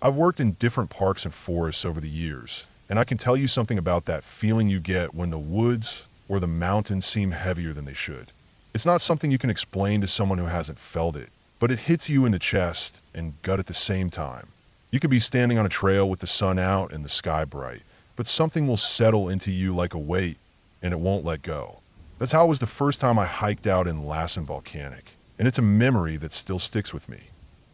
I've worked in different parks and forests over the years, and I can tell you something about that feeling you get when the woods or the mountains seem heavier than they should. It's not something you can explain to someone who hasn't felt it, but it hits you in the chest and gut at the same time. You could be standing on a trail with the sun out and the sky bright, but something will settle into you like a weight, and it won't let go. That's how it was the first time I hiked out in Lassen Volcanic, and it's a memory that still sticks with me.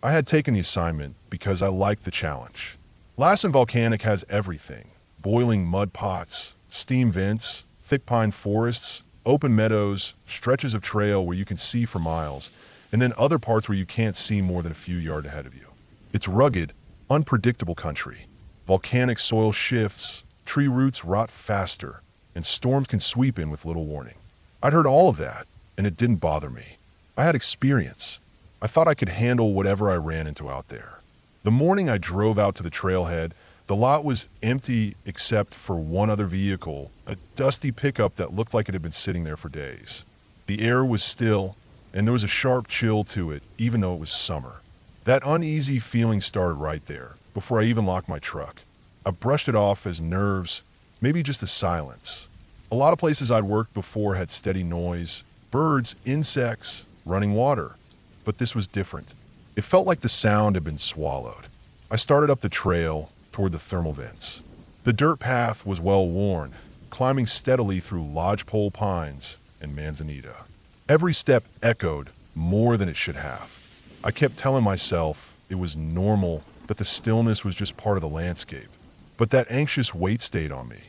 I had taken the assignment because I liked the challenge. Lassen Volcanic has everything: boiling mud pots, steam vents, thick pine forests, open meadows, stretches of trail where you can see for miles, and then other parts where you can't see more than a few yards ahead of you. It's rugged, unpredictable country. Volcanic soil shifts, tree roots rot faster, and storms can sweep in with little warning. I'd heard all of that, and it didn't bother me. I had experience. I thought I could handle whatever I ran into out there. The morning I drove out to the trailhead, the lot was empty except for one other vehicle, a dusty pickup that looked like it had been sitting there for days. The air was still, and there was a sharp chill to it, even though it was summer. That uneasy feeling started right there, before I even locked my truck. I brushed it off as nerves, maybe just a silence. A lot of places I'd worked before had steady noise, birds, insects, running water. But this was different. It felt like the sound had been swallowed. I started up the trail toward the thermal vents. The dirt path was well worn, climbing steadily through lodgepole pines and manzanita. Every step echoed more than it should have. I kept telling myself it was normal, that the stillness was just part of the landscape. But that anxious weight stayed on me.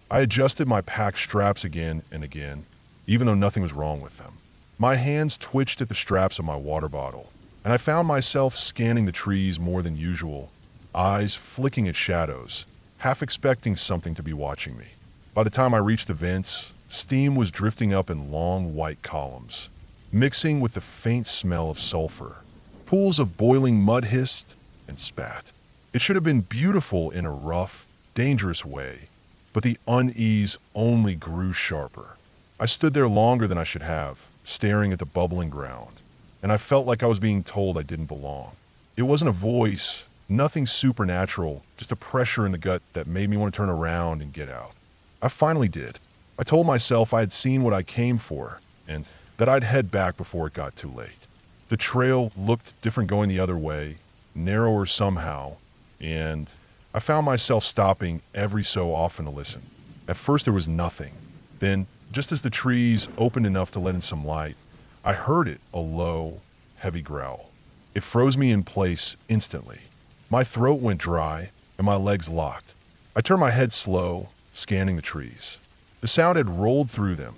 I adjusted my pack straps again and again, even though nothing was wrong with them. My hands twitched at the straps of my water bottle, and I found myself scanning the trees more than usual, eyes flicking at shadows, half expecting something to be watching me. By the time I reached the vents, steam was drifting up in long white columns, mixing with the faint smell of sulfur. Pools of boiling mud hissed and spat. It should have been beautiful in a rough, dangerous way, but the unease only grew sharper. I stood there longer than I should have, staring at the bubbling ground, and I felt like I was being told I didn't belong. It wasn't a voice, nothing supernatural, just a pressure in the gut that made me want to turn around and get out. I finally did. I told myself I had seen what I came for, and that I'd head back before it got too late. The trail looked different going the other way, narrower somehow, and I found myself stopping every so often to listen. At first there was nothing. Then, just as the trees opened enough to let in some light, I heard it, a low, heavy growl. It froze me in place instantly. My throat went dry, and my legs locked. I turned my head slow, scanning the trees. The sound had rolled through them,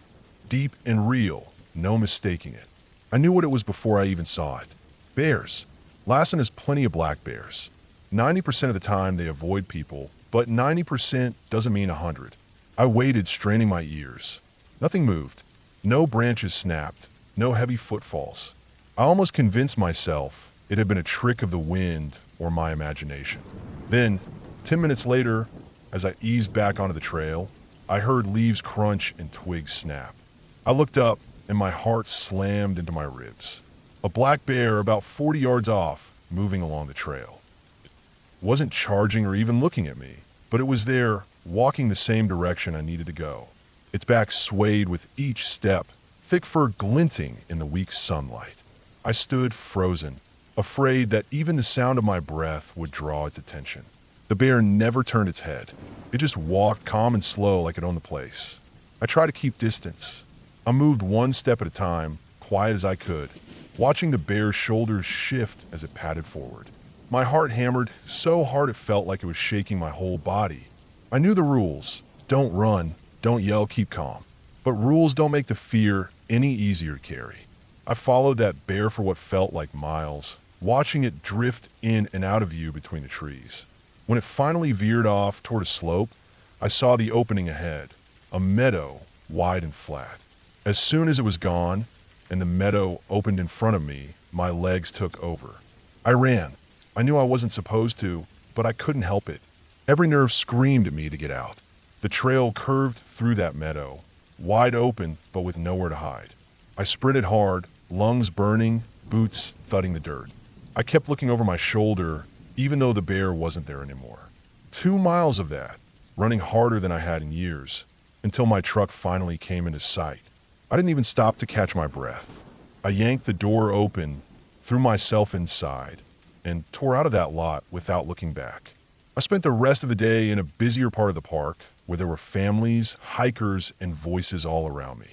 deep and real, no mistaking it. I knew what it was before I even saw it. Bears. Lassen has plenty of black bears. 90% of the time they avoid people, but 90% doesn't mean 100. I waited, straining my ears. Nothing moved. No branches snapped. No heavy footfalls. I almost convinced myself it had been a trick of the wind or my imagination. Then, 10 minutes later, as I eased back onto the trail, I heard leaves crunch and twigs snap. I looked up, and my heart slammed into my ribs. A black bear about 40 yards off, moving along the trail. It wasn't charging or even looking at me, but it was there, walking the same direction I needed to go. Its back swayed with each step, thick fur glinting in the weak sunlight. I stood frozen, afraid that even the sound of my breath would draw its attention. The bear never turned its head. It just walked calm and slow like it owned the place. I tried to keep distance. I moved one step at a time, quiet as I could, watching the bear's shoulders shift as it padded forward. My heart hammered so hard it felt like it was shaking my whole body. I knew the rules. Don't run, don't yell, keep calm. But rules don't make the fear any easier to carry. I followed that bear for what felt like miles, watching it drift in and out of view between the trees. When it finally veered off toward a slope, I saw the opening ahead, a meadow, wide and flat. As soon as it was gone, and the meadow opened in front of me, my legs took over. I ran. I knew I wasn't supposed to, but I couldn't help it. Every nerve screamed at me to get out. The trail curved through that meadow, wide open but with nowhere to hide. I sprinted hard, lungs burning, boots thudding the dirt. I kept looking over my shoulder, even though the bear wasn't there anymore. 2 miles of that, running harder than I had in years, until my truck finally came into sight. I didn't even stop to catch my breath. I yanked the door open, threw myself inside, and tore out of that lot without looking back. I spent the rest of the day in a busier part of the park where there were families, hikers, and voices all around me.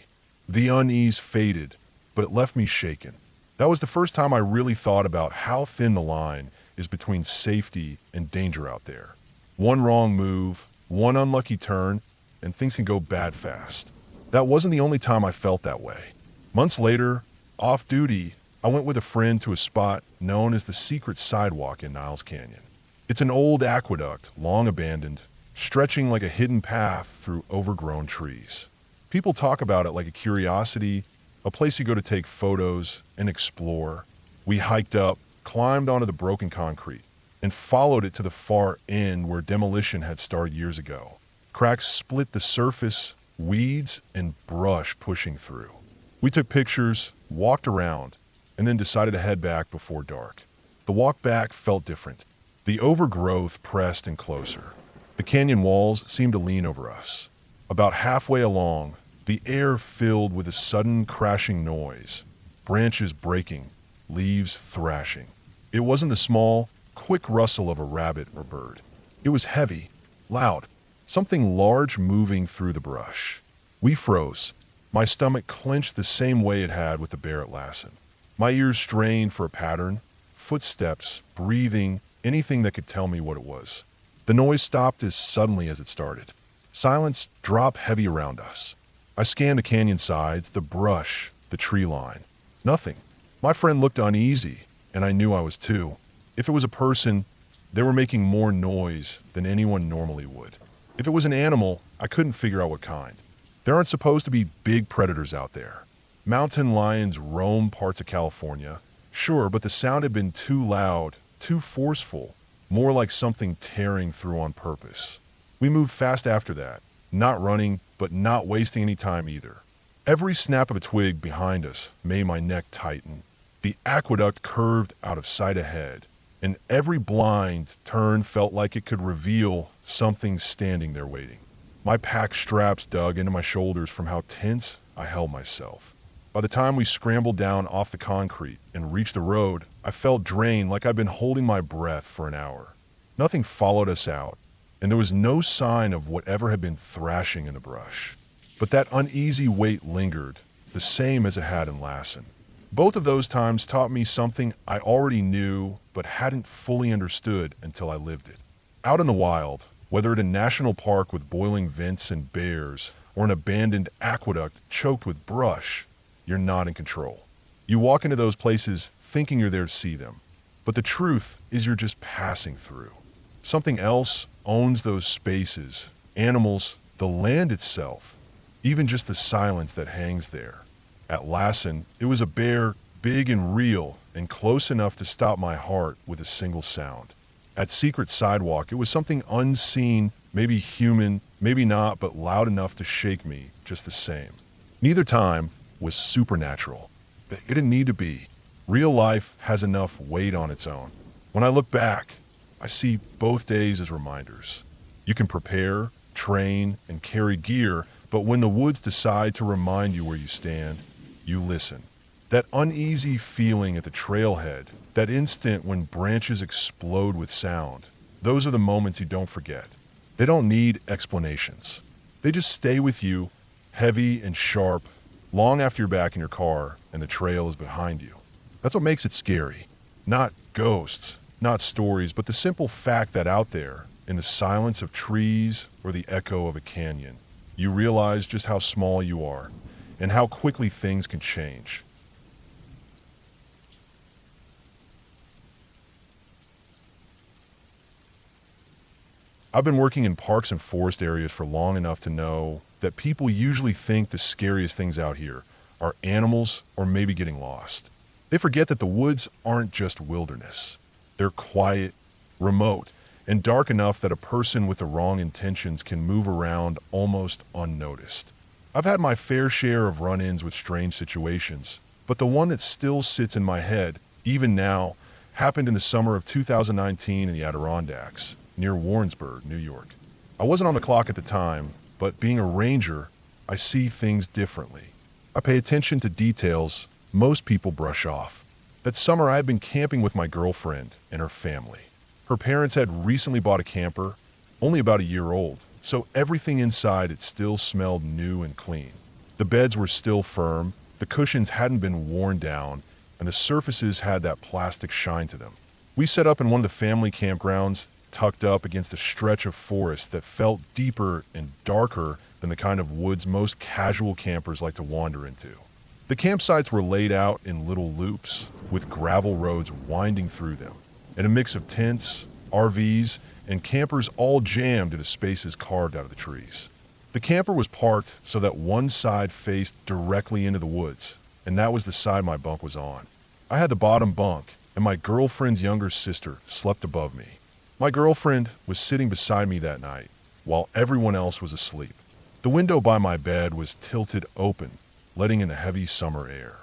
The unease faded, but it left me shaken. That was the first time I really thought about how thin the line is between safety and danger out there. One wrong move, one unlucky turn, and things can go bad fast. That wasn't the only time I felt that way. Months later, off duty, I went with a friend to a spot known as the Secret Sidewalk in Niles Canyon. It's an old aqueduct, long abandoned, stretching like a hidden path through overgrown trees. People talk about it like a curiosity, a place you go to take photos and explore. We hiked up, climbed onto the broken concrete, and followed it to the far end where demolition had started years ago. Cracks split the surface, weeds and brush pushing through. We took pictures, walked around, and then decided to head back before dark. The walk back felt different. The overgrowth pressed in closer. The canyon walls seemed to lean over us. About halfway along, the air filled with a sudden crashing noise, branches breaking, leaves thrashing. It wasn't the small, quick rustle of a rabbit or bird. It was heavy, loud, something large moving through the brush. We froze. My stomach clenched the same way it had with the bear at Lassen. My ears strained for a pattern, footsteps, breathing, anything that could tell me what it was. The noise stopped as suddenly as it started. Silence dropped heavy around us. I scanned the canyon sides, the brush, the tree line. Nothing. My friend looked uneasy, and I knew I was too. If it was a person, they were making more noise than anyone normally would. If it was an animal, I couldn't figure out what kind. There aren't supposed to be big predators out there. Mountain lions roam parts of California, sure, but the sound had been too loud, too forceful, more like something tearing through on purpose. We moved fast after that, not running, but not wasting any time either. Every snap of a twig behind us made my neck tighten. The aqueduct curved out of sight ahead, and every blind turn felt like it could reveal something standing there waiting. My pack straps dug into my shoulders from how tense I held myself. By the time we scrambled down off the concrete and reached the road, I felt drained like I'd been holding my breath for an hour. Nothing followed us out, and there was no sign of whatever had been thrashing in the brush. But that uneasy weight lingered, the same as it had in Lassen. Both of those times taught me something I already knew but hadn't fully understood until I lived it. Out in the wild, whether at a national park with boiling vents and bears or an abandoned aqueduct choked with brush, you're not in control. You walk into those places thinking you're there to see them, but the truth is you're just passing through. Something else owns those spaces, animals, the land itself, even just the silence that hangs there. At Lassen, it was a bear big and real and close enough to stop my heart with a single sound. At Secret Sidewalk, it was something unseen, maybe human, maybe not, but loud enough to shake me just the same. Neither time was supernatural. It didn't need to be. Real life has enough weight on its own. When I look back, I see both days as reminders. You can prepare, train, and carry gear, but when the woods decide to remind you where you stand, you listen. That uneasy feeling at the trailhead, that instant when branches explode with sound, those are the moments you don't forget. They don't need explanations. They just stay with you, heavy and sharp, long after you're back in your car and the trail is behind you. That's what makes it scary. Not ghosts, not stories, but the simple fact that out there, in the silence of trees or the echo of a canyon, you realize just how small you are and how quickly things can change. I've been working in parks and forest areas for long enough to know that people usually think the scariest things out here are animals or maybe getting lost. They forget that the woods aren't just wilderness. They're quiet, remote, and dark enough that a person with the wrong intentions can move around almost unnoticed. I've had my fair share of run-ins with strange situations, but the one that still sits in my head, even now, happened in the summer of 2019 in the Adirondacks, near Warrensburg, New York. I wasn't on the clock at the time, but being a ranger, I see things differently. I pay attention to details most people brush off. That summer, I had been camping with my girlfriend and her family. Her parents had recently bought a camper, only about a year old, so everything inside it still smelled new and clean. The beds were still firm, the cushions hadn't been worn down, and the surfaces had that plastic shine to them. We set up in one of the family campgrounds, tucked up against a stretch of forest that felt deeper and darker than the kind of woods most casual campers like to wander into. The campsites were laid out in little loops, with gravel roads winding through them, and a mix of tents, RVs, and campers all jammed into spaces carved out of the trees. The camper was parked so that one side faced directly into the woods, and that was the side my bunk was on. I had the bottom bunk, and my girlfriend's younger sister slept above me. My girlfriend was sitting beside me that night, while everyone else was asleep. The window by my bed was tilted open, letting in the heavy summer air.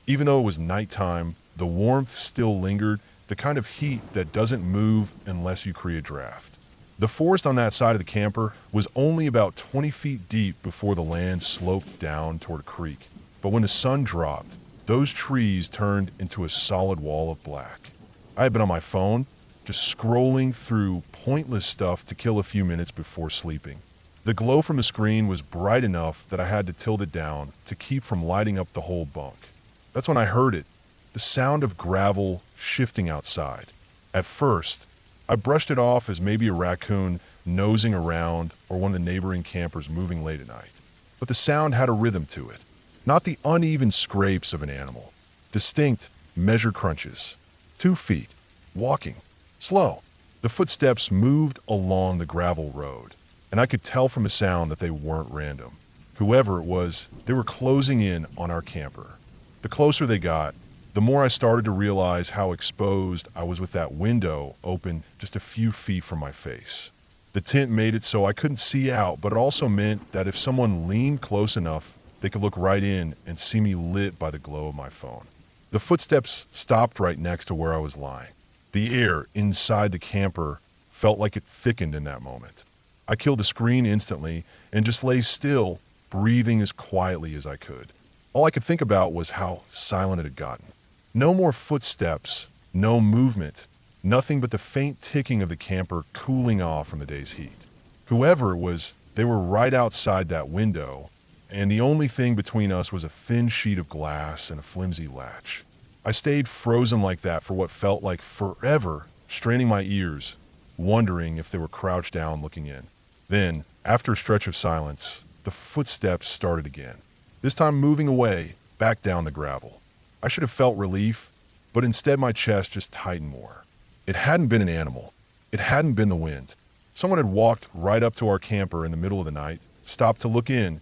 Even though it was nighttime, the warmth still lingered, the kind of heat that doesn't move unless you create a draft. The forest on that side of the camper was only about 20 feet deep before the land sloped down toward a creek. But when the sun dropped, those trees turned into a solid wall of black. I had been on my phone, just scrolling through pointless stuff to kill a few minutes before sleeping. The glow from the screen was bright enough that I had to tilt it down to keep from lighting up the whole bunk. That's when I heard it, the sound of gravel shifting outside. At first, I brushed it off as maybe a raccoon nosing around or one of the neighboring campers moving late at night. But the sound had a rhythm to it, not the uneven scrapes of an animal. Distinct, measured crunches. 2 feet, walking, slow. The footsteps moved along the gravel road, and I could tell from the sound that they weren't random. Whoever it was, they were closing in on our camper. The closer they got, the more I started to realize how exposed I was with that window open just a few feet from my face. The tent made it so I couldn't see out, but it also meant that if someone leaned close enough, they could look right in and see me lit by the glow of my phone. The footsteps stopped right next to where I was lying. The air inside the camper felt like it thickened in that moment. I killed the screen instantly and just lay still, breathing as quietly as I could. All I could think about was how silent it had gotten. No more footsteps, no movement, nothing but the faint ticking of the camper cooling off from the day's heat. Whoever it was, they were right outside that window, and the only thing between us was a thin sheet of glass and a flimsy latch. I stayed frozen like that for what felt like forever, straining my ears, wondering if they were crouched down looking in. Then, after a stretch of silence, the footsteps started again, this time moving away, back down the gravel. I should have felt relief, but instead my chest just tightened more. It hadn't been an animal. It hadn't been the wind. Someone had walked right up to our camper in the middle of the night, stopped to look in,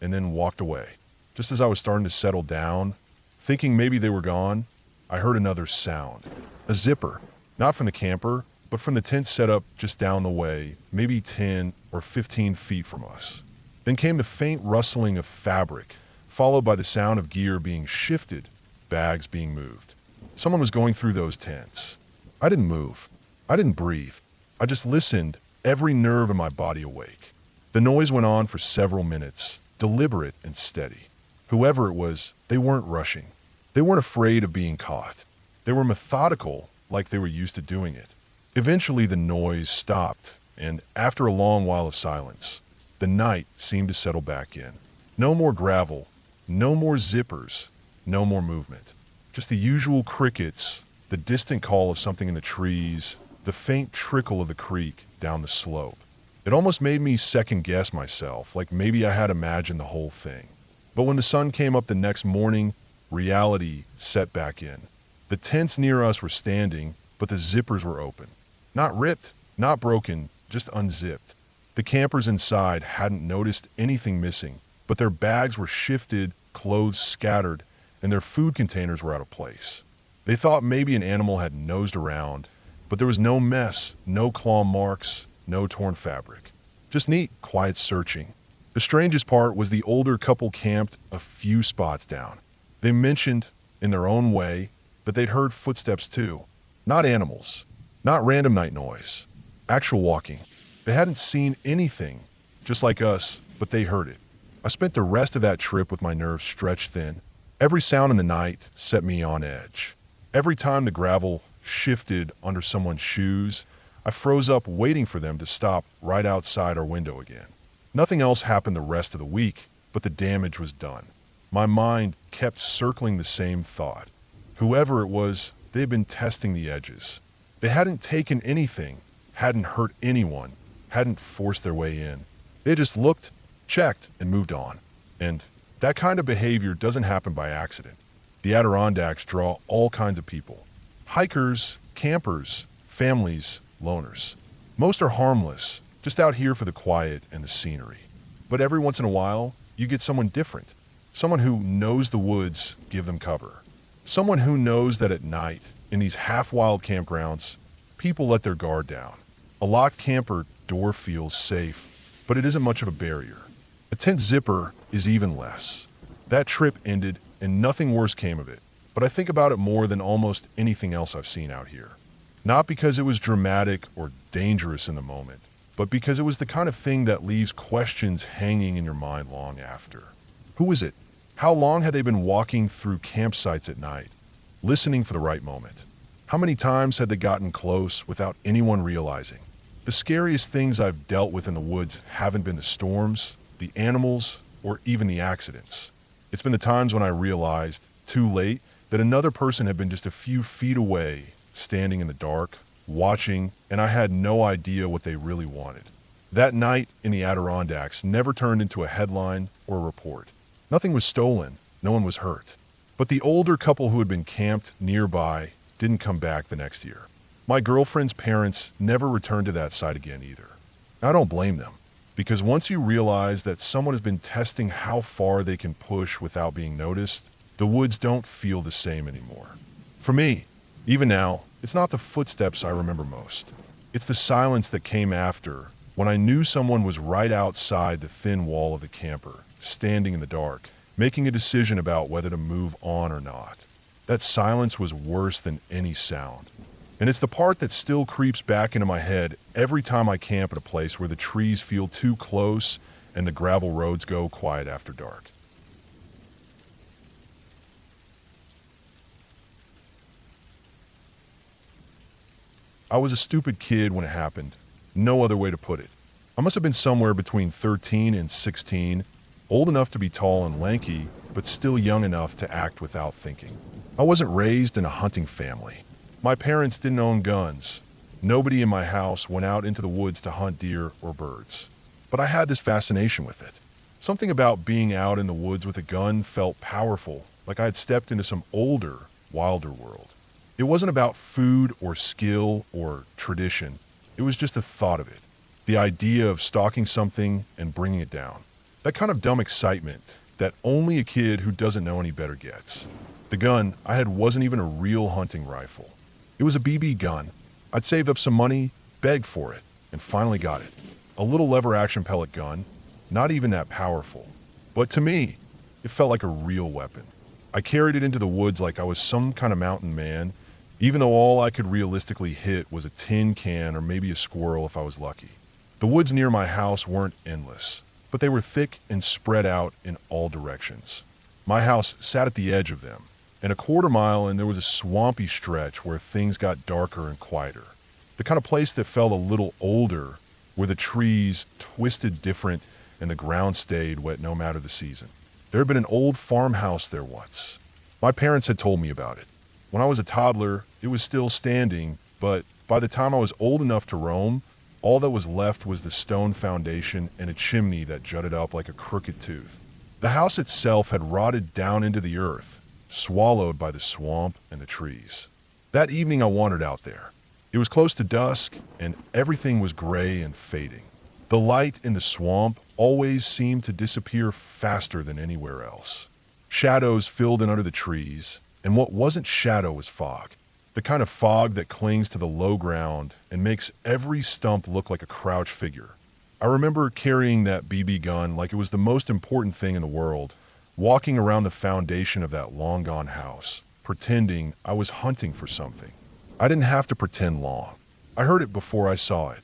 and then walked away. Just as I was starting to settle down, thinking maybe they were gone, I heard another sound. A zipper. Not from the camper, but from the tent set up just down the way, maybe 10 or 15 feet from us. Then came the faint rustling of fabric, followed by the sound of gear being shifted, bags being moved. Someone was going through those tents. I didn't move. I didn't breathe. I just listened, every nerve in my body awake. The noise went on for several minutes, deliberate and steady. Whoever it was, they weren't rushing. They weren't afraid of being caught. They were methodical, like they were used to doing it. Eventually the noise stopped, and after a long while of silence, the night seemed to settle back in. No more gravel, no more zippers, no more movement. Just the usual crickets, the distant call of something in the trees, the faint trickle of the creek down the slope. It almost made me second-guess myself, like maybe I had imagined the whole thing. But when the sun came up the next morning, reality set back in. The tents near us were standing, but the zippers were open. Not ripped, not broken, just unzipped. The campers inside hadn't noticed anything missing, but their bags were shifted, clothes scattered, and their food containers were out of place. They thought maybe an animal had nosed around, but there was no mess, no claw marks, no torn fabric. Just neat, quiet searching. The strangest part was the older couple camped a few spots down. They mentioned, in their own way, that they'd heard footsteps too. Not animals, not random night noise, actual walking. They hadn't seen anything, just like us, but they heard it. I spent the rest of that trip with my nerves stretched thin. Every sound in the night set me on edge. Every time the gravel shifted under someone's shoes, I froze up waiting for them to stop right outside our window again. Nothing else happened the rest of the week, but the damage was done. My mind kept circling the same thought. Whoever it was, they had been testing the edges. They hadn't taken anything, hadn't hurt anyone, hadn't forced their way in. They just looked, checked, and moved on. And that kind of behavior doesn't happen by accident. The Adirondacks draw all kinds of people. Hikers, campers, families, loners. Most are harmless, just out here for the quiet and the scenery. But every once in a while, you get someone different. Someone who knows the woods give them cover. Someone who knows that at night, in these half-wild campgrounds, people let their guard down. A locked camper door feels safe, but it isn't much of a barrier. A tent zipper is even less. That trip ended and nothing worse came of it, but I think about it more than almost anything else I've seen out here. Not because it was dramatic or dangerous in the moment, but because it was the kind of thing that leaves questions hanging in your mind long after. Who was it? How long had they been walking through campsites at night, listening for the right moment? How many times had they gotten close without anyone realizing? The scariest things I've dealt with in the woods haven't been the storms, the animals, or even the accidents. It's been the times when I realized, too late, that another person had been just a few feet away, standing in the dark, watching, and I had no idea what they really wanted. That night in the Adirondacks never turned into a headline or a report. Nothing was stolen, no one was hurt. But the older couple who had been camped nearby didn't come back the next year. My girlfriend's parents never returned to that site again either. I don't blame them, because once you realize that someone has been testing how far they can push without being noticed, the woods don't feel the same anymore. For me, even now, it's not the footsteps I remember most. It's the silence that came after, when I knew someone was right outside the thin wall of the camper, standing in the dark, making a decision about whether to move on or not. That silence was worse than any sound. And it's the part that still creeps back into my head every time I camp at a place where the trees feel too close and the gravel roads go quiet after dark. I was a stupid kid when it happened. No other way to put it. I must have been somewhere between 13 and 16, old enough to be tall and lanky, but still young enough to act without thinking. I wasn't raised in a hunting family. My parents didn't own guns. Nobody in my house went out into the woods to hunt deer or birds. But I had this fascination with it. Something about being out in the woods with a gun felt powerful, like I had stepped into some older, wilder world. It wasn't about food or skill or tradition. It was just the thought of it. The idea of stalking something and bringing it down. That kind of dumb excitement that only a kid who doesn't know any better gets. The gun I had wasn't even a real hunting rifle. It was a BB gun. I'd saved up some money, begged for it, and finally got it. A little lever-action pellet gun, not even that powerful. But to me, it felt like a real weapon. I carried it into the woods like I was some kind of mountain man, even though all I could realistically hit was a tin can or maybe a squirrel if I was lucky. The woods near my house weren't endless, but they were thick and spread out in all directions. My house sat at the edge of them, and a quarter mile and there was a swampy stretch where things got darker and quieter. The kind of place that felt a little older, where the trees twisted different and the ground stayed wet no matter the season. There had been an old farmhouse there once. My parents had told me about it. When I was a toddler, it was still standing, but by the time I was old enough to roam, all that was left was the stone foundation and a chimney that jutted up like a crooked tooth. The house itself had rotted down into the earth, swallowed by the swamp and the trees. That evening I wandered out there. It was close to dusk, and everything was gray and fading. The light in the swamp always seemed to disappear faster than anywhere else. Shadows filled in under the trees, and what wasn't shadow was fog. The kind of fog that clings to the low ground and makes every stump look like a crouched figure. I remember carrying that BB gun like it was the most important thing in the world, walking around the foundation of that long-gone house, pretending I was hunting for something. I didn't have to pretend long. I heard it before I saw it.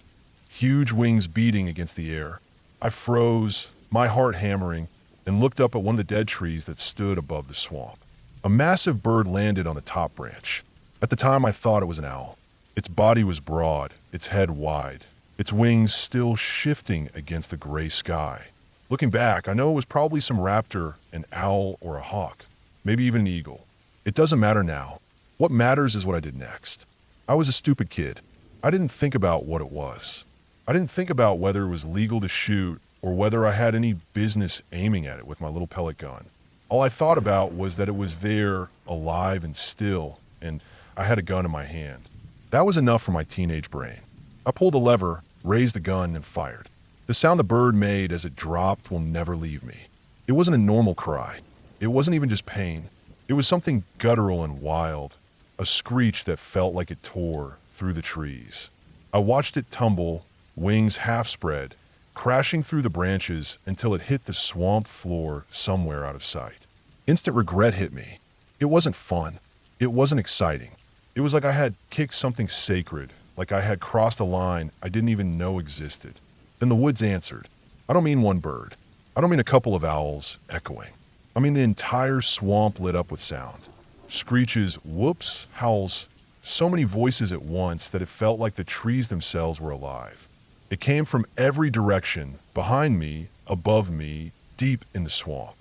Huge wings beating against the air. I froze, my heart hammering, and looked up at one of the dead trees that stood above the swamp. A massive bird landed on the top branch. At the time, I thought it was an owl. Its body was broad, its head wide, its wings still shifting against the gray sky. Looking back, I know it was probably some raptor, an owl, or a hawk, maybe even an eagle. It doesn't matter now. What matters is what I did next. I was a stupid kid. I didn't think about what it was. I didn't think about whether it was legal to shoot or whether I had any business aiming at it with my little pellet gun. All I thought about was that it was there, alive and still, and I had a gun in my hand. That was enough for my teenage brain. I pulled the lever, raised the gun, and fired. The sound the bird made as it dropped will never leave me. It wasn't a normal cry. It wasn't even just pain. It was something guttural and wild, a screech that felt like it tore through the trees. I watched it tumble, wings half spread, crashing through the branches until it hit the swamp floor somewhere out of sight. Instant regret hit me. It wasn't fun. It wasn't exciting. It was like I had kicked something sacred, like I had crossed a line I didn't even know existed. Then the woods answered. I don't mean one bird. I don't mean a couple of owls echoing. I mean the entire swamp lit up with sound. Screeches, whoops, howls, so many voices at once that it felt like the trees themselves were alive. It came from every direction, behind me, above me, deep in the swamp.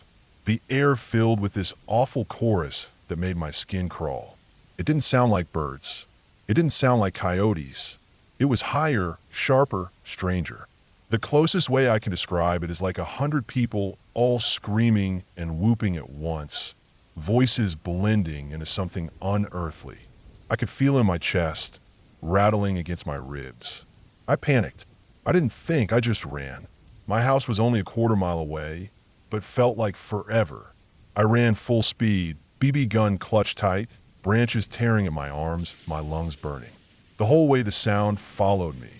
The air filled with this awful chorus that made my skin crawl. It didn't sound like birds. It didn't sound like coyotes. It was higher, sharper, stranger. The closest way I can describe it is like 100 people all screaming and whooping at once, voices blending into something unearthly. I could feel it in my chest, rattling against my ribs. I panicked. I didn't think, I just ran. My house was only a quarter-mile away, but felt like forever. I ran full speed, BB gun clutched tight, branches tearing at my arms, my lungs burning. The whole way the sound followed me,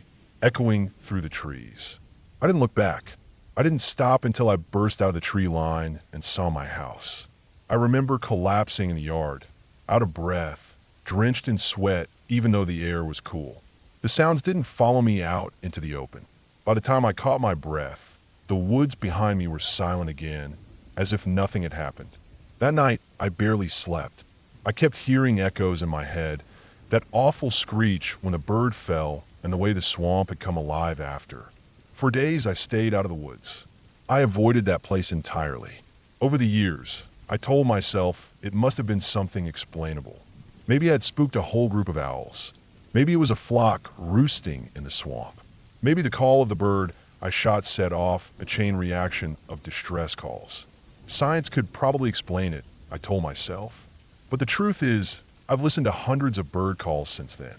echoing through the trees. I didn't look back. I didn't stop until I burst out of the tree line and saw my house. I remember collapsing in the yard, out of breath, drenched in sweat even though the air was cool. The sounds didn't follow me out into the open. By the time I caught my breath, the woods behind me were silent again, as if nothing had happened. That night, I barely slept. I kept hearing echoes in my head, that awful screech when a bird fell and the way the swamp had come alive after. For days, I stayed out of the woods. I avoided that place entirely. Over the years, I told myself it must have been something explainable. Maybe I had spooked a whole group of owls. Maybe it was a flock roosting in the swamp. Maybe the call of the bird I shot set off a chain reaction of distress calls. Science could probably explain it, I told myself. But the truth is, I've listened to hundreds of bird calls since then.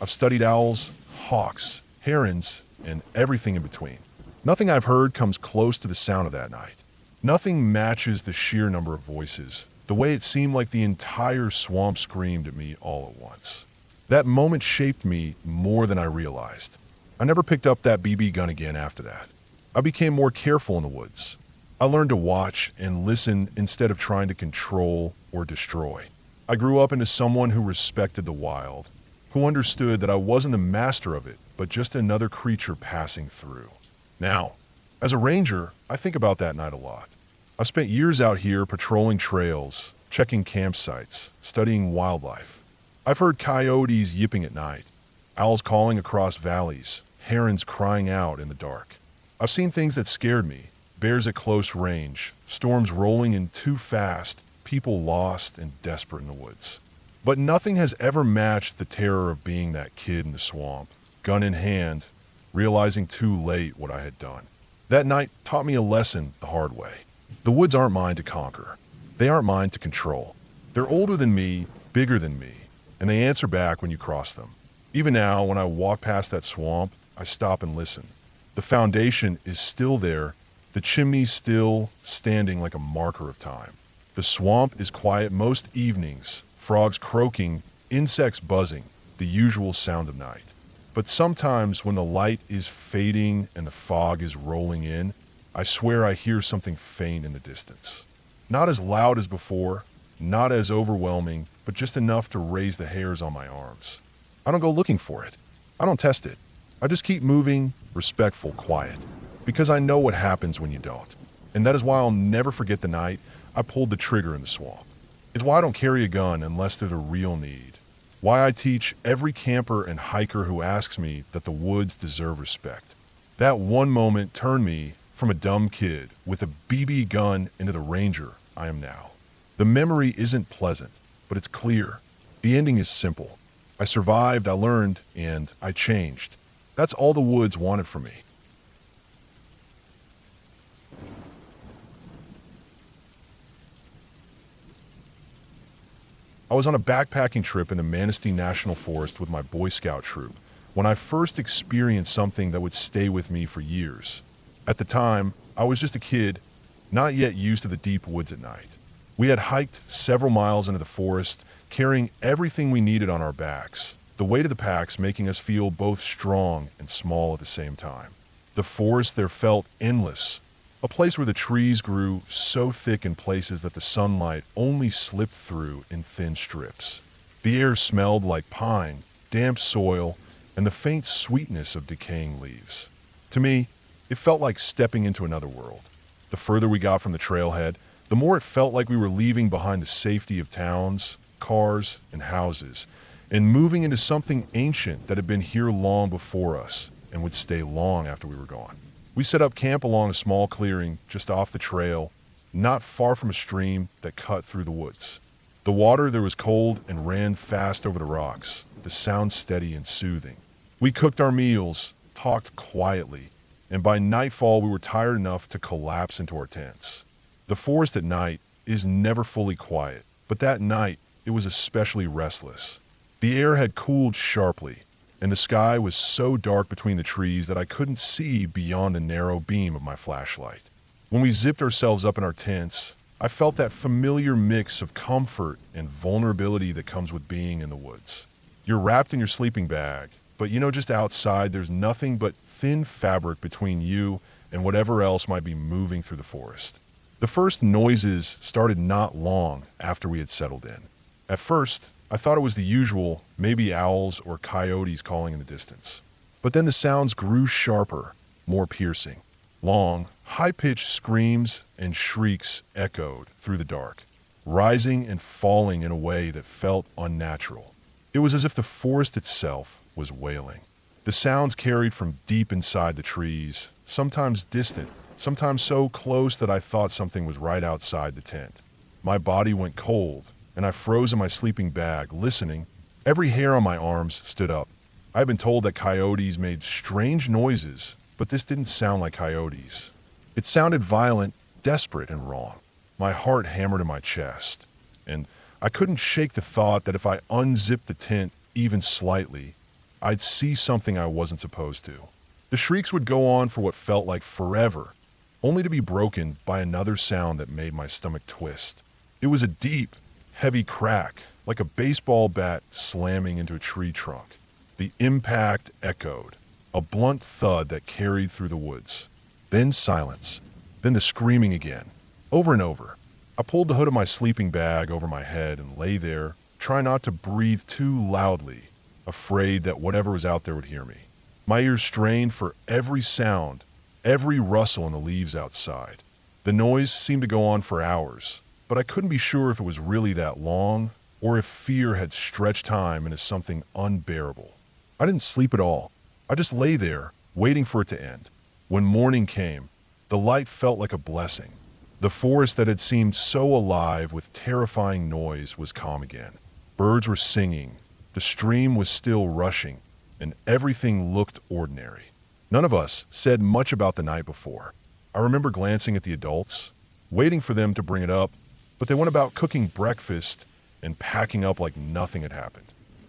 I've studied owls, hawks, herons, and everything in between. Nothing I've heard comes close to the sound of that night. Nothing matches the sheer number of voices, the way it seemed like the entire swamp screamed at me all at once. That moment shaped me more than I realized. I never picked up that BB gun again after that. I became more careful in the woods. I learned to watch and listen instead of trying to control or destroy. I grew up into someone who respected the wild, who understood that I wasn't the master of it, but just another creature passing through. Now, as a ranger, I think about that night a lot. I've spent years out here patrolling trails, checking campsites, studying wildlife. I've heard coyotes yipping at night, owls calling across valleys, herons crying out in the dark. I've seen things that scared me, bears at close range, storms rolling in too fast, people lost and desperate in the woods. But nothing has ever matched the terror of being that kid in the swamp, gun in hand, realizing too late what I had done. That night taught me a lesson the hard way. The woods aren't mine to conquer. They aren't mine to control. They're older than me, bigger than me, and they answer back when you cross them. Even now, when I walk past that swamp, I stop and listen. The foundation is still there, the chimney's still standing like a marker of time. The swamp is quiet most evenings, frogs croaking, insects buzzing, the usual sound of night. But sometimes when the light is fading and the fog is rolling in, I swear I hear something faint in the distance. Not as loud as before, not as overwhelming, but just enough to raise the hairs on my arms. I don't go looking for it. I don't test it. I just keep moving, respectful, quiet, because I know what happens when you don't. And that is why I'll never forget the night I pulled the trigger in the swamp. It's why I don't carry a gun unless there's a real need. Why I teach every camper and hiker who asks me that the woods deserve respect. That one moment turned me from a dumb kid with a BB gun into the ranger I am now. The memory isn't pleasant, but it's clear. The ending is simple. I survived, I learned, and I changed. That's all the woods wanted from me. I was on a backpacking trip in the Manistee National Forest with my Boy Scout troop when I first experienced something that would stay with me for years. At the time, I was just a kid, not yet used to the deep woods at night. We had hiked several miles into the forest, carrying everything we needed on our backs, the weight of the packs making us feel both strong and small at the same time. The forest there felt endless, a place where the trees grew so thick in places that the sunlight only slipped through in thin strips. The air smelled like pine, damp soil, and the faint sweetness of decaying leaves. To me, it felt like stepping into another world. The further we got from the trailhead, the more it felt like we were leaving behind the safety of towns, cars, and houses, and moving into something ancient that had been here long before us and would stay long after we were gone. We set up camp along a small clearing just off the trail, not far from a stream that cut through the woods. The water there was cold and ran fast over the rocks, the sound steady and soothing. We cooked our meals, talked quietly, and by nightfall we were tired enough to collapse into our tents. The forest at night is never fully quiet, but that night it was especially restless. The air had cooled sharply, and the sky was so dark between the trees that I couldn't see beyond the narrow beam of my flashlight. When we zipped ourselves up in our tents, I felt that familiar mix of comfort and vulnerability that comes with being in the woods. You're wrapped in your sleeping bag, but just outside there's nothing but thin fabric between you and whatever else might be moving through the forest. The first noises started not long after we had settled in. At first, I thought it was the usual, maybe owls or coyotes calling in the distance. But then the sounds grew sharper, more piercing. Long, high-pitched screams and shrieks echoed through the dark, rising and falling in a way that felt unnatural. It was as if the forest itself was wailing. The sounds carried from deep inside the trees, sometimes distant, sometimes so close that I thought something was right outside the tent. My body went cold, and I froze in my sleeping bag, listening. Every hair on my arms stood up. I had been told that coyotes made strange noises, but this didn't sound like coyotes. It sounded violent, desperate, and wrong. My heart hammered in my chest, and I couldn't shake the thought that if I unzipped the tent even slightly, I'd see something I wasn't supposed to. The shrieks would go on for what felt like forever, only to be broken by another sound that made my stomach twist. It was a deep, heavy crack, like a baseball bat slamming into a tree trunk. The impact echoed, a blunt thud that carried through the woods. Then silence, then the screaming again, over and over. I pulled the hood of my sleeping bag over my head and lay there, trying not to breathe too loudly, afraid that whatever was out there would hear me. My ears strained for every sound, every rustle in the leaves outside. The noise seemed to go on for hours, but I couldn't be sure if it was really that long or if fear had stretched time into something unbearable. I didn't sleep at all. I just lay there, waiting for it to end. When morning came, the light felt like a blessing. The forest that had seemed so alive with terrifying noise was calm again. Birds were singing, the stream was still rushing, and everything looked ordinary. None of us said much about the night before. I remember glancing at the adults, waiting for them to bring it up, but they went about cooking breakfast and packing up like nothing had happened.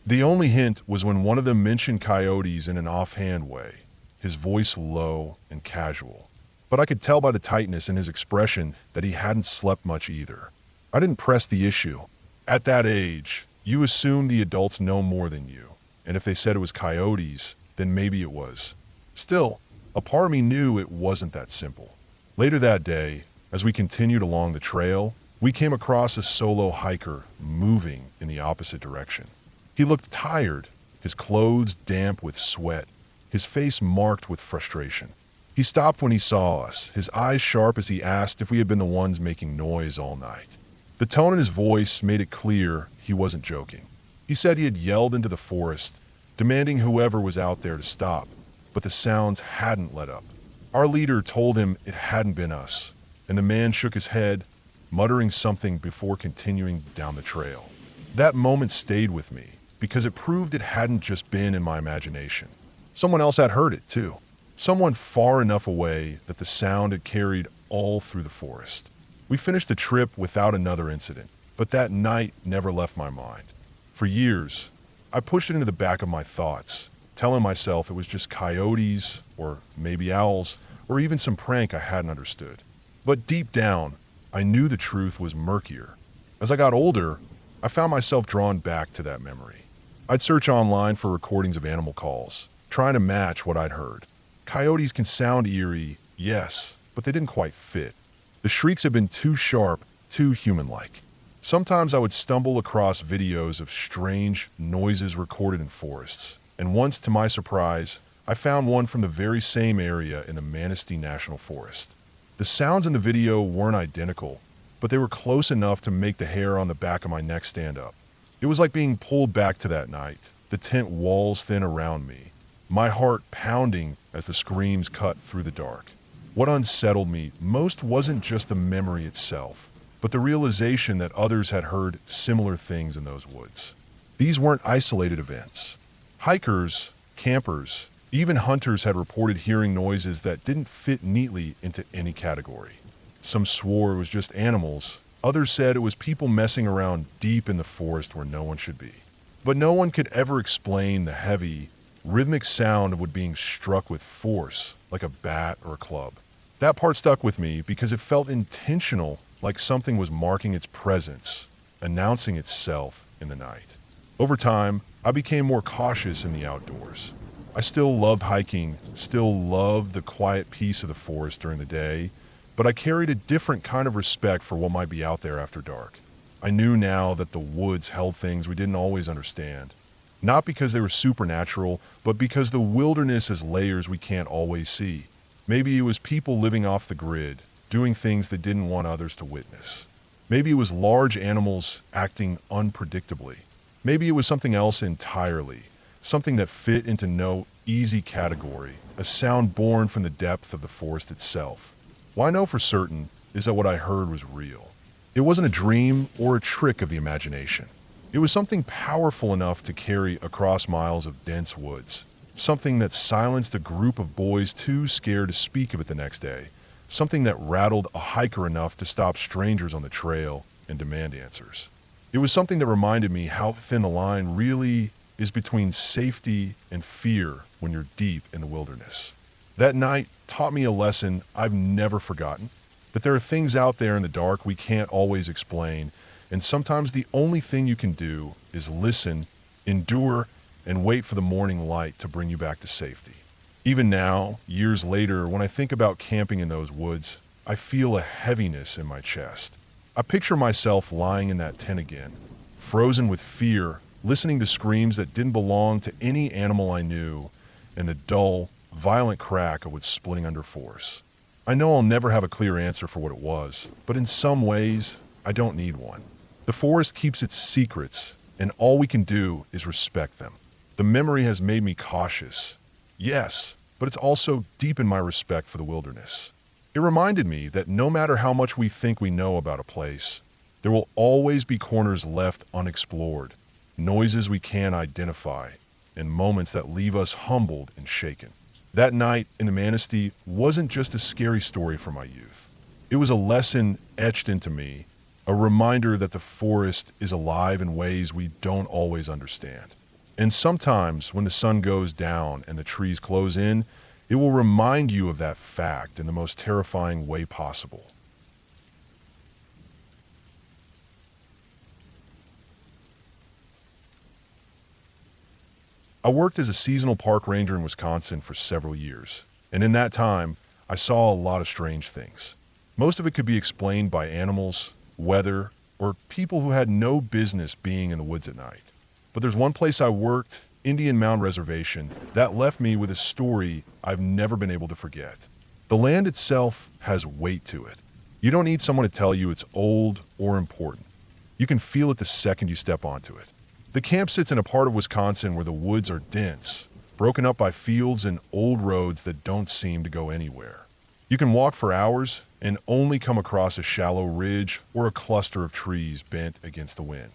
The only hint was when one of them mentioned coyotes in an offhand way, his voice low and casual. But I could tell by the tightness in his expression that he hadn't slept much either. I didn't press the issue. At that age, you assume the adults know more than you, and if they said it was coyotes, then maybe it was. Still, a part of me knew it wasn't that simple. Later that day, as we continued along the trail, we came across a solo hiker moving in the opposite direction. He looked tired, his clothes damp with sweat, his face marked with frustration. He stopped when he saw us, his eyes sharp as he asked if we had been the ones making noise all night. The tone in his voice made it clear he wasn't joking. He said he had yelled into the forest, demanding whoever was out there to stop, but the sounds hadn't let up. Our leader told him it hadn't been us, and the man shook his head, muttering something before continuing down the trail. That moment stayed with me because it proved it hadn't just been in my imagination. Someone else had heard it too. Someone far enough away that the sound had carried all through the forest. We finished the trip without another incident, but that night never left my mind. For years, I pushed it into the back of my thoughts, telling myself it was just coyotes, or maybe owls, or even some prank I hadn't understood. But deep down, I knew the truth was murkier. As I got older, I found myself drawn back to that memory. I'd search online for recordings of animal calls, trying to match what I'd heard. Coyotes can sound eerie, yes, but they didn't quite fit. The shrieks had been too sharp, too human-like. Sometimes I would stumble across videos of strange noises recorded in forests, and once, to my surprise, I found one from the very same area in the Manistee National Forest. The sounds in the video weren't identical, but they were close enough to make the hair on the back of my neck stand up. It was like being pulled back to that night, the tent walls thin around me, my heart pounding as the screams cut through the dark. What unsettled me most wasn't just the memory itself, but the realization that others had heard similar things in those woods. These weren't isolated events. Hikers, campers, even hunters had reported hearing noises that didn't fit neatly into any category. Some swore it was just animals, others said it was people messing around deep in the forest where no one should be. But no one could ever explain the heavy, rhythmic sound of wood being struck with force, like a bat or a club. That part stuck with me because it felt intentional, like something was marking its presence, announcing itself in the night. Over time, I became more cautious in the outdoors. I still loved hiking, still loved the quiet peace of the forest during the day, but I carried a different kind of respect for what might be out there after dark. I knew now that the woods held things we didn't always understand. Not because they were supernatural, but because the wilderness has layers we can't always see. Maybe it was people living off the grid, doing things they didn't want others to witness. Maybe it was large animals acting unpredictably. Maybe it was something else entirely, something that fit into no easy category, a sound born from the depth of the forest itself. What I know for certain is that what I heard was real. It wasn't a dream or a trick of the imagination. It was something powerful enough to carry across miles of dense woods, something that silenced a group of boys too scared to speak of it the next day, something that rattled a hiker enough to stop strangers on the trail and demand answers. It was something that reminded me how thin the line really is between safety and fear when you're deep in the wilderness. That night taught me a lesson I've never forgotten, that there are things out there in the dark we can't always explain, and sometimes the only thing you can do is listen, endure, and wait for the morning light to bring you back to safety. Even now, years later, when I think about camping in those woods, I feel a heaviness in my chest. I picture myself lying in that tent again, frozen with fear, listening to screams that didn't belong to any animal I knew, and the dull, violent crack of wood splitting under force. I know I'll never have a clear answer for what it was, but in some ways, I don't need one. The forest keeps its secrets, and all we can do is respect them. The memory has made me cautious. Yes, but it's also deepened my respect for the wilderness. It reminded me that no matter how much we think we know about a place, there will always be corners left unexplored, noises we can't identify, and moments that leave us humbled and shaken. That night in the Manistee wasn't just a scary story from my youth. It was a lesson etched into me, a reminder that the forest is alive in ways we don't always understand. And sometimes when the sun goes down and the trees close in, it will remind you of that fact in the most terrifying way possible. I worked as a seasonal park ranger in Wisconsin for several years, and in that time, I saw a lot of strange things. Most of it could be explained by animals, weather, or people who had no business being in the woods at night. But there's one place I worked, Indian Mound Reservation that left me with a story I've never been able to forget. The land itself has weight to it. You don't need someone to tell you it's old or important. You can feel it the second you step onto it. The camp sits in a part of Wisconsin where the woods are dense, broken up by fields and old roads that don't seem to go anywhere. You can walk for hours and only come across a shallow ridge or a cluster of trees bent against the wind.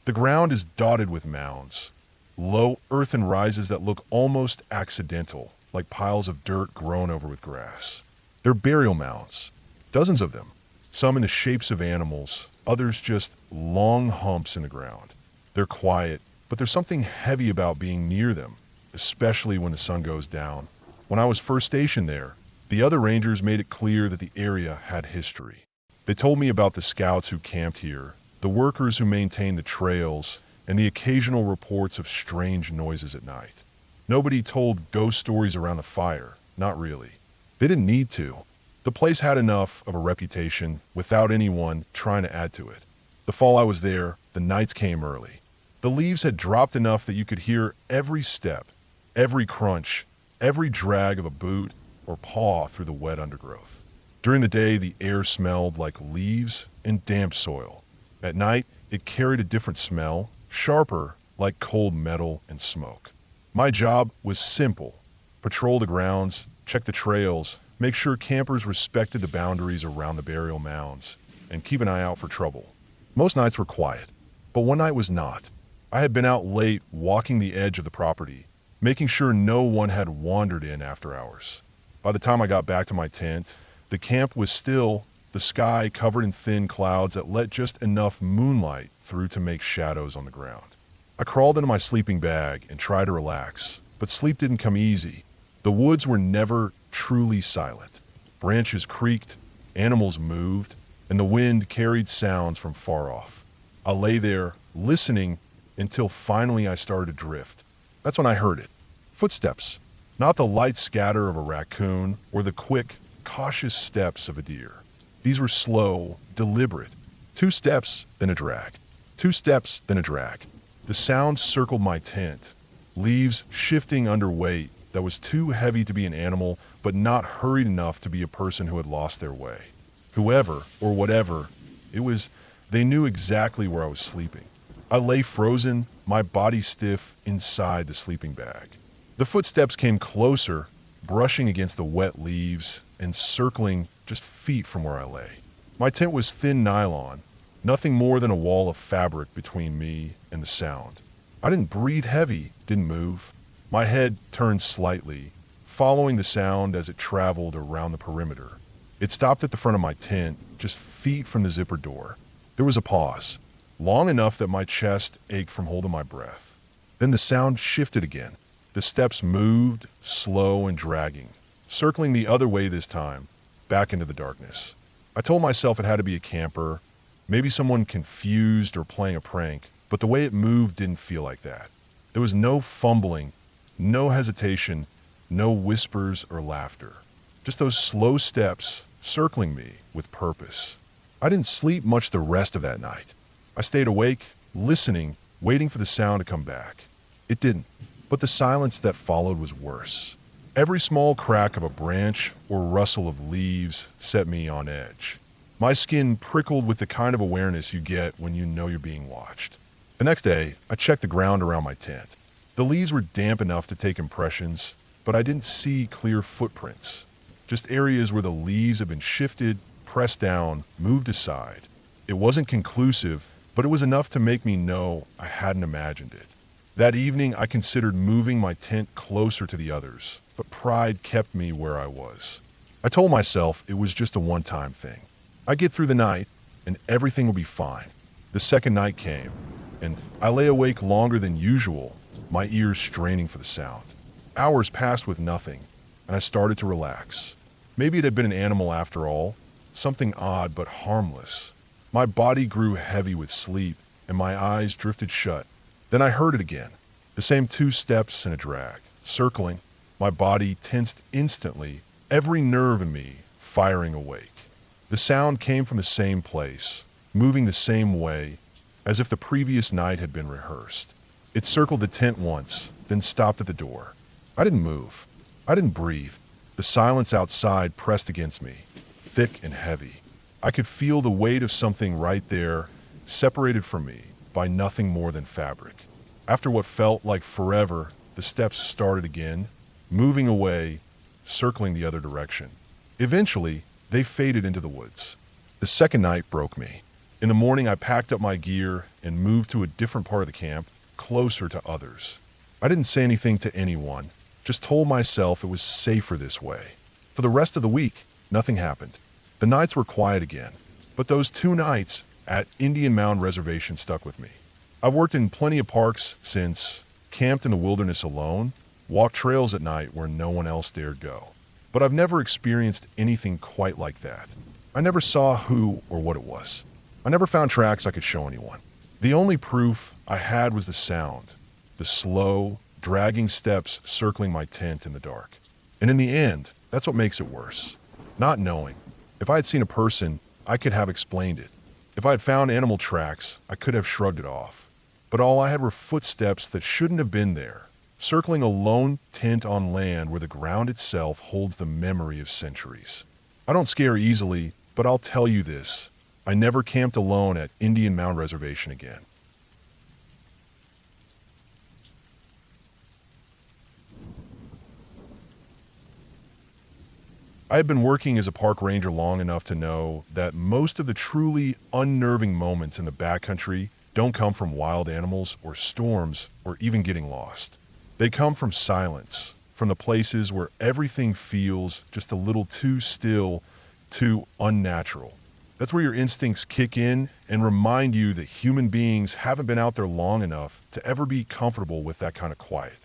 The ground is dotted with mounds, low earthen rises that look almost accidental, like piles of dirt grown over with grass. They're burial mounds, dozens of them, some in the shapes of animals, others just long humps in the ground. They're quiet, but there's something heavy about being near them, especially when the sun goes down. When I was first stationed there, the other rangers made it clear that the area had history. They told me about the scouts who camped here, the workers who maintained the trails, and the occasional reports of strange noises at night. Nobody told ghost stories around the fire, not really. They didn't need to. The place had enough of a reputation without anyone trying to add to it. The fall I was there, the nights came early. The leaves had dropped enough that you could hear every step, every crunch, every drag of a boot or paw through the wet undergrowth. During the day, the air smelled like leaves and damp soil. At night, it carried a different smell, sharper, like cold metal and smoke. My job was simple: patrol the grounds, check the trails, make sure campers respected the boundaries around the burial mounds, and keep an eye out for trouble. Most nights were quiet, but one night was not. I had been out late walking the edge of the property, making sure no one had wandered in after hours. By the time I got back to my tent, the camp was still, the sky covered in thin clouds that let just enough moonlight through to make shadows on the ground. I crawled into my sleeping bag and tried to relax, but sleep didn't come easy. The woods were never truly silent. Branches creaked, animals moved, and the wind carried sounds from far off. I lay there, listening, until finally I started to drift. That's when I heard it. Footsteps. Not the light scatter of a raccoon or the quick, cautious steps of a deer. These were slow, deliberate. 2 steps, then a drag. 2 steps, then a drag. The sound circled my tent, leaves shifting under weight that was too heavy to be an animal, but not hurried enough to be a person who had lost their way. Whoever, or whatever, it was, they knew exactly where I was sleeping. I lay frozen, my body stiff inside the sleeping bag. The footsteps came closer, brushing against the wet leaves and circling just feet from where I lay. My tent was thin nylon, nothing more than a wall of fabric between me and the sound. I didn't breathe heavy, didn't move. My head turned slightly, following the sound as it traveled around the perimeter. It stopped at the front of my tent, just feet from the zipper door. There was a pause, long enough that my chest ached from holding my breath. Then the sound shifted again. The steps moved, slow and dragging, circling the other way this time, back into the darkness. I told myself it had to be a camper, maybe someone confused or playing a prank, but the way it moved didn't feel like that. There was no fumbling, no hesitation, no whispers or laughter. Just those slow steps circling me with purpose. I didn't sleep much the rest of that night. I stayed awake, listening, waiting for the sound to come back. It didn't. But the silence that followed was worse. Every small crack of a branch or rustle of leaves set me on edge. My skin prickled with the kind of awareness you get when you know you're being watched. The next day, I checked the ground around my tent. The leaves were damp enough to take impressions, but I didn't see clear footprints. Just areas where the leaves had been shifted, pressed down, moved aside. It wasn't conclusive, but it was enough to make me know I hadn't imagined it. That evening, I considered moving my tent closer to the others, but pride kept me where I was. I told myself it was just a one-time thing. I'd get through the night, and everything would be fine. The second night came, and I lay awake longer than usual, my ears straining for the sound. Hours passed with nothing, and I started to relax. Maybe it had been an animal after all, something odd but harmless. My body grew heavy with sleep, and my eyes drifted shut. Then I heard it again, the same 2 steps and a drag, circling. My body tensed instantly, every nerve in me firing awake. The sound came from the same place, moving the same way, as if the previous night had been rehearsed. It circled the tent once, then stopped at the door. I didn't move. I didn't breathe. The silence outside pressed against me, thick and heavy. I could feel the weight of something right there, separated from me by nothing more than fabric. After what felt like forever, the steps started again, moving away, circling the other direction. Eventually, they faded into the woods. The second night broke me. In the morning, I packed up my gear and moved to a different part of the camp, closer to others. I didn't say anything to anyone, just told myself it was safer this way. For the rest of the week, nothing happened. The nights were quiet again, but those 2 nights at Indian Mound Reservation stuck with me. I've worked in plenty of parks since, camped in the wilderness alone, walked trails at night where no one else dared go. But I've never experienced anything quite like that. I never saw who or what it was. I never found tracks I could show anyone. The only proof I had was the sound, the slow, dragging steps circling my tent in the dark. And in the end, that's what makes it worse. Not knowing. If I had seen a person, I could have explained it. If I had found animal tracks, I could have shrugged it off. But all I had were footsteps that shouldn't have been there, circling a lone tent on land where the ground itself holds the memory of centuries. I don't scare easily, but I'll tell you this. I never camped alone at Indian Mound Reservation again. I had been working as a park ranger long enough to know that most of the truly unnerving moments in the backcountry don't come from wild animals or storms or even getting lost. They come from silence, from the places where everything feels just a little too still, too unnatural. That's where your instincts kick in and remind you that human beings haven't been out there long enough to ever be comfortable with that kind of quiet.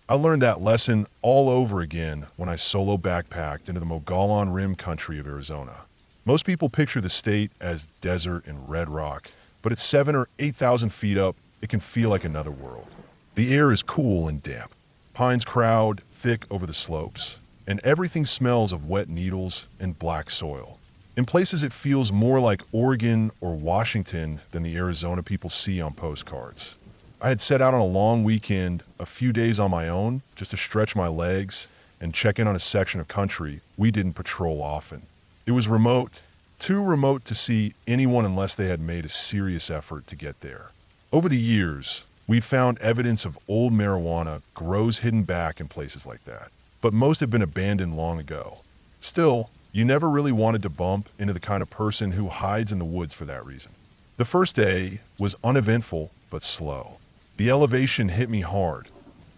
I learned that lesson all over again when I solo backpacked into the Mogollon Rim country of Arizona. Most people picture the state as desert and red rock, but at 7,000 or 8,000 feet up, it can feel like another world. The air is cool and damp. Pines crowd thick over the slopes, and everything smells of wet needles and black soil. In places it feels more like Oregon or Washington than the Arizona people see on postcards. I had set out on a long weekend, a few days on my own, just to stretch my legs and check in on a section of country we didn't patrol often. It was remote, too remote to see anyone unless they had made a serious effort to get there. Over the years, we'd found evidence of old marijuana grows hidden back in places like that, but most have been abandoned long ago. Still, you never really wanted to bump into the kind of person who hides in the woods for that reason. The first day was uneventful but slow. The elevation hit me hard,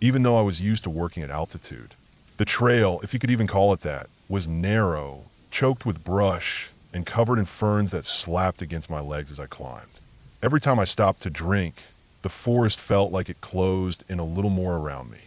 even though I was used to working at altitude. The trail, if you could even call it that, was narrow, choked with brush, and covered in ferns that slapped against my legs as I climbed. Every time I stopped to drink, the forest felt like it closed in a little more around me.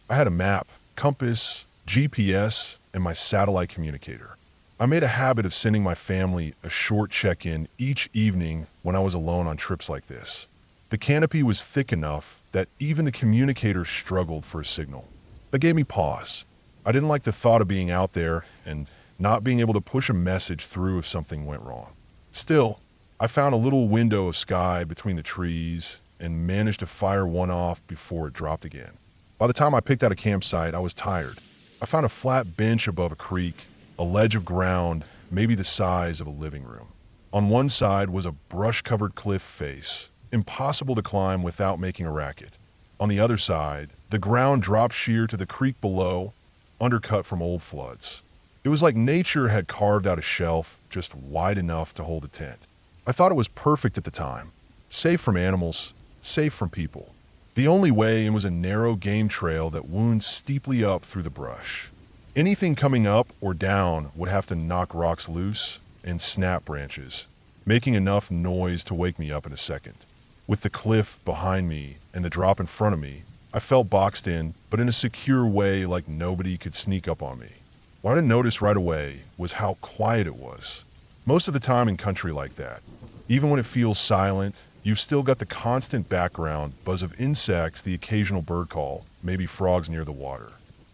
I had a map, compass, GPS, and my satellite communicator. I made a habit of sending my family a short check-in each evening when I was alone on trips like this. The canopy was thick enough that even the communicator struggled for a signal. That gave me pause. I didn't like the thought of being out there and not being able to push a message through if something went wrong. Still, I found a little window of sky between the trees and managed to fire one off before it dropped again. By the time I picked out a campsite, I was tired. I found a flat bench above a creek, a ledge of ground, maybe the size of a living room. On one side was a brush-covered cliff face, impossible to climb without making a racket. On the other side, the ground dropped sheer to the creek below, undercut from old floods. It was like nature had carved out a shelf just wide enough to hold a tent. I thought it was perfect at the time. Safe from animals, safe from people. The only way in was a narrow game trail that wound steeply up through the brush. Anything coming up or down would have to knock rocks loose and snap branches, making enough noise to wake me up in a second. With the cliff behind me and the drop in front of me, I felt boxed in, but in a secure way like nobody could sneak up on me. What I didn't notice right away was how quiet it was. Most of the time in country like that, even when it feels silent, you've still got the constant background buzz of insects, the occasional bird call, maybe frogs near the water.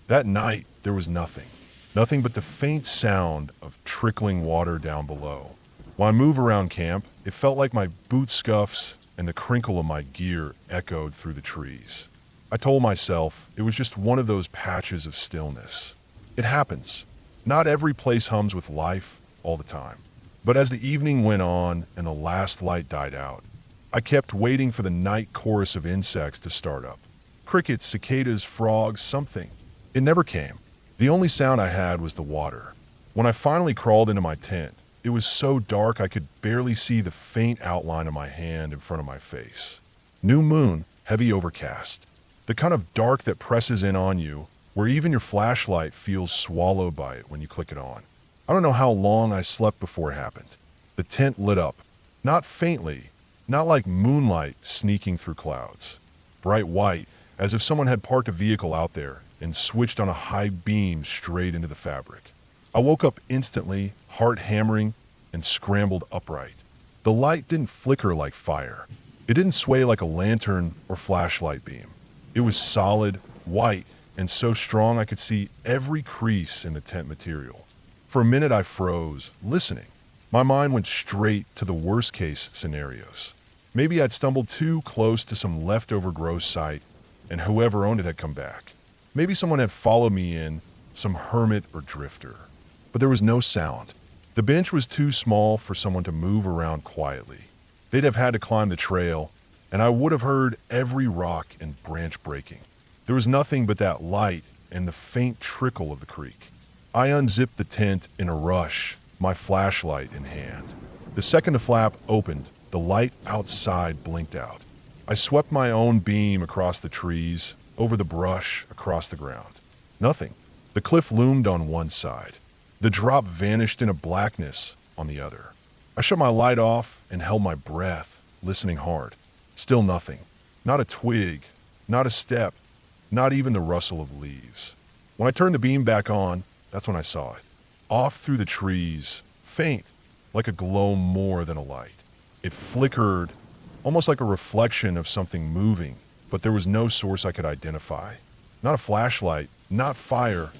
That night, there was nothing. Nothing but the faint sound of trickling water down below. When I moved around camp, it felt like my boot scuffs and the crinkle of my gear echoed through the trees. I told myself it was just one of those patches of stillness. It happens. Not every place hums with life all the time. But as the evening went on and the last light died out, I kept waiting for the night chorus of insects to start up. Crickets, cicadas, frogs, something. It never came. The only sound I had was the water. When I finally crawled into my tent, it was so dark I could barely see the faint outline of my hand in front of my face. New moon, heavy overcast. The kind of dark that presses in on you, where even your flashlight feels swallowed by it when you click it on. I don't know how long I slept before it happened. The tent lit up. Not faintly, not like moonlight sneaking through clouds. Bright white, as if someone had parked a vehicle out there and switched on a high beam straight into the fabric. I woke up instantly, heart hammering, and scrambled upright. The light didn't flicker like fire. It didn't sway like a lantern or flashlight beam. It was solid, white, and so strong I could see every crease in the tent material. For a minute I froze, listening. My mind went straight to the worst-case scenarios. Maybe I'd stumbled too close to some leftover gross site, and whoever owned it had come back. Maybe someone had followed me in, some hermit or drifter. But there was no sound. The bench was too small for someone to move around quietly. They'd have had to climb the trail, and I would have heard every rock and branch breaking. There was nothing but that light and the faint trickle of the creek. I unzipped the tent in a rush, my flashlight in hand. The second the flap opened, the light outside blinked out. I swept my own beam across the trees, over the brush, across the ground. Nothing. The cliff loomed on one side. The drop vanished in a blackness on the other. I shut my light off and held my breath, listening hard. Still nothing. Not a twig, not a step, not even the rustle of leaves. When I turned the beam back on, that's when I saw it. Off through the trees, faint, like a glow more than a light. It flickered, almost like a reflection of something moving, but there was no source I could identify. Not a flashlight, not fire,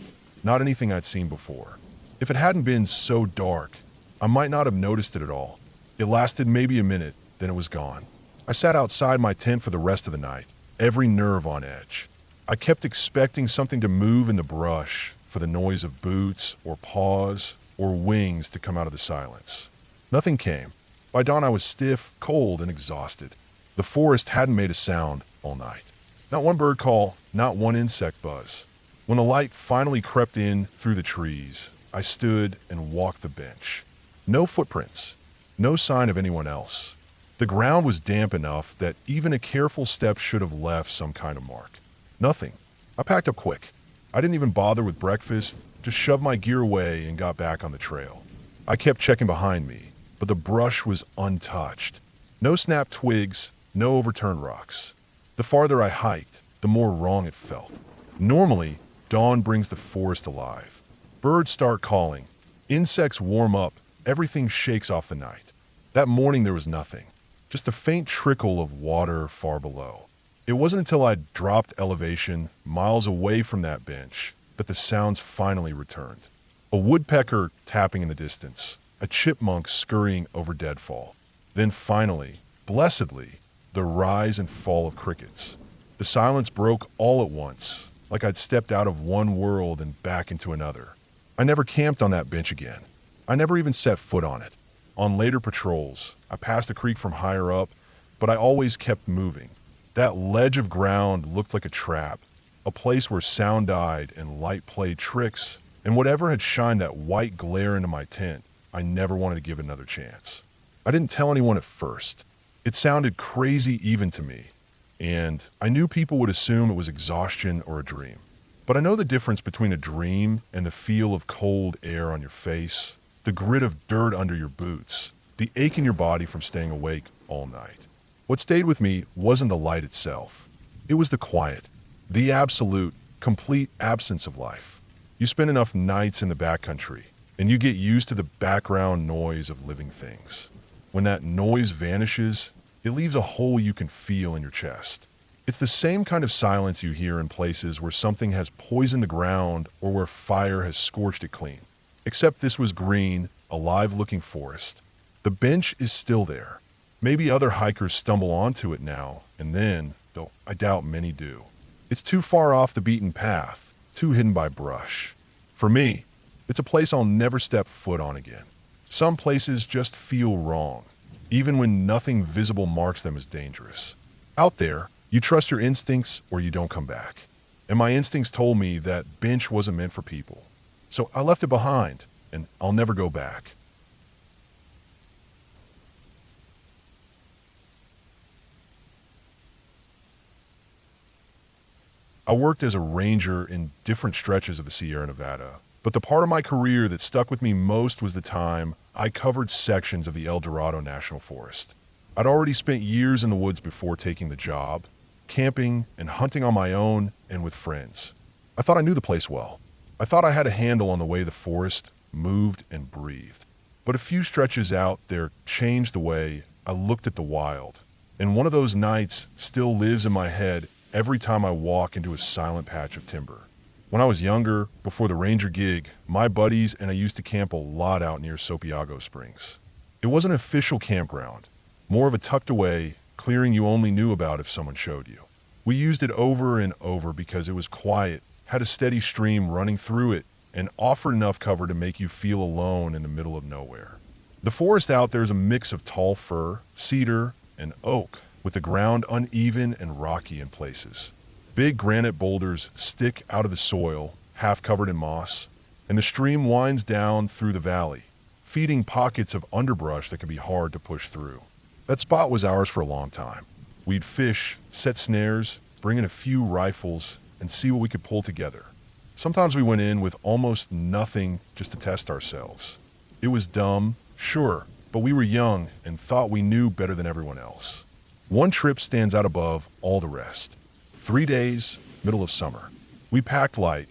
not anything I'd seen before. If it hadn't been so dark, I might not have noticed it at all. It lasted maybe a minute, then it was gone. I sat outside my tent for the rest of the night, every nerve on edge. I kept expecting something to move in the brush, for the noise of boots or paws or wings to come out of the silence. Nothing came. By dawn I was stiff, cold, and exhausted. The forest hadn't made a sound all night. Not one bird call, not one insect buzz. When the light finally crept in through the trees, I stood and walked the bench. No footprints, no sign of anyone else. The ground was damp enough that even a careful step should have left some kind of mark. Nothing. I packed up quick. I didn't even bother with breakfast, just shoved my gear away and got back on the trail. I kept checking behind me, but the brush was untouched. No snapped twigs, no overturned rocks. The farther I hiked, the more wrong it felt. Normally, dawn brings the forest alive. Birds start calling. Insects warm up. Everything shakes off the night. That morning there was nothing. Just a faint trickle of water far below. It wasn't until I'd dropped elevation, miles away from that bench, that the sounds finally returned. A woodpecker tapping in the distance, a chipmunk scurrying over deadfall. Then finally, blessedly, the rise and fall of crickets. The silence broke all at once, like I'd stepped out of one world and back into another. I never camped on that bench again. I never even set foot on it. On later patrols, I passed a creek from higher up, but I always kept moving. That ledge of ground looked like a trap, a place where sound died and light played tricks, and whatever had shined that white glare into my tent, I never wanted to give it another chance. I didn't tell anyone at first. It sounded crazy even to me, and I knew people would assume it was exhaustion or a dream. But I know the difference between a dream and the feel of cold air on your face, the grit of dirt under your boots, the ache in your body from staying awake all night. What stayed with me wasn't the light itself. It was the quiet, the absolute, complete absence of life. You spend enough nights in the backcountry, and you get used to the background noise of living things. When that noise vanishes, it leaves a hole you can feel in your chest. It's the same kind of silence you hear in places where something has poisoned the ground or where fire has scorched it clean. Except this was green, alive-looking forest. The bench is still there. Maybe other hikers stumble onto it now and then, though I doubt many do. It's too far off the beaten path, too hidden by brush. For me, it's a place I'll never step foot on again. Some places just feel wrong, even when nothing visible marks them as dangerous. Out there, you trust your instincts or you don't come back. And my instincts told me that bench wasn't meant for people. So I left it behind, and I'll never go back. I worked as a ranger in different stretches of the Sierra Nevada, but the part of my career that stuck with me most was the time I covered sections of the El Dorado National Forest. I'd already spent years in the woods before taking the job, camping and hunting on my own and with friends. I thought I knew the place well. I thought I had a handle on the way the forest moved and breathed. But a few stretches out there changed the way I looked at the wild. And one of those nights still lives in my head every time I walk into a silent patch of timber. When I was younger, before the ranger gig, my buddies and I used to camp a lot out near Sopiago Springs. It wasn't an official campground, more of a tucked away clearing you only knew about if someone showed you. We used it over and over because it was quiet, had a steady stream running through it, and offered enough cover to make you feel alone in the middle of nowhere. The forest out there is a mix of tall fir, cedar, and oak, with the ground uneven and rocky in places. Big granite boulders stick out of the soil, half covered in moss, and the stream winds down through the valley, feeding pockets of underbrush that can be hard to push through. That spot was ours for a long time. We'd fish, set snares, bring in a few rifles, and see what we could pull together. Sometimes we went in with almost nothing just to test ourselves. It was dumb, sure, but we were young and thought we knew better than everyone else. One trip stands out above all the rest. 3 days, middle of summer. We packed light,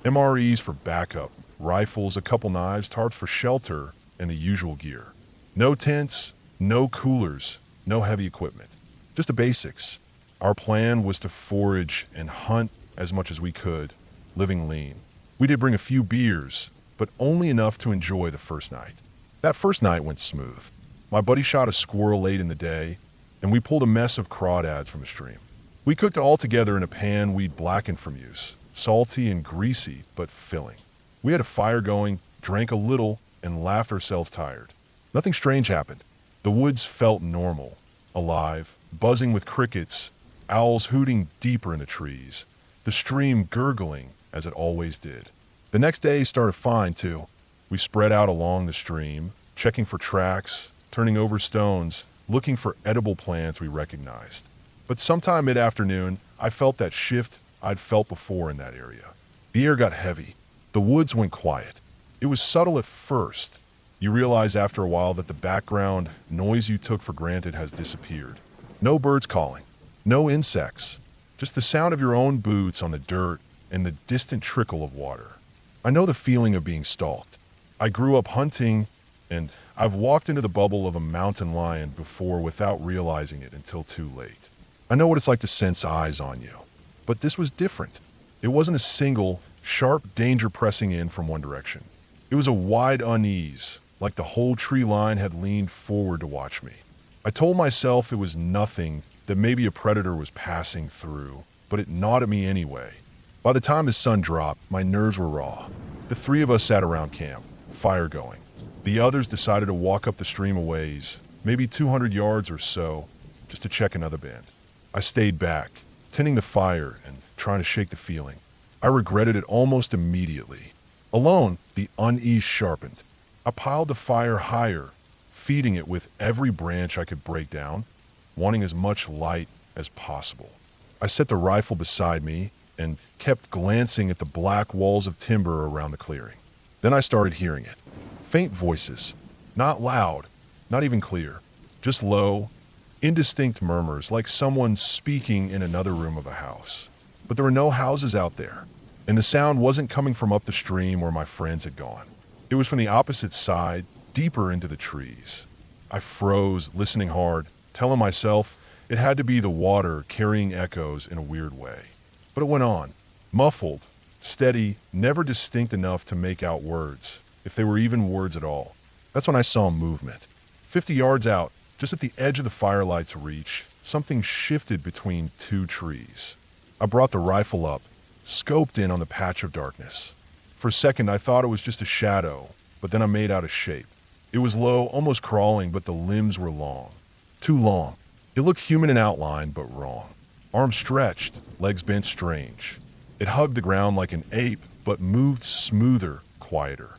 MREs for backup, rifles, a couple knives, tarps for shelter, and the usual gear. No tents, no coolers, no heavy equipment. Just the basics. Our plan was to forage and hunt as much as we could, living lean. We did bring a few beers, but only enough to enjoy the first night. That first night went smooth. My buddy shot a squirrel late in the day, and we pulled a mess of crawdads from the stream. We cooked it all together in a pan we'd blackened from use, salty and greasy, but filling. We had a fire going, drank a little, and laughed ourselves tired. Nothing strange happened. The woods felt normal, alive, buzzing with crickets, owls hooting deeper in the trees, the stream gurgling as it always did. The next day started fine, too. We spread out along the stream, checking for tracks, turning over stones, looking for edible plants we recognized. But sometime mid-afternoon, I felt that shift I'd felt before in that area. The air got heavy. The woods went quiet. It was subtle at first. You realize after a while that the background noise you took for granted has disappeared. No birds calling, no insects, just the sound of your own boots on the dirt and the distant trickle of water. I know the feeling of being stalked. I grew up hunting, and I've walked into the bubble of a mountain lion before without realizing it until too late. I know what it's like to sense eyes on you. But this was different. It wasn't a single, sharp danger pressing in from one direction. It was a wide unease, like the whole tree line had leaned forward to watch me. I told myself it was nothing, that maybe a predator was passing through, but it gnawed at me anyway. By the time the sun dropped, my nerves were raw. The three of us sat around camp, fire going. The others decided to walk up the stream a ways, maybe 200 yards or so, just to check another band. I stayed back, tending the fire and trying to shake the feeling. I regretted it almost immediately. Alone, the unease sharpened. I piled the fire higher, feeding it with every branch I could break down, wanting as much light as possible. I set the rifle beside me and kept glancing at the black walls of timber around the clearing. Then I started hearing it. Faint voices, not loud, not even clear, just low, indistinct murmurs like someone speaking in another room of a house. But there were no houses out there, and the sound wasn't coming from up the stream where my friends had gone. It was from the opposite side, deeper into the trees. I froze, listening hard, telling myself it had to be the water carrying echoes in a weird way. But it went on, muffled, steady, never distinct enough to make out words, if they were even words at all. That's when I saw movement. 50 yards out, just at the edge of the firelight's reach, something shifted between two trees. I brought the rifle up, scoped in on the patch of darkness. For a second, I thought it was just a shadow, but then I made out a shape. It was low, almost crawling, but the limbs were long. Too long. It looked human in outline, but wrong. Arms stretched, legs bent strange. It hugged the ground like an ape, but moved smoother, quieter.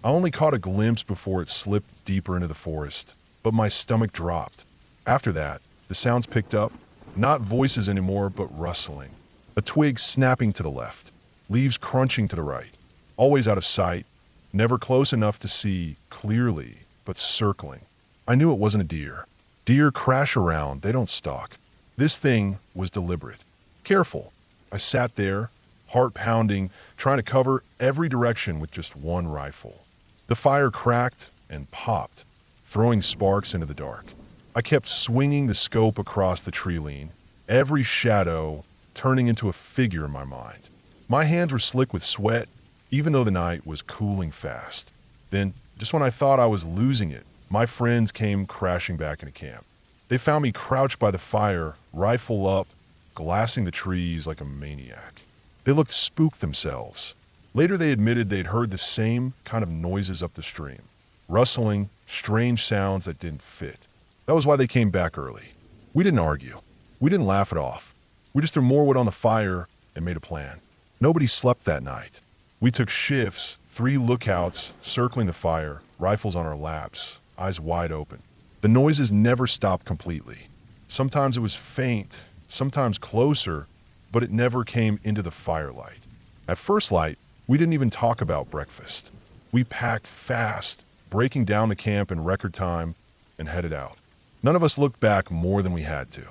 I only caught a glimpse before it slipped deeper into the forest, but my stomach dropped. After that, the sounds picked up, not voices anymore, but rustling. A twig snapping to the left, leaves crunching to the right. Always out of sight, never close enough to see clearly, but circling. I knew it wasn't a deer. Deer crash around, they don't stalk. This thing was deliberate. Careful. I sat there, heart pounding, trying to cover every direction with just one rifle. The fire cracked and popped, throwing sparks into the dark. I kept swinging the scope across the tree line, every shadow turning into a figure in my mind. My hands were slick with sweat, even though the night was cooling fast. Then, just when I thought I was losing it, my friends came crashing back into camp. They found me crouched by the fire, rifle up, glassing the trees like a maniac. They looked spooked themselves. Later they admitted they'd heard the same kind of noises up the stream. Rustling, strange sounds that didn't fit. That was why they came back early. We didn't argue. We didn't laugh it off. We just threw more wood on the fire and made a plan. Nobody slept that night. We took shifts, 3 lookouts, circling the fire, rifles on our laps, eyes wide open. The noises never stopped completely. Sometimes it was faint, sometimes closer, but it never came into the firelight. At first light, we didn't even talk about breakfast. We packed fast, breaking down the camp in record time, and headed out. None of us looked back more than we had to.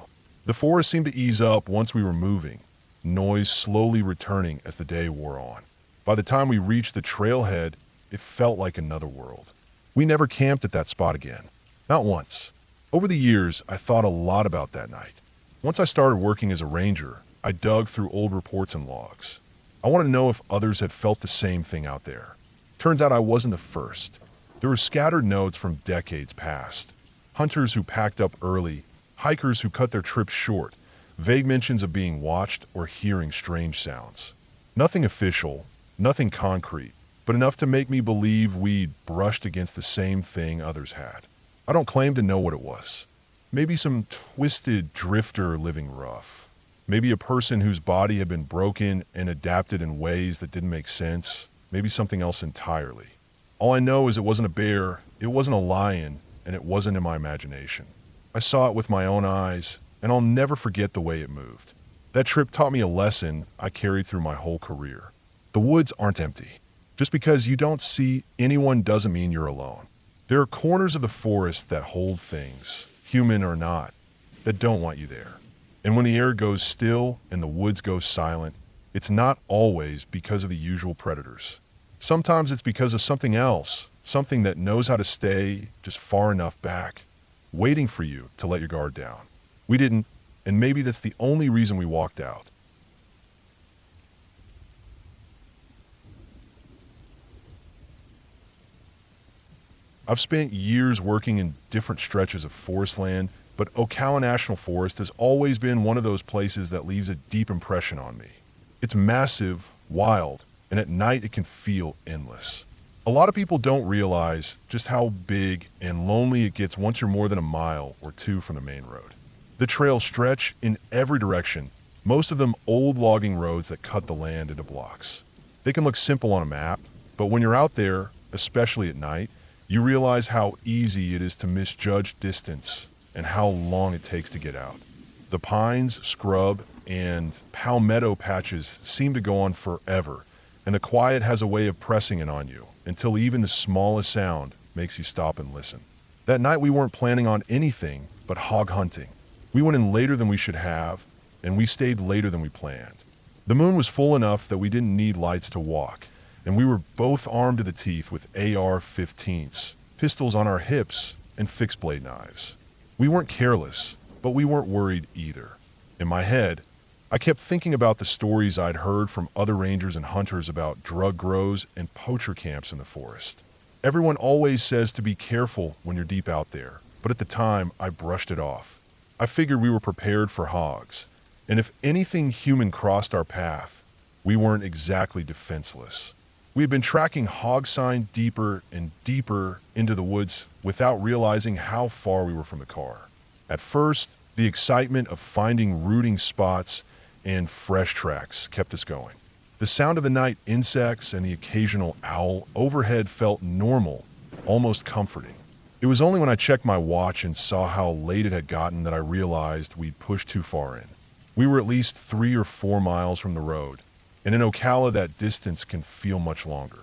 The forest seemed to ease up once we were moving, noise slowly returning as the day wore on. By the time we reached the trailhead, it felt like another world. We never camped at that spot again. Not once. Over the years, I thought a lot about that night. Once I started working as a ranger, I dug through old reports and logs. I wanted to know if others had felt the same thing out there. Turns out I wasn't the first. There were scattered notes from decades past. Hunters who packed up early, hikers who cut their trips short, vague mentions of being watched or hearing strange sounds. Nothing official, nothing concrete, but enough to make me believe we'd brushed against the same thing others had. I don't claim to know what it was. Maybe some twisted drifter living rough. Maybe a person whose body had been broken and adapted in ways that didn't make sense. Maybe something else entirely. All I know is it wasn't a bear, it wasn't a lion, and it wasn't in my imagination. I saw it with my own eyes, and I'll never forget the way it moved. That trip taught me a lesson I carried through my whole career. The woods aren't empty. Just because you don't see anyone doesn't mean you're alone. There are corners of the forest that hold things, human or not, that don't want you there. And when the air goes still and the woods go silent, it's not always because of the usual predators. Sometimes it's because of something else, something that knows how to stay just far enough back, waiting for you to let your guard down. We didn't, and maybe that's the only reason we walked out. I've spent years working in different stretches of forest land, but Ocala National Forest has always been one of those places that leaves a deep impression on me. It's massive, wild, and at night it can feel endless. A lot of people don't realize just how big and lonely it gets once you're more than a mile or 2 from the main road. The trails stretch in every direction, most of them old logging roads that cut the land into blocks. They can look simple on a map, but when you're out there, especially at night, you realize how easy it is to misjudge distance and how long it takes to get out. The pines, scrub, and palmetto patches seem to go on forever, and the quiet has a way of pressing in on you until even the smallest sound makes you stop and listen. That night we weren't planning on anything but hog hunting. We went in later than we should have, and we stayed later than we planned. The moon was full enough that we didn't need lights to walk, and we were both armed to the teeth with AR-15s, pistols on our hips, and fixed blade knives. We weren't careless, but we weren't worried either. In my head, I kept thinking about the stories I'd heard from other rangers and hunters about drug grows and poacher camps in the forest. Everyone always says to be careful when you're deep out there, but at the time, I brushed it off. I figured we were prepared for hogs, And if anything human crossed our path, we weren't exactly defenseless. We had been tracking hog sign deeper and deeper into the woods without realizing how far we were from the car. At first, the excitement of finding rooting spots and fresh tracks kept us going. The sound of the night insects and the occasional owl overhead felt normal, almost comforting. It was only when I checked my watch and saw how late it had gotten that I realized we'd pushed too far in. We were at least 3 or 4 miles from the road, and in Ocala that distance can feel much longer.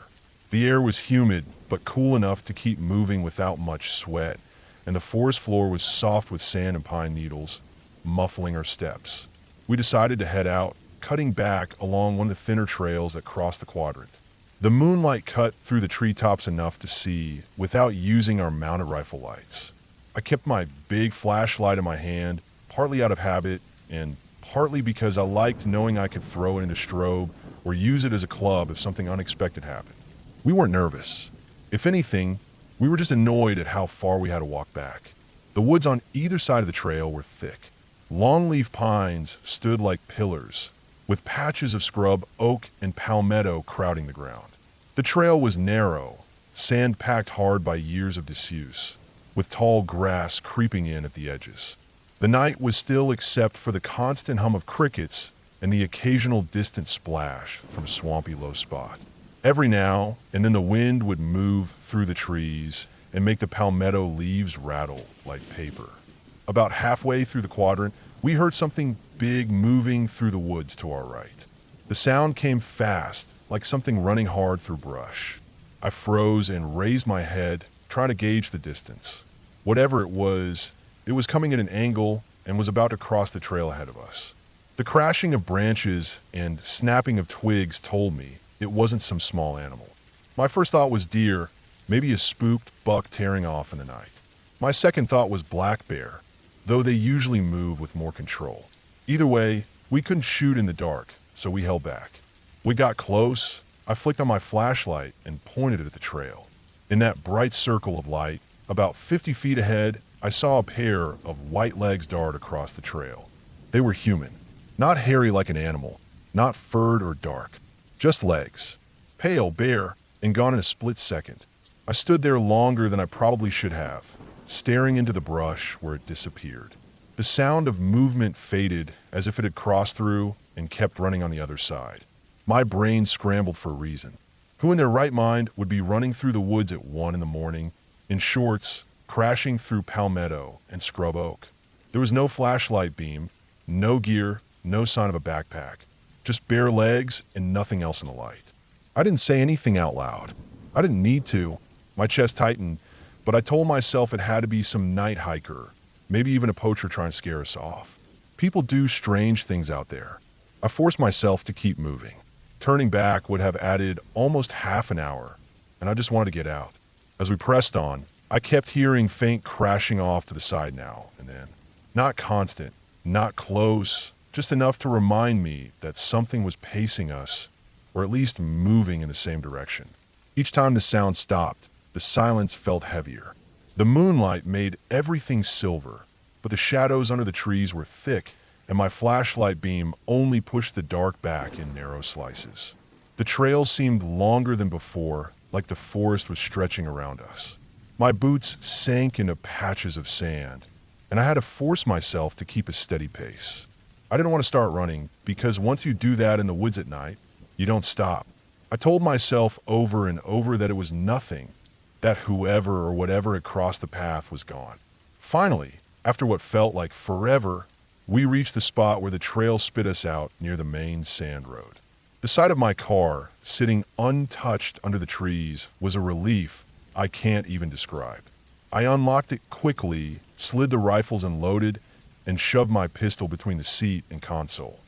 The air was humid, but cool enough to keep moving without much sweat, and the forest floor was soft with sand and pine needles, muffling our steps. We decided to head out, cutting back along one of the thinner trails that crossed the quadrant. The moonlight cut through the treetops enough to see without using our mounted rifle lights. I kept my big flashlight in my hand, partly out of habit and partly because I liked knowing I could throw it into strobe or use it as a club if something unexpected happened. We weren't nervous. If anything, we were just annoyed at how far we had to walk back. The woods on either side of the trail were thick. Longleaf pines stood like pillars, with patches of scrub, oak, and palmetto crowding the ground. The trail was narrow, sand packed hard by years of disuse, with tall grass creeping in at the edges. The night was still except for the constant hum of crickets and the occasional distant splash from a swampy low spot. Every now and then the wind would move through the trees and make the palmetto leaves rattle like paper. About halfway through the quadrant, we heard something big moving through the woods to our right. The sound came fast, like something running hard through brush. I froze and raised my head, trying to gauge the distance. Whatever it was coming at an angle and was about to cross the trail ahead of us. The crashing of branches and snapping of twigs told me it wasn't some small animal. My first thought was deer, maybe a spooked buck tearing off in the night. My second thought was black bear, though they usually move with more control. Either way, we couldn't shoot in the dark, so we held back. We got close. I flicked on my flashlight and pointed it at the trail. In that bright circle of light, about 50 feet ahead, I saw a pair of white legs dart across the trail. They were human, not hairy like an animal, not furred or dark, just legs, pale, bare, and gone in a split second. I stood there longer than I probably should have, staring into the brush where it disappeared. The sound of movement faded as if it had crossed through and kept running on the other side. My brain scrambled for a reason. Who in their right mind would be running through the woods at 1 a.m, in shorts, crashing through palmetto and scrub oak? There was no flashlight beam, no gear, no sign of a backpack, just bare legs and nothing else in the light. I didn't say anything out loud. I didn't need to. My chest tightened, but I told myself it had to be some night hiker, maybe even a poacher trying to scare us off. People do strange things out there. I forced myself to keep moving. Turning back would have added almost half an hour, and I just wanted to get out. As we pressed on, I kept hearing faint crashing off to the side now and then. Not constant, not close, just enough to remind me that something was pacing us, or at least moving in the same direction. Each time the sound stopped, the silence felt heavier. The moonlight made everything silver, but the shadows under the trees were thick, and my flashlight beam only pushed the dark back in narrow slices. The trail seemed longer than before, like the forest was stretching around us. My boots sank into patches of sand, and I had to force myself to keep a steady pace. I didn't want to start running, because once you do that in the woods at night, you don't stop. I told myself over and over that it was nothing, that whoever or whatever had crossed the path was gone. Finally, after what felt like forever, we reached the spot where the trail spit us out near the main sand road. The sight of my car, sitting untouched under the trees, was a relief I can't even describe. I unlocked it quickly, slid the rifles and loaded, and shoved my pistol between the seat and console.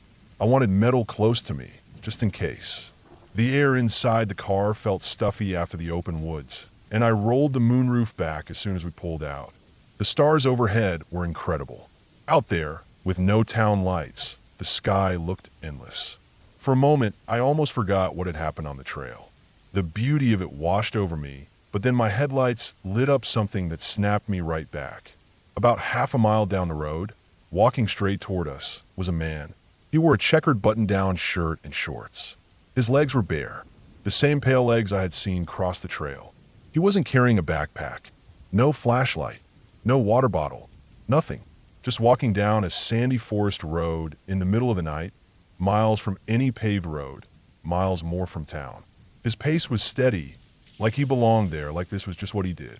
I wanted metal close to me, just in case. The air inside the car felt stuffy after the open woods, and I rolled the moonroof back as soon as we pulled out. The stars overhead were incredible. Out there, with no town lights, the sky looked endless. For a moment, I almost forgot what had happened on the trail. The beauty of it washed over me, but then my headlights lit up something that snapped me right back. About half a mile down the road, walking straight toward us, was a man. He wore a checkered button-down shirt and shorts. His legs were bare, the same pale legs I had seen cross the trail. He wasn't carrying a backpack, no flashlight, no water bottle, nothing. Just walking down a sandy forest road in the middle of the night, miles from any paved road, miles more from town. His pace was steady, like he belonged there, like this was just what he did.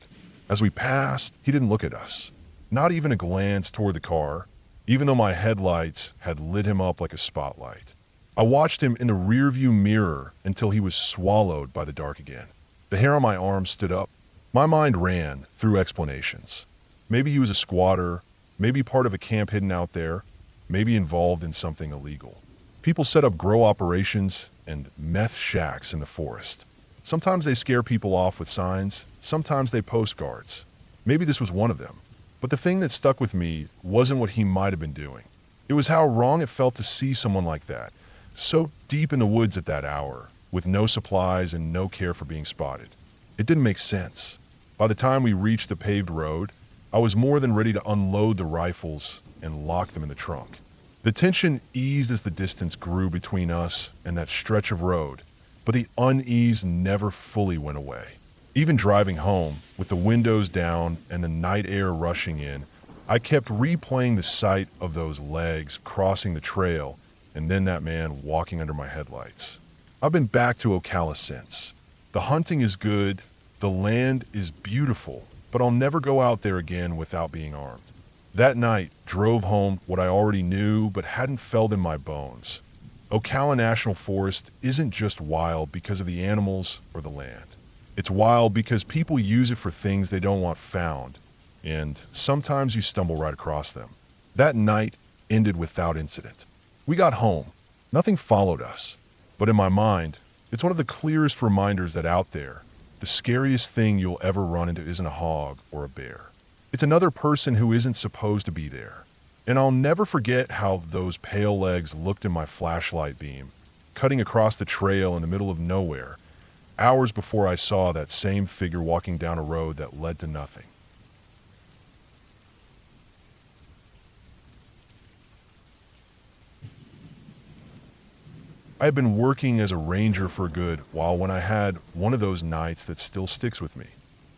As we passed, he didn't look at us. Not even a glance toward the car, even though my headlights had lit him up like a spotlight. I watched him in the rearview mirror until he was swallowed by the dark again. The hair on my arm stood up. My mind ran through explanations. Maybe he was a squatter, maybe part of a camp hidden out there, maybe involved in something illegal. People set up grow operations and meth shacks in the forest. Sometimes they scare people off with signs, sometimes they post guards. Maybe this was one of them. But the thing that stuck with me wasn't what he might have been doing. It was how wrong it felt to see someone like that, so deep in the woods at that hour, with no supplies and no care for being spotted. It didn't make sense. By the time we reached the paved road, I was more than ready to unload the rifles and lock them in the trunk. The tension eased as the distance grew between us and that stretch of road, but the unease never fully went away. Even driving home, with the windows down and the night air rushing in, I kept replaying the sight of those legs crossing the trail and then that man walking under my headlights. I've been back to Ocala since. The hunting is good, the land is beautiful, but I'll never go out there again without being armed. That night drove home what I already knew but hadn't felt in my bones. Ocala National Forest isn't just wild because of the animals or the land. It's wild because people use it for things they don't want found, and sometimes you stumble right across them. That night ended without incident. We got home. Nothing followed us. But in my mind, it's one of the clearest reminders that out there, the scariest thing you'll ever run into isn't a hog or a bear. It's another person who isn't supposed to be there. And I'll never forget how those pale legs looked in my flashlight beam, cutting across the trail in the middle of nowhere, hours before I saw that same figure walking down a road that led to nothing. I had been working as a ranger for good while when I had one of those nights that still sticks with me.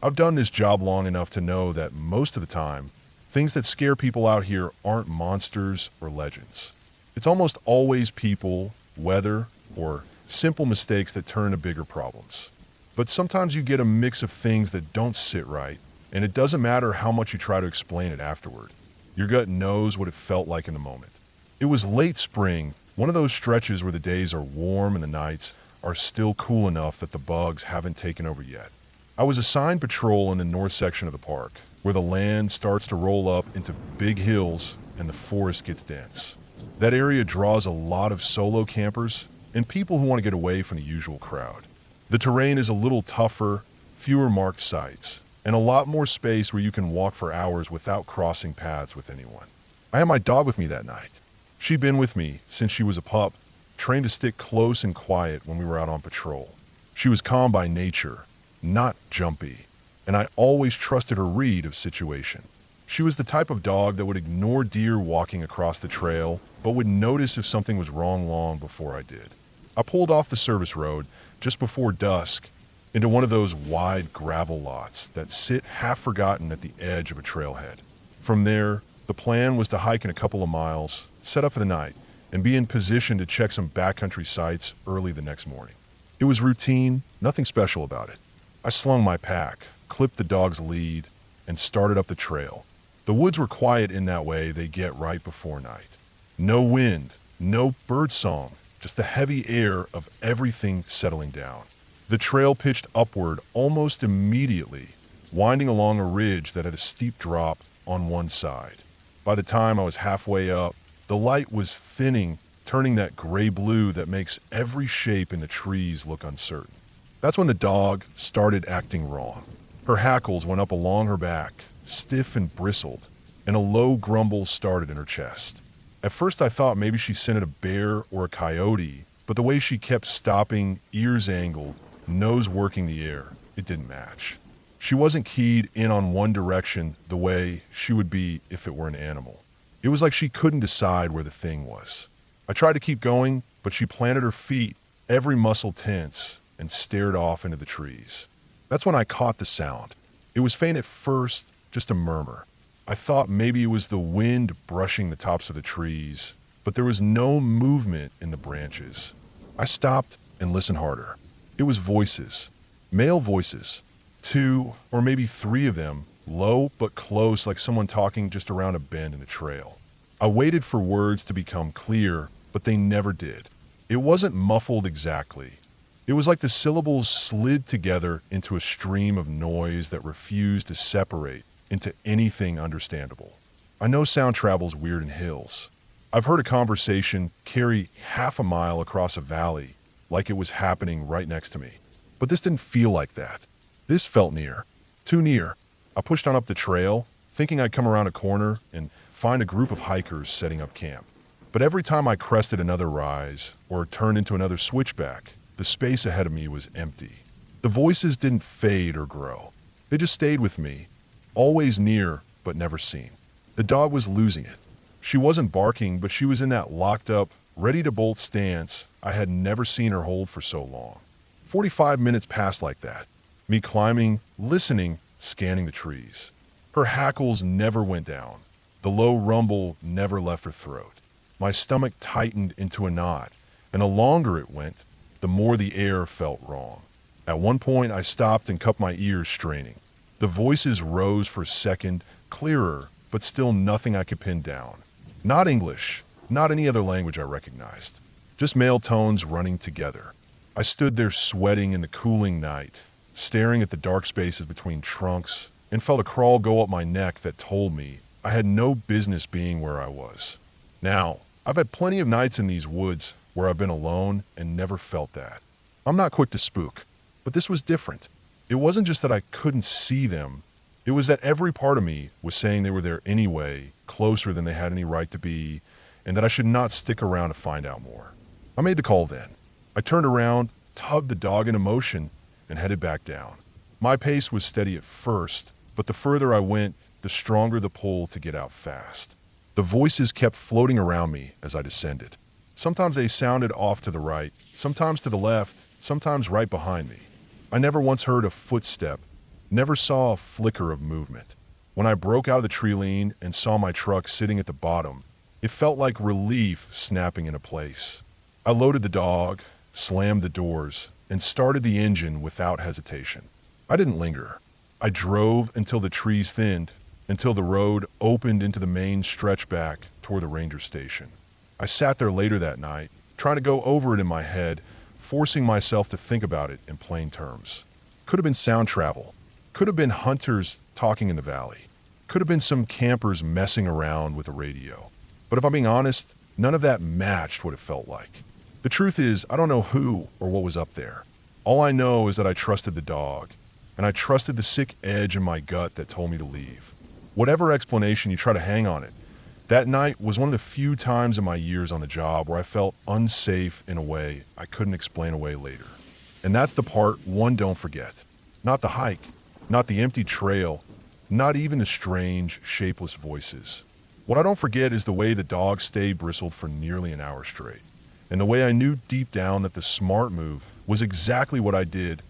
I've done this job long enough to know that most of the time, things that scare people out here aren't monsters or legends. It's almost always people, weather, or simple mistakes that turn to bigger problems. But sometimes you get a mix of things that don't sit right, and it doesn't matter how much you try to explain it afterward. Your gut knows what it felt like in the moment. It was late spring, one of those stretches where the days are warm and the nights are still cool enough that the bugs haven't taken over yet. I was assigned patrol in the north section of the park, where the land starts to roll up into big hills and the forest gets dense. That area draws a lot of solo campers and people who want to get away from the usual crowd. The terrain is a little tougher, fewer marked sites, and a lot more space where you can walk for hours without crossing paths with anyone. I had my dog with me that night. She'd been with me since she was a pup, trained to stick close and quiet when we were out on patrol. She was calm by nature, not jumpy, and I always trusted her read of situation. She was the type of dog that would ignore deer walking across the trail, but would notice if something was wrong long before I did. I pulled off the service road just before dusk into one of those wide gravel lots that sit half forgotten at the edge of a trailhead. From there, the plan was to hike in a couple of miles, set up for the night, and be in position to check some backcountry sites early the next morning. It was routine, nothing special about it. I slung my pack, clipped the dog's lead, and started up the trail. The woods were quiet in that way they get right before night. No wind, no bird song, just the heavy air of everything settling down. The trail pitched upward almost immediately, winding along a ridge that had a steep drop on one side. By the time I was halfway up, the light was thinning, turning that gray-blue that makes every shape in the trees look uncertain. That's when the dog started acting wrong. Her hackles went up along her back, stiff and bristled, and a low grumble started in her chest. At first I thought maybe she scented a bear or a coyote, but the way she kept stopping, ears angled, nose working the air, it didn't match. She wasn't keyed in on one direction the way she would be if it were an animal. It was like she couldn't decide where the thing was. I tried to keep going, but she planted her feet, every muscle tense, and stared off into the trees. That's when I caught the sound. It was faint at first, just a murmur. I thought maybe it was the wind brushing the tops of the trees, but there was no movement in the branches. I stopped and listened harder. It was voices, male voices, 2 or maybe 3 of them, low but close, like someone talking just around a bend in the trail. I waited for words to become clear, but they never did. It wasn't muffled exactly. It was like the syllables slid together into a stream of noise that refused to separate into anything understandable. I know sound travels weird in hills. I've heard a conversation carry half a mile across a valley like it was happening right next to me. But this didn't feel like that. This felt near. Too near. I pushed on up the trail, thinking I'd come around a corner and find a group of hikers setting up camp. But every time I crested another rise or turned into another switchback, the space ahead of me was empty. The voices didn't fade or grow. They just stayed with me, always near but never seen. The dog was losing it. She wasn't barking, but she was in that locked up, ready to bolt stance I had never seen her hold for so long. 45 minutes passed like that. Me climbing, listening, scanning the trees. Her hackles never went down. The low rumble never left her throat. My stomach tightened into a knot, and the longer it went, the more the air felt wrong. At one point, I stopped and cupped my ears, straining. The voices rose for a second, clearer, but still nothing I could pin down. Not English, not any other language I recognized. Just male tones running together. I stood there sweating in the cooling night, staring at the dark spaces between trunks, and felt a crawl go up my neck that told me I had no business being where I was. Now, I've had plenty of nights in these woods where I've been alone and never felt that. I'm not quick to spook, but this was different. It wasn't just that I couldn't see them. It was that every part of me was saying they were there anyway, closer than they had any right to be, and that I should not stick around to find out more. I made the call then. I turned around, tugged the dog into motion, and headed back down. My pace was steady at first, but the further I went, the stronger the pull to get out fast. The voices kept floating around me as I descended. Sometimes they sounded off to the right, sometimes to the left, sometimes right behind me. I never once heard a footstep, never saw a flicker of movement. When I broke out of the tree lean and saw my truck sitting at the bottom, it felt like relief snapping into place. I loaded the dog, slammed the doors, and started the engine without hesitation. I didn't linger. I drove until the trees thinned, until the road opened into the main stretch back toward the ranger station. I sat there later that night, trying to go over it in my head, forcing myself to think about it in plain terms. Could have been sound travel. Could have been hunters talking in the valley. Could have been some campers messing around with a radio. But if I'm being honest, none of that matched what it felt like. The truth is, I don't know who or what was up there. All I know is that I trusted the dog, and I trusted the sick edge in my gut that told me to leave. Whatever explanation you try to hang on it, that night was one of the few times in my years on the job where I felt unsafe in a way I couldn't explain away later. And that's the part one don't forget. Not the hike, not the empty trail, not even the strange, shapeless voices. What I don't forget is the way the dog stayed bristled for nearly an hour straight. And the way I knew deep down that the smart move was exactly what I did: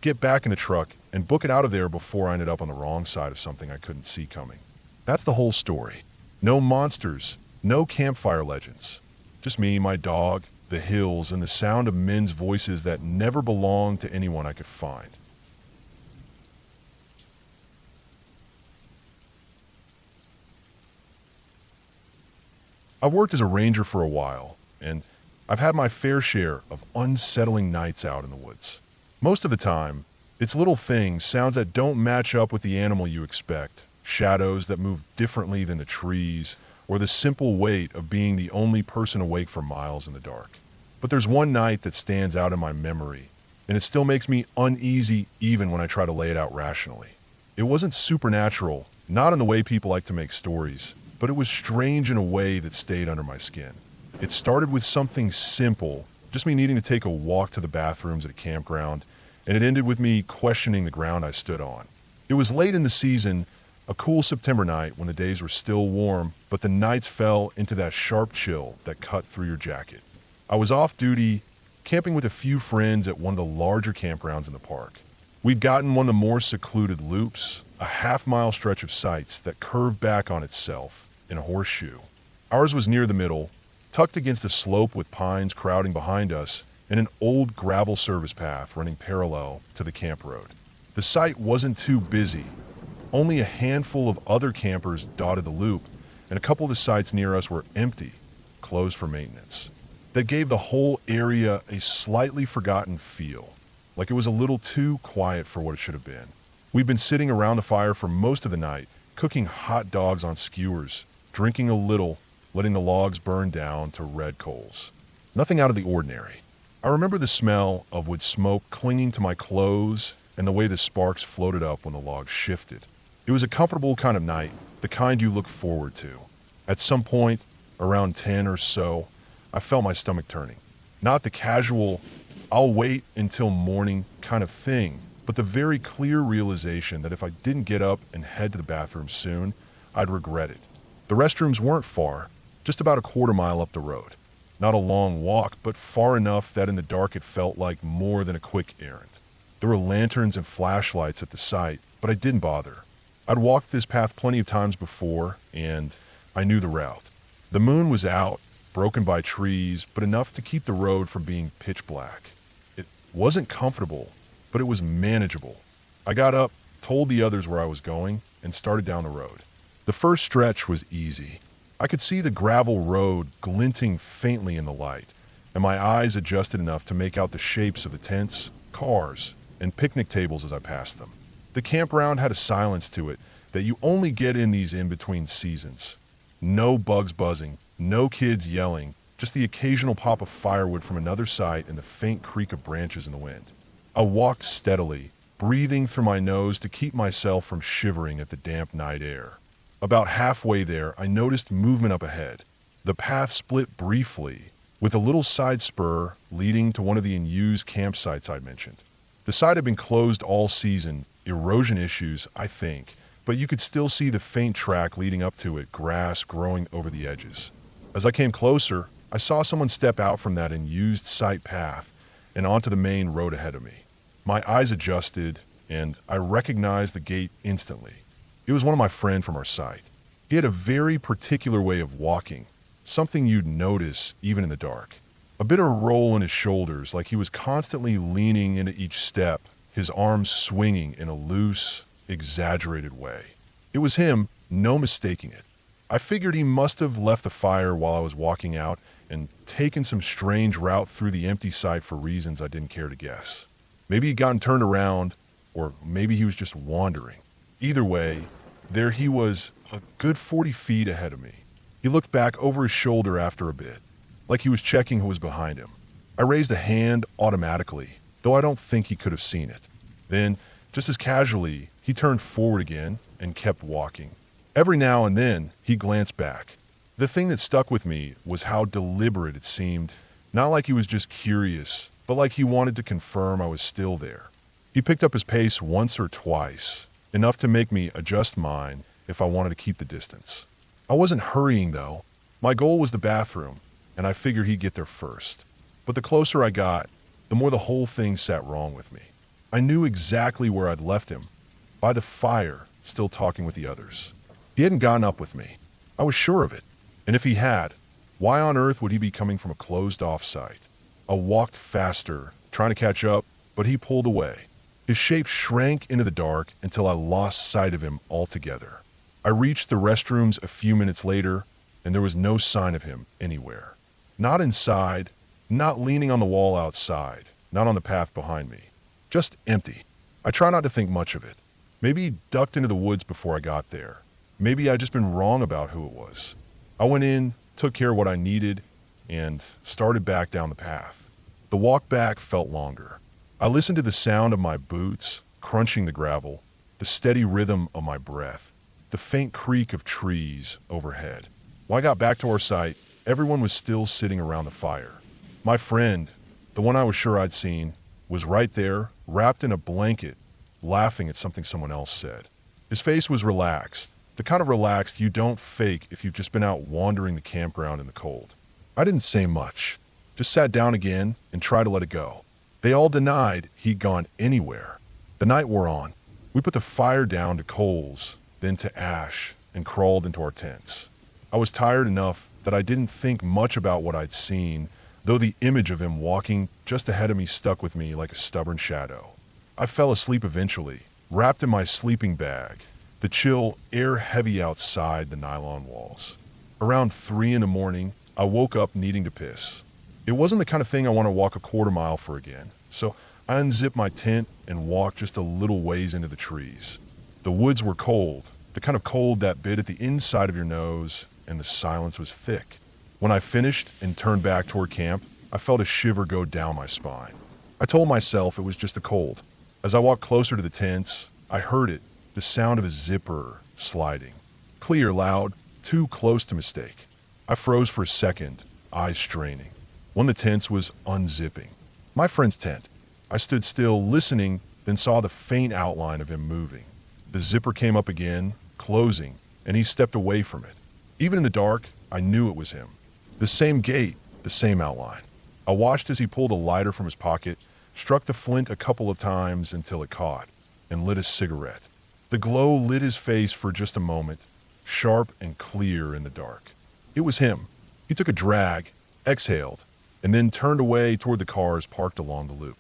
get back in the truck and book it out of there before I ended up on the wrong side of something I couldn't see coming. That's the whole story. No monsters, no campfire legends. Just me, my dog, the hills, and the sound of men's voices that never belonged to anyone I could find. I've worked as a ranger for a while, and I've had my fair share of unsettling nights out in the woods. Most of the time, it's little things, sounds that don't match up with the animal you expect, shadows that move differently than the trees, or the simple weight of being the only person awake for miles in the dark. But there's one night that stands out in my memory, and it still makes me uneasy even when I try to lay it out rationally. It wasn't supernatural, not in the way people like to make stories, but it was strange in a way that stayed under my skin. It started with something simple, just me needing to take a walk to the bathrooms at a campground, and it ended with me questioning the ground I stood on. It was late in the season, A cool September night when the days were still warm, but the nights fell into that sharp chill that cut through your jacket. I was off duty, camping with a few friends at one of the larger campgrounds in the park. We'd gotten one of the more secluded loops, a half-mile stretch of sites that curved back on itself in a horseshoe. Ours was near the middle, tucked against a slope with pines crowding behind us and an old gravel service path running parallel to the camp road. The site wasn't too busy. Only a handful of other campers dotted the loop, and a couple of the sites near us were empty, closed for maintenance. That gave the whole area a slightly forgotten feel, like it was a little too quiet for what it should have been. We'd been sitting around the fire for most of the night, cooking hot dogs on skewers, drinking a little, letting the logs burn down to red coals. Nothing out of the ordinary. I remember the smell of wood smoke clinging to my clothes and the way the sparks floated up when the logs shifted. It was a comfortable kind of night, the kind you look forward to. At some point, around 10 or so, I felt my stomach turning. Not the casual, I'll wait until morning kind of thing, but the very clear realization that if I didn't get up and head to the bathroom soon, I'd regret it. The restrooms weren't far, just about a quarter mile up the road. Not a long walk, but far enough that in the dark it felt like more than a quick errand. There were lanterns and flashlights at the site, but I didn't bother. I'd walked this path plenty of times before, and I knew the route. The moon was out, broken by trees, but enough to keep the road from being pitch black. It wasn't comfortable, but it was manageable. I got up, told the others where I was going, and started down the road. The first stretch was easy. I could see the gravel road glinting faintly in the light, and my eyes adjusted enough to make out the shapes of the tents, cars, and picnic tables as I passed them. The campground had a silence to it that you only get in these in-between seasons. No bugs buzzing, no kids yelling, just the occasional pop of firewood from another site and the faint creak of branches in the wind. I walked steadily, breathing through my nose to keep myself from shivering at the damp night air. About halfway there, I noticed movement up ahead. The path split briefly, with a little side spur leading to one of the unused campsites I'd mentioned. The site had been closed all season, erosion issues, I think, but you could still see the faint track leading up to it, grass growing over the edges. As I came closer, I saw someone step out from that unused site path and onto the main road ahead of me. My eyes adjusted, and I recognized the gait instantly. It was one of my friends from our site. He had a very particular way of walking, something you'd notice even in the dark. A bit of a roll in his shoulders, like he was constantly leaning into each step, his arms swinging in a loose, exaggerated way. It was him, no mistaking it. I figured he must have left the fire while I was walking out and taken some strange route through the empty site for reasons I didn't care to guess. Maybe he'd gotten turned around, or maybe he was just wandering. Either way, there he was, a good 40 feet ahead of me. He looked back over his shoulder after a bit, like he was checking who was behind him. I raised a hand automatically, though I don't think he could have seen it. Then, just as casually, he turned forward again and kept walking. Every now and then, he glanced back. The thing that stuck with me was how deliberate it seemed, not like he was just curious, but like he wanted to confirm I was still there. He picked up his pace once or twice, enough to make me adjust mine if I wanted to keep the distance. I wasn't hurrying, though. My goal was the bathroom, and I figured he'd get there first. But the closer I got, the more the whole thing sat wrong with me. I knew exactly where I'd left him, by the fire, still talking with the others. He hadn't gotten up with me. I was sure of it. And if he had, why on earth would he be coming from a closed-off site? I walked faster, trying to catch up, but he pulled away. His shape shrank into the dark until I lost sight of him altogether. I reached the restrooms a few minutes later, and there was no sign of him anywhere. Not inside, not leaning on the wall outside, not on the path behind me. Just empty. I try not to think much of it. Maybe he ducked into the woods before I got there. Maybe I'd just been wrong about who it was. I went in, took care of what I needed, and started back down the path. The walk back felt longer. I listened to the sound of my boots crunching the gravel, the steady rhythm of my breath, the faint creak of trees overhead. When I got back to our site, everyone was still sitting around the fire. My friend, the one I was sure I'd seen, was right there, wrapped in a blanket, laughing at something someone else said. His face was relaxed, the kind of relaxed you don't fake if you've just been out wandering the campground in the cold. I didn't say much, just sat down again and tried to let it go. They all denied he'd gone anywhere. The night wore on. We put the fire down to coals, then to ash, and crawled into our tents. I was tired enough that I didn't think much about what I'd seen, though the image of him walking just ahead of me stuck with me like a stubborn shadow. I fell asleep eventually, wrapped in my sleeping bag, the chill air heavy outside the nylon walls. Around 3 in the morning, I woke up needing to piss. It wasn't the kind of thing I want to walk a quarter mile for again, so I unzipped my tent and walked just a little ways into the trees. The woods were cold, the kind of cold that bit at the inside of your nose, and the silence was thick. When I finished and turned back toward camp, I felt a shiver go down my spine. I told myself it was just the cold. As I walked closer to the tents, I heard it, the sound of a zipper sliding. Clear, loud, too close to mistake. I froze for a second, eyes straining. One of the tents was unzipping. My friend's tent. I stood still, listening, then saw the faint outline of him moving. The zipper came up again, closing, and he stepped away from it. Even in the dark, I knew it was him. The same gait, the same outline. I watched as he pulled a lighter from his pocket, struck the flint a couple of times until it caught, and lit a cigarette. The glow lit his face for just a moment, sharp and clear in the dark. It was him. He took a drag, exhaled, and then turned away toward the cars parked along the loop.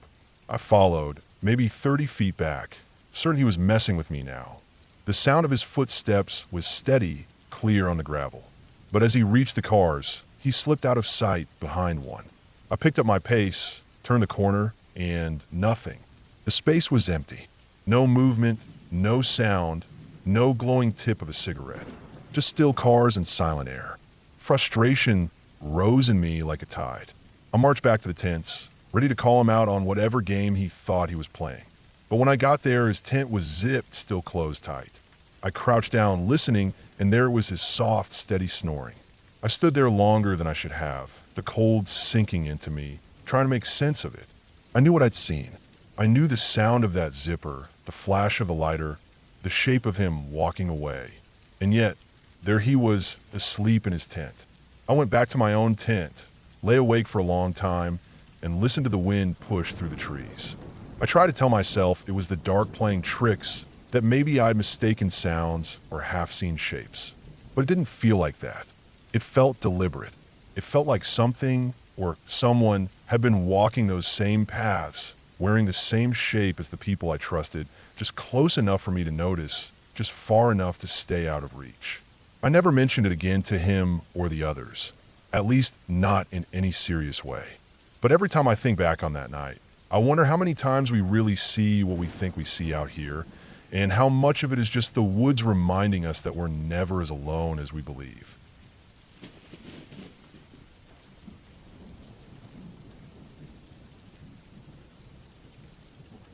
I followed, maybe 30 feet back, certain he was messing with me now. The sound of his footsteps was steady, clear on the gravel. But as he reached the cars, he slipped out of sight behind one. I picked up my pace, turned the corner, and nothing. The space was empty. No movement, no sound, no glowing tip of a cigarette. Just still cars and silent air. Frustration rose in me like a tide. I marched back to the tents, ready to call him out on whatever game he thought he was playing. But when I got there, his tent was zipped, still closed tight. I crouched down, listening, and there was his soft, steady snoring. I stood there longer than I should have, the cold sinking into me, trying to make sense of it. I knew what I'd seen. I knew the sound of that zipper, the flash of the lighter, the shape of him walking away. And yet, there he was, asleep in his tent. I went back to my own tent, lay awake for a long time, and listened to the wind push through the trees. I tried to tell myself it was the dark playing tricks, that maybe I'd mistaken sounds or half-seen shapes. But it didn't feel like that. It felt deliberate. It felt like something or someone had been walking those same paths, wearing the same shape as the people I trusted, just close enough for me to notice, just far enough to stay out of reach. I never mentioned it again to him or the others, at least not in any serious way. But every time I think back on that night, I wonder how many times we really see what we think we see out here, and how much of it is just the woods reminding us that we're never as alone as we believe.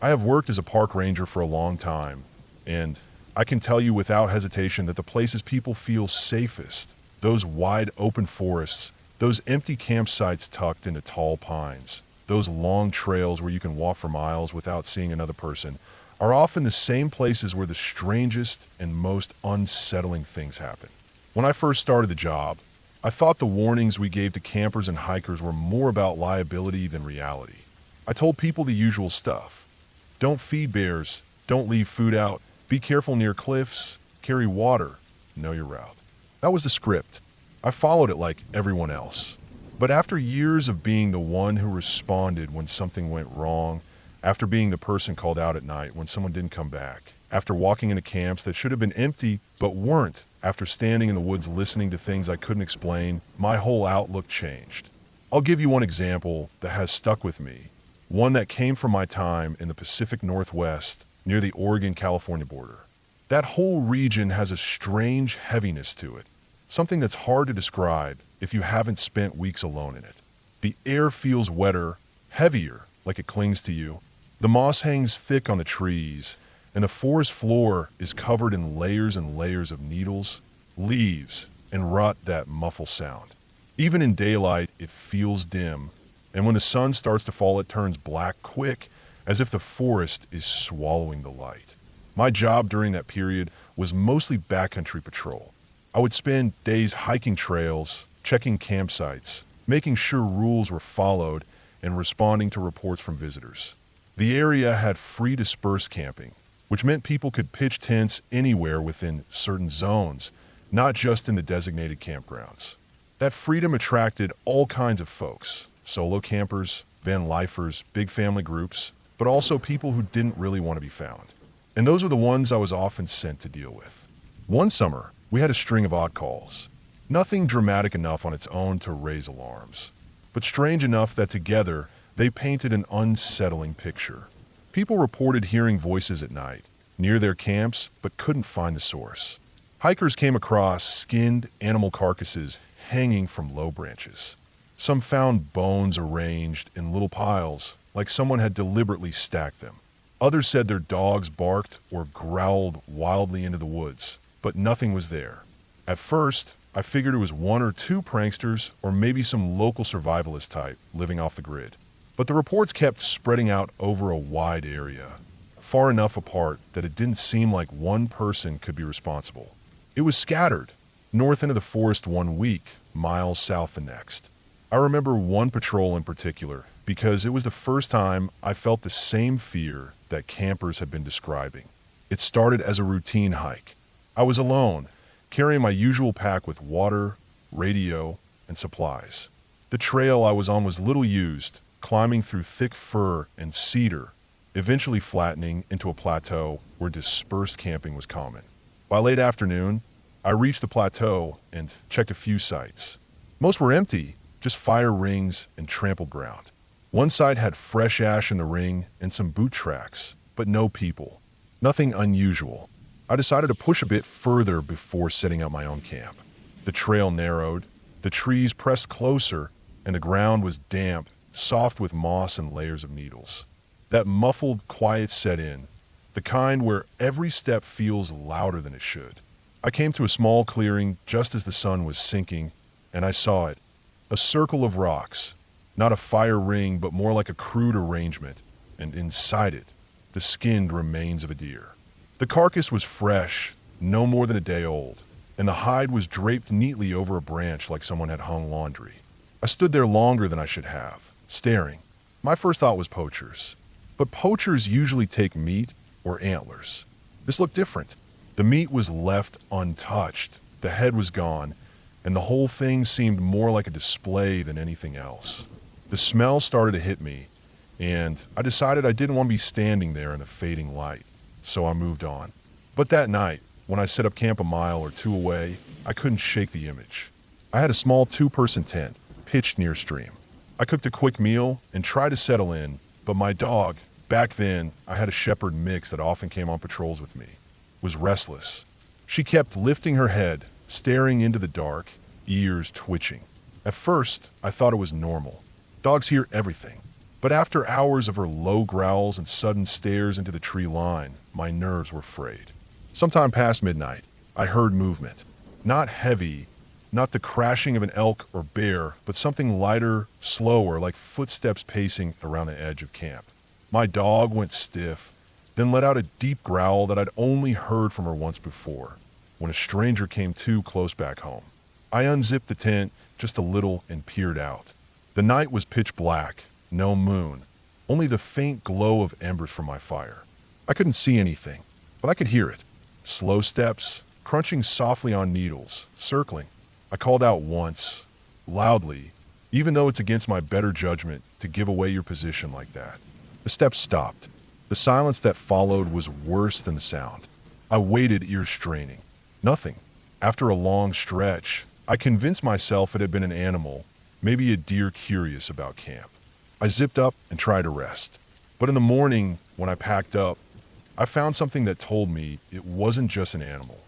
I have worked as a park ranger for a long time, and I can tell you without hesitation that the places people feel safest, those wide open forests, those empty campsites tucked into tall pines, those long trails where you can walk for miles without seeing another person, are often the same places where the strangest and most unsettling things happen. When I first started the job, I thought the warnings we gave to campers and hikers were more about liability than reality. I told people the usual stuff. Don't feed bears, don't leave food out, be careful near cliffs, carry water, know your route. That was the script. I followed it like everyone else. But after years of being the one who responded when something went wrong, after being the person called out at night when someone didn't come back, after walking into camps that should have been empty but weren't, after standing in the woods listening to things I couldn't explain, my whole outlook changed. I'll give you one example that has stuck with me, one that came from my time in the Pacific Northwest near the Oregon-California border. That whole region has a strange heaviness to it, something that's hard to describe if you haven't spent weeks alone in it. The air feels wetter, heavier, like it clings to you. The moss hangs thick on the trees, and the forest floor is covered in layers and layers of needles, leaves, and rot that muffle sound. Even in daylight, it feels dim, and when the sun starts to fall, it turns black quick, as if the forest is swallowing the light. My job during that period was mostly backcountry patrol. I would spend days hiking trails, checking campsites, making sure rules were followed, and responding to reports from visitors. The area had free dispersed camping, which meant people could pitch tents anywhere within certain zones, not just in the designated campgrounds. That freedom attracted all kinds of folks: solo campers, van lifers, big family groups, but also people who didn't really want to be found. And those were the ones I was often sent to deal with. One summer, we had a string of odd calls. Nothing dramatic enough on its own to raise alarms, but strange enough that together they painted an unsettling picture. People reported hearing voices at night, near their camps, but couldn't find the source. Hikers came across skinned animal carcasses hanging from low branches. Some found bones arranged in little piles, like someone had deliberately stacked them. Others said their dogs barked or growled wildly into the woods, but nothing was there. At first, I figured it was one or two pranksters or maybe some local survivalist type living off the grid. But the reports kept spreading out over a wide area, far enough apart that it didn't seem like one person could be responsible. It was scattered, north into the forest one week, miles south the next. I remember one patrol in particular because it was the first time I felt the same fear that campers had been describing. It started as a routine hike. I was alone, carrying my usual pack with water, radio, and supplies. The trail I was on was little used, climbing through thick fir and cedar, eventually flattening into a plateau where dispersed camping was common. By late afternoon, I reached the plateau and checked a few sites. Most were empty, just fire rings and trampled ground. One site had fresh ash in the ring and some boot tracks, but no people. Nothing unusual. I decided to push a bit further before setting up my own camp. The trail narrowed, the trees pressed closer, and the ground was damp, soft with moss and layers of needles. That muffled quiet set in, the kind where every step feels louder than it should. I came to a small clearing just as the sun was sinking, and I saw it. A circle of rocks, not a fire ring, but more like a crude arrangement, and inside it, the skinned remains of a deer. The carcass was fresh, no more than a day old, and the hide was draped neatly over a branch like someone had hung laundry. I stood there longer than I should have, staring. My first thought was poachers. But poachers usually take meat or antlers. This looked different. The meat was left untouched, the head was gone, and the whole thing seemed more like a display than anything else. The smell started to hit me, and I decided I didn't want to be standing there in the fading light, so I moved on. But that night, when I set up camp a mile or two away, I couldn't shake the image. I had a small two-person tent, pitched near stream. I cooked a quick meal and tried to settle in, but my dog, back then I had a shepherd mix that often came on patrols with me, was restless. She kept lifting her head, staring into the dark, ears twitching. At first, I thought it was normal. Dogs hear everything. But after hours of her low growls and sudden stares into the tree line, my nerves were frayed. Sometime past midnight, I heard movement. Not heavy, not the crashing of an elk or bear, but something lighter, slower, like footsteps pacing around the edge of camp. My dog went stiff, then let out a deep growl that I'd only heard from her once before, when a stranger came too close back home. I unzipped the tent just a little and peered out. The night was pitch black, no moon, only the faint glow of embers from my fire. I couldn't see anything, but I could hear it. Slow steps, crunching softly on needles, circling. I called out once, loudly, even though it's against my better judgment to give away your position like that. The steps stopped. The silence that followed was worse than the sound. I waited, ears straining. Nothing. After a long stretch, I convinced myself it had been an animal, maybe a deer curious about camp. I zipped up and tried to rest. But in the morning, when I packed up, I found something that told me it wasn't just an animal.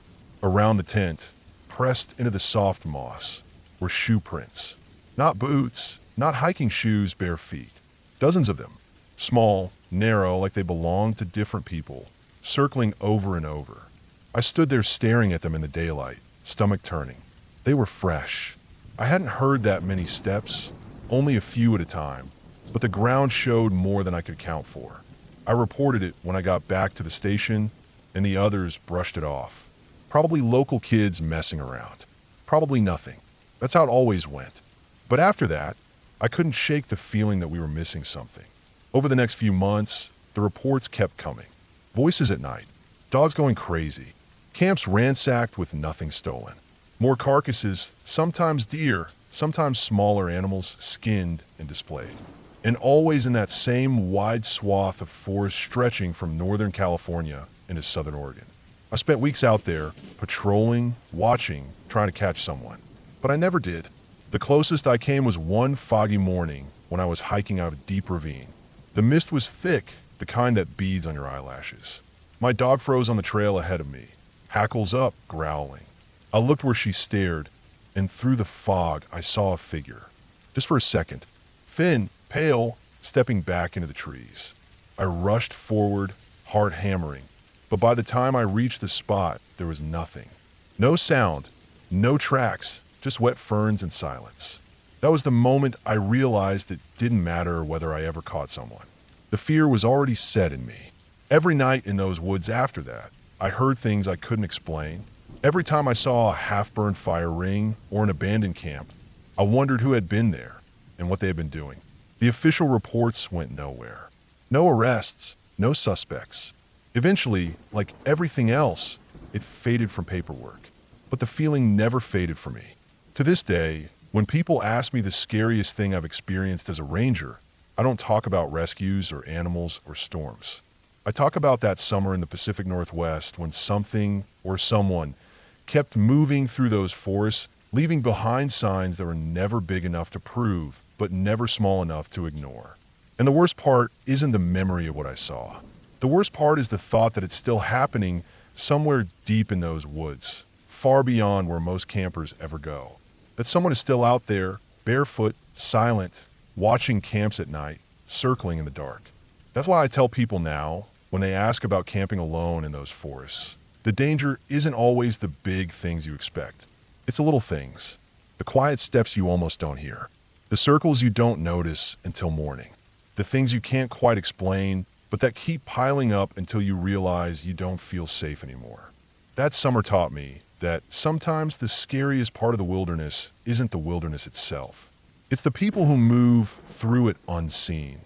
Around the tent, pressed into the soft moss, were shoe prints. Not boots, not hiking shoes, bare feet. Dozens of them. Small, narrow, like they belonged to different people, circling over and over. I stood there staring at them in the daylight, stomach turning. They were fresh. I hadn't heard that many steps, only a few at a time, but the ground showed more than I could count for. I reported it when I got back to the station, and the others brushed it off. Probably local kids messing around. Probably nothing. That's how it always went. But after that, I couldn't shake the feeling that we were missing something. Over the next few months, the reports kept coming. Voices at night, dogs going crazy, camps ransacked with nothing stolen. More carcasses, sometimes deer, sometimes smaller animals, skinned and displayed. And always in that same wide swath of forest stretching from northern California into southern Oregon. I spent weeks out there, patrolling, watching, trying to catch someone. But I never did. The closest I came was one foggy morning when I was hiking out a deep ravine. The mist was thick, the kind that beads on your eyelashes. My dog froze on the trail ahead of me, hackles up, growling. I looked where she stared, and through the fog I saw a figure. Just for a second. Thin, pale, stepping back into the trees. I rushed forward, heart hammering, but by the time I reached the spot, there was nothing. No sound, no tracks, just wet ferns and silence. That was the moment I realized it didn't matter whether I ever caught someone. The fear was already set in me. Every night in those woods after that, I heard things I couldn't explain. Every time I saw a half-burned fire ring or an abandoned camp, I wondered who had been there and what they had been doing. The official reports went nowhere. No arrests, no suspects. Eventually, like everything else, it faded from paperwork. But the feeling never faded for me. To this day, when people ask me the scariest thing I've experienced as a ranger, I don't talk about rescues or animals or storms. I talk about that summer in the Pacific Northwest when something or someone kept moving through those forests, leaving behind signs that were never big enough to prove, but never small enough to ignore. And the worst part isn't the memory of what I saw. The worst part is the thought that it's still happening somewhere deep in those woods, far beyond where most campers ever go. That someone is still out there, barefoot, silent, watching camps at night, circling in the dark. That's why I tell people now, when they ask about camping alone in those forests, the danger isn't always the big things you expect. It's the little things, the quiet steps you almost don't hear, the circles you don't notice until morning, the things you can't quite explain, but that keep piling up until you realize you don't feel safe anymore. That summer taught me that sometimes the scariest part of the wilderness isn't the wilderness itself. It's the people who move through it unseen,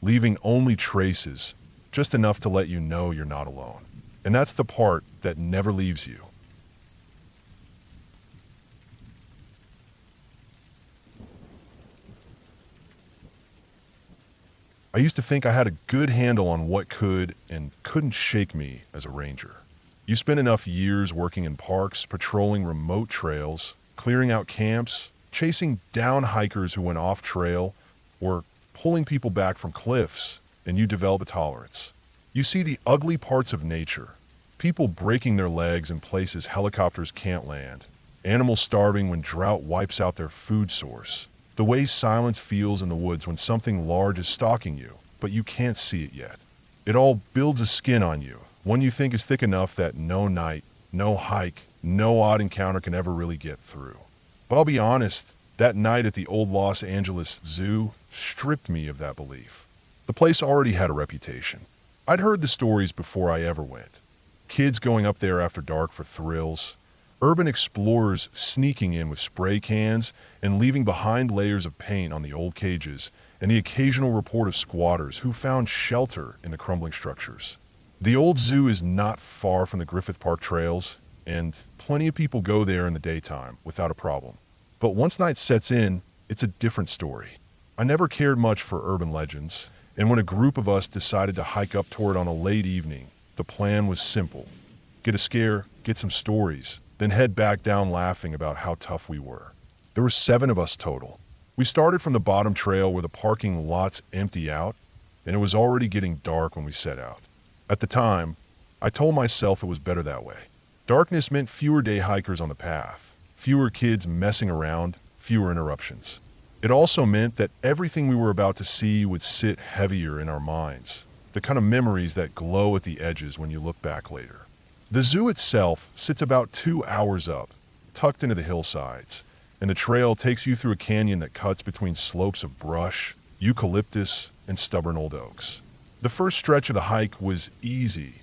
leaving only traces, just enough to let you know you're not alone. And that's the part that never leaves you. I used to think I had a good handle on what could and couldn't shake me as a ranger. You spend enough years working in parks, patrolling remote trails, clearing out camps, chasing down hikers who went off trail, or pulling people back from cliffs, and you develop a tolerance. You see the ugly parts of nature. People breaking their legs in places helicopters can't land. Animals starving when drought wipes out their food source. The way silence feels in the woods when something large is stalking you, but you can't see it yet. It all builds a skin on you, one you think is thick enough that no night, no hike, no odd encounter can ever really get through. But I'll be honest, that night at the old Los Angeles Zoo stripped me of that belief. The place already had a reputation. I'd heard the stories before I ever went. Kids going up there after dark for thrills, urban explorers sneaking in with spray cans and leaving behind layers of paint on the old cages, and the occasional report of squatters who found shelter in the crumbling structures. The old zoo is not far from the Griffith Park trails, and plenty of people go there in the daytime without a problem. But once night sets in, it's a different story. I never cared much for urban legends, and when a group of us decided to hike up toward it on a late evening, the plan was simple. Get a scare, get some stories, then head back down laughing about how tough we were. There were 7 of us total. We started from the bottom trail where the parking lots empty out, and it was already getting dark when we set out. At the time, I told myself it was better that way. Darkness meant fewer day hikers on the path, fewer kids messing around, fewer interruptions. It also meant that everything we were about to see would sit heavier in our minds, the kind of memories that glow at the edges when you look back later. The zoo itself sits about 2 hours up, tucked into the hillsides, and the trail takes you through a canyon that cuts between slopes of brush, eucalyptus, and stubborn old oaks. The first stretch of the hike was easy,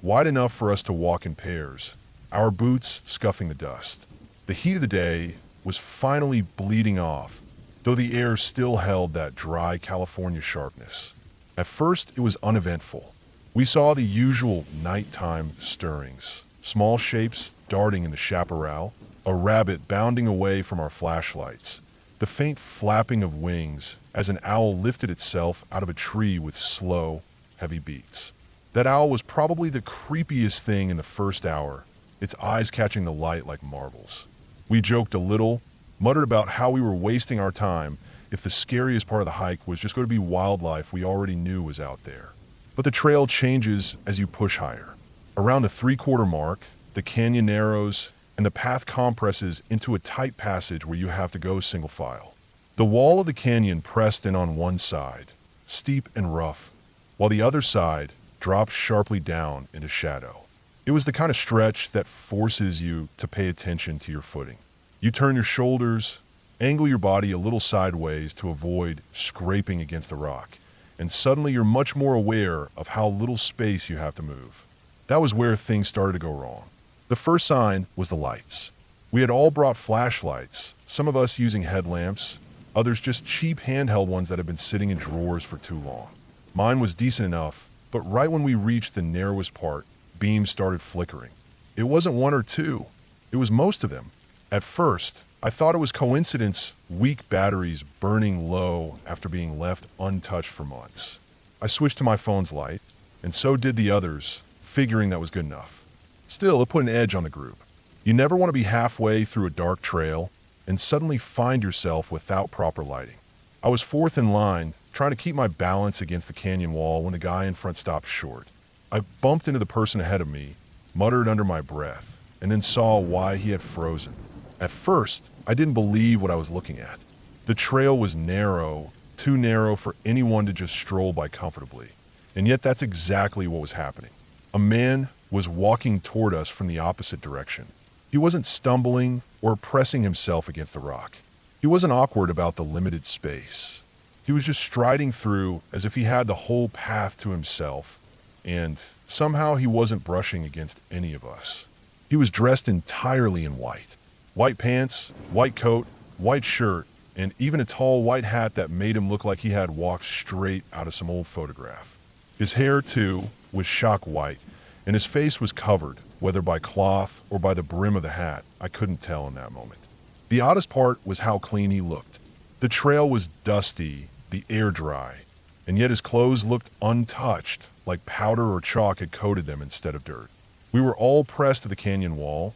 wide enough for us to walk in pairs, our boots scuffing the dust. The heat of the day was finally bleeding off, though the air still held that dry California sharpness. At first, it was uneventful. We saw the usual nighttime stirrings, small shapes darting in the chaparral, a rabbit bounding away from our flashlights, the faint flapping of wings as an owl lifted itself out of a tree with slow, heavy beats. That owl was probably the creepiest thing in the first hour, its eyes catching the light like marbles. We joked a little, muttered about how we were wasting our time if the scariest part of the hike was just going to be wildlife we already knew was out there. But the trail changes as you push higher. Around the three-quarter mark, the canyon narrows and the path compresses into a tight passage where you have to go single file. The wall of the canyon pressed in on one side, steep and rough, while the other side dropped sharply down into shadow. It was the kind of stretch that forces you to pay attention to your footing. You turn your shoulders, angle your body a little sideways to avoid scraping against the rock, and suddenly you're much more aware of how little space you have to move. That was where things started to go wrong. The first sign was the lights. We had all brought flashlights, some of us using headlamps, others just cheap handheld ones that had been sitting in drawers for too long. Mine was decent enough, but right when we reached the narrowest part, beams started flickering. It wasn't one or two, it was most of them. At first, I thought it was coincidence, weak batteries burning low after being left untouched for months. I switched to my phone's light, and so did the others, figuring that was good enough. Still, it put an edge on the group. You never want to be halfway through a dark trail and suddenly find yourself without proper lighting. I was fourth in line, trying to keep my balance against the canyon wall when the guy in front stopped short. I bumped into the person ahead of me, muttered under my breath, and then saw why he had frozen. At first, I didn't believe what I was looking at. The trail was narrow, too narrow for anyone to just stroll by comfortably. And yet that's exactly what was happening. A man was walking toward us from the opposite direction. He wasn't stumbling or pressing himself against the rock. He wasn't awkward about the limited space. He was just striding through as if he had the whole path to himself, and somehow he wasn't brushing against any of us. He was dressed entirely in white. White pants, white coat, white shirt, and even a tall white hat that made him look like he had walked straight out of some old photograph. His hair, too, was shock white, and his face was covered, whether by cloth or by the brim of the hat. I couldn't tell in that moment. The oddest part was how clean he looked. The trail was dusty, the air dry, and yet his clothes looked untouched, like powder or chalk had coated them instead of dirt. We were all pressed to the canyon wall,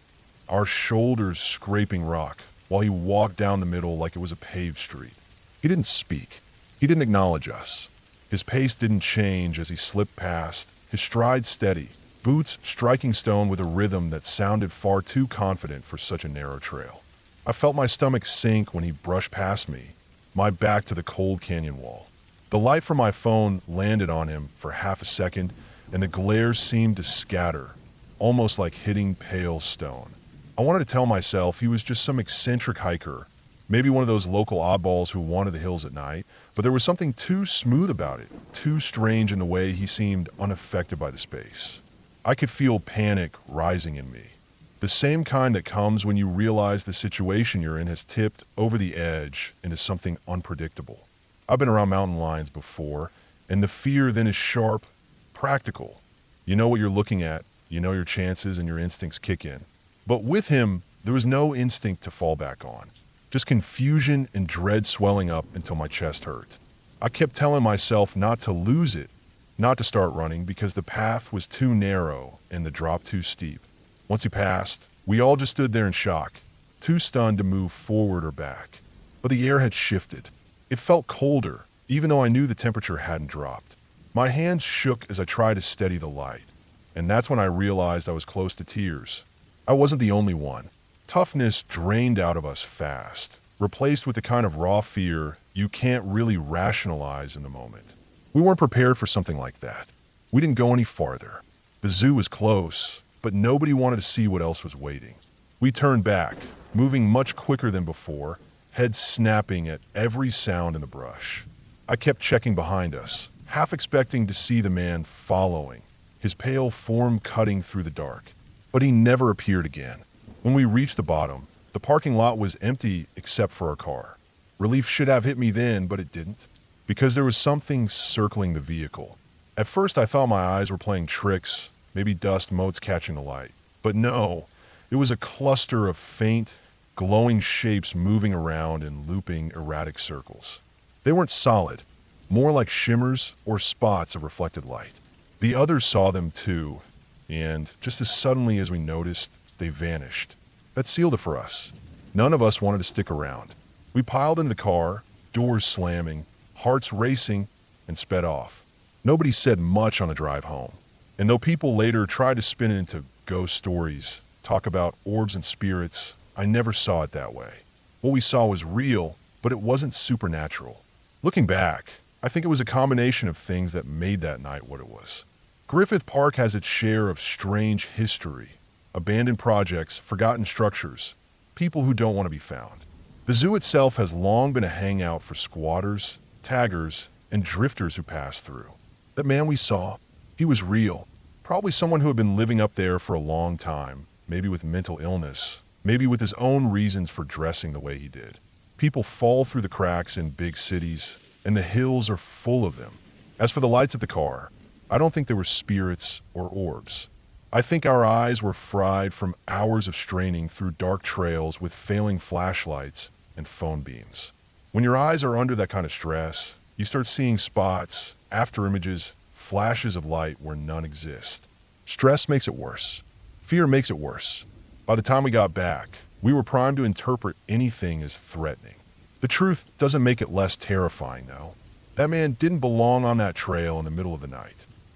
our shoulders scraping rock, while he walked down the middle like it was a paved street. He didn't speak. He didn't acknowledge us. His pace didn't change as he slipped past, his stride steady, boots striking stone with a rhythm that sounded far too confident for such a narrow trail. I felt my stomach sink when he brushed past me, my back to the cold canyon wall. The light from my phone landed on him for half a second, and the glare seemed to scatter, almost like hitting pale stone. I wanted to tell myself he was just some eccentric hiker, maybe one of those local oddballs who wanted the hills at night, but there was something too smooth about it, too strange in the way he seemed unaffected by the space. I could feel panic rising in me. The same kind that comes when you realize the situation you're in has tipped over the edge into something unpredictable. I've been around mountain lions before, and the fear then is sharp, practical. You know what you're looking at, you know your chances, and your instincts kick in. But with him, there was no instinct to fall back on. Just confusion and dread swelling up until my chest hurt. I kept telling myself not to lose it, not to start running because the path was too narrow and the drop too steep. Once he passed, we all just stood there in shock, too stunned to move forward or back. But the air had shifted. It felt colder, even though I knew the temperature hadn't dropped. My hands shook as I tried to steady the light, and that's when I realized I was close to tears. I wasn't the only one. Toughness drained out of us fast, replaced with the kind of raw fear you can't really rationalize in the moment. We weren't prepared for something like that. We didn't go any farther. The zoo was close, but nobody wanted to see what else was waiting. We turned back, moving much quicker than before, heads snapping at every sound in the brush. I kept checking behind us, half expecting to see the man following, his pale form cutting through the dark. But he never appeared again. When we reached the bottom, the parking lot was empty except for our car. Relief should have hit me then, but it didn't, because there was something circling the vehicle. At first I thought my eyes were playing tricks, maybe dust motes catching the light. But no, it was a cluster of faint, glowing shapes moving around in looping, erratic circles. They weren't solid, more like shimmers or spots of reflected light. The others saw them too, and just as suddenly as we noticed, they vanished. That sealed it for us. None of us wanted to stick around. We piled into the car, doors slamming, hearts racing, and sped off. Nobody said much on the drive home. And though people later tried to spin it into ghost stories, talk about orbs and spirits, I never saw it that way. What we saw was real, but it wasn't supernatural. Looking back, I think it was a combination of things that made that night what it was. Griffith Park has its share of strange history, abandoned projects, forgotten structures, people who don't want to be found. The zoo itself has long been a hangout for squatters, taggers, and drifters who pass through. That man we saw, he was real. Probably someone who had been living up there for a long time, maybe with mental illness, maybe with his own reasons for dressing the way he did. People fall through the cracks in big cities, and the hills are full of them. As for the lights of the car, I don't think they were spirits or orbs. I think our eyes were fried from hours of straining through dark trails with failing flashlights and phone beams. When your eyes are under that kind of stress, you start seeing spots, after images, flashes of light where none exist. Stress makes it worse. Fear makes it worse. By the time we got back, we were primed to interpret anything as threatening. The truth doesn't make it less terrifying, though. That man didn't belong on that trail in the middle of the night.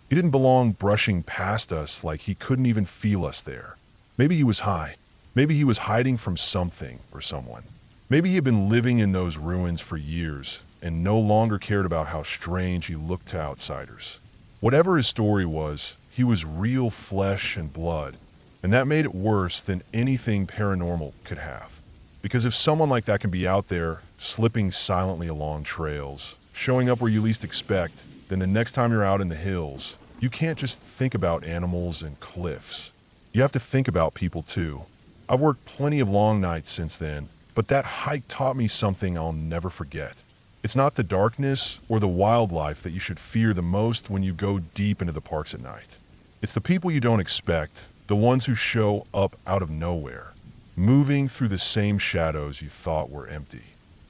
He didn't belong brushing past us like he couldn't even feel us there. Maybe he was high. Maybe he was hiding from something or someone. Maybe he had been living in those ruins for years and no longer cared about how strange he looked to outsiders. Whatever his story was, he was real flesh and blood, and that made it worse than anything paranormal could have. Because if someone like that can be out there, slipping silently along trails, showing up where you least expect, then the next time you're out in the hills, you can't just think about animals and cliffs. You have to think about people too. I've worked plenty of long nights since then, but that hike taught me something I'll never forget. It's not the darkness or the wildlife that you should fear the most when you go deep into the parks at night. It's the people you don't expect, the ones who show up out of nowhere, moving through the same shadows you thought were empty.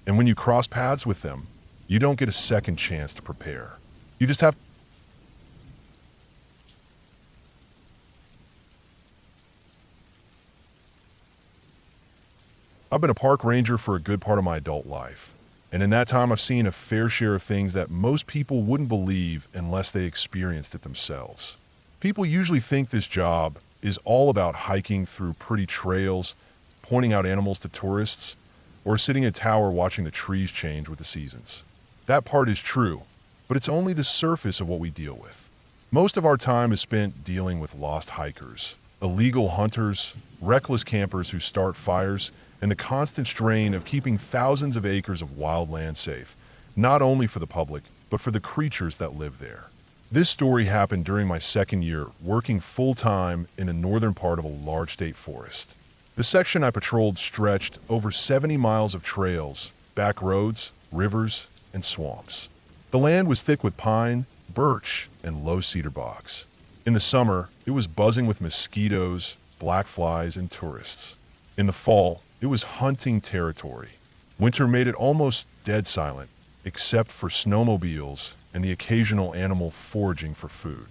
And when you cross paths with them, you don't get a second chance to prepare. You just have. I've been a park ranger for a good part of my adult life, and in that time I've seen a fair share of things that most people wouldn't believe unless they experienced it themselves. People usually think this job is all about hiking through pretty trails, pointing out animals to tourists, or sitting in a tower watching the trees change with the seasons. That part is true, but it's only the surface of what we deal with. Most of our time is spent dealing with lost hikers, illegal hunters, reckless campers who start fires, and the constant strain of keeping thousands of acres of wildland safe, not only for the public, but for the creatures that live there. This story happened during my second year working full-time in the northern part of a large state forest. The section I patrolled stretched over 70 miles of trails, back roads, rivers, and swamps. The land was thick with pine, birch, and low cedar bogs. In the summer, it was buzzing with mosquitoes, black flies, and tourists. In the fall, it was hunting territory. Winter made it almost dead silent, except for snowmobiles and the occasional animal foraging for food.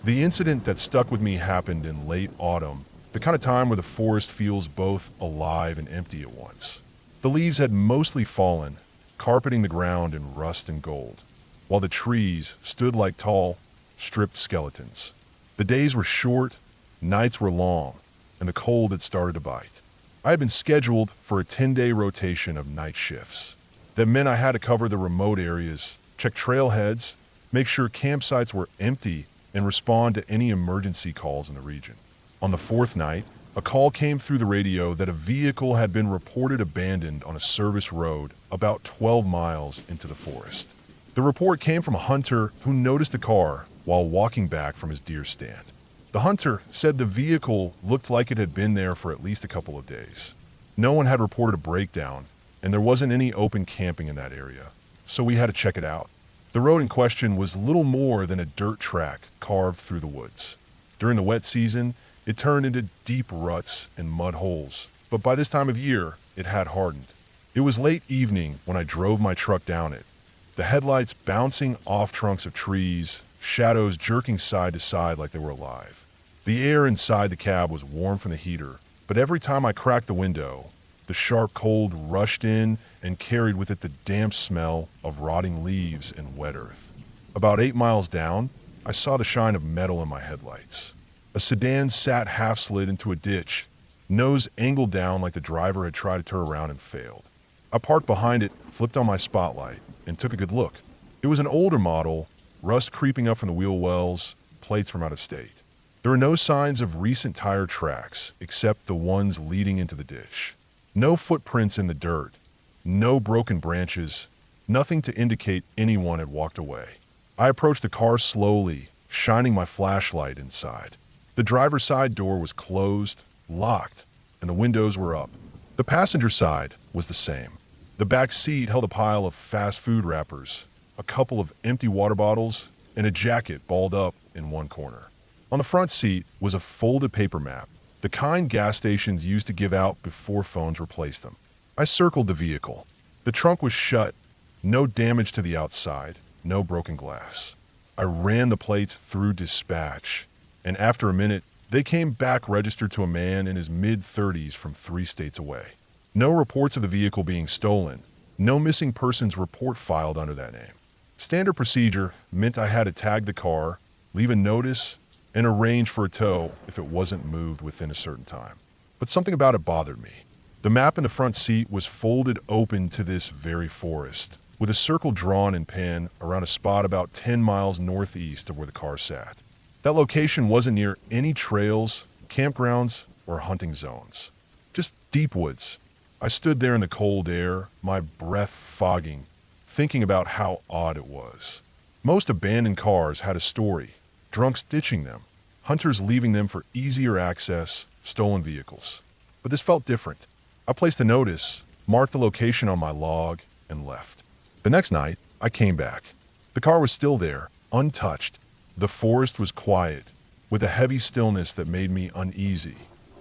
The incident that stuck with me happened in late autumn, the kind of time where the forest feels both alive and empty at once. The leaves had mostly fallen, carpeting the ground in rust and gold, while the trees stood like tall, stripped skeletons. The days were short, nights were long, and the cold had started to bite. I had been scheduled for a 10-day rotation of night shifts. That meant I had to cover the remote areas, check trailheads, make sure campsites were empty, and respond to any emergency calls in the region. On the fourth night, a call came through the radio that a vehicle had been reported abandoned on a service road about 12 miles into the forest. The report came from a hunter who noticed the car while walking back from his deer stand. The hunter said the vehicle looked like it had been there for at least a couple of days. No one had reported a breakdown, and there wasn't any open camping in that area, so we had to check it out. The road in question was little more than a dirt track carved through the woods. During the wet season, it turned into deep ruts and mud holes, but by this time of year, it had hardened. It was late evening when I drove my truck down it, the headlights bouncing off trunks of trees, shadows jerking side to side like they were alive. The air inside the cab was warm from the heater, but every time I cracked the window, the sharp cold rushed in and carried with it the damp smell of rotting leaves and wet earth. About 8 miles down, I saw the shine of metal in my headlights. A sedan sat half-slid into a ditch, nose angled down like the driver had tried to turn around and failed. I parked behind it, flipped on my spotlight, and took a good look. It was an older model, rust creeping up from the wheel wells, plates from out of state. There were no signs of recent tire tracks, except the ones leading into the ditch. No footprints in the dirt, no broken branches, nothing to indicate anyone had walked away. I approached the car slowly, shining my flashlight inside. The driver's side door was closed, locked, and the windows were up. The passenger side was the same. The back seat held a pile of fast food wrappers, a couple of empty water bottles, and a jacket balled up in one corner. On the front seat was a folded paper map, the kind gas stations used to give out before phones replaced them. I circled the vehicle. The trunk was shut, no damage to the outside, no broken glass. I ran the plates through dispatch, and after a minute, they came back registered to a man in his mid-30s from 3 states away. No reports of the vehicle being stolen, no missing persons report filed under that name. Standard procedure meant I had to tag the car, leave a notice, and arrange for a tow if it wasn't moved within a certain time. But something about it bothered me. The map in the front seat was folded open to this very forest, with a circle drawn in pen around a spot about 10 miles northeast of where the car sat. That location wasn't near any trails, campgrounds, or hunting zones. Just deep woods. I stood there in the cold air, my breath fogging, thinking about how odd it was. Most abandoned cars had a story. Drunks ditching them, hunters leaving them for easier access, stolen vehicles. But this felt different. I placed a notice, marked the location on my log, and left. The next night, I came back. The car was still there, untouched. The forest was quiet, with a heavy stillness that made me uneasy.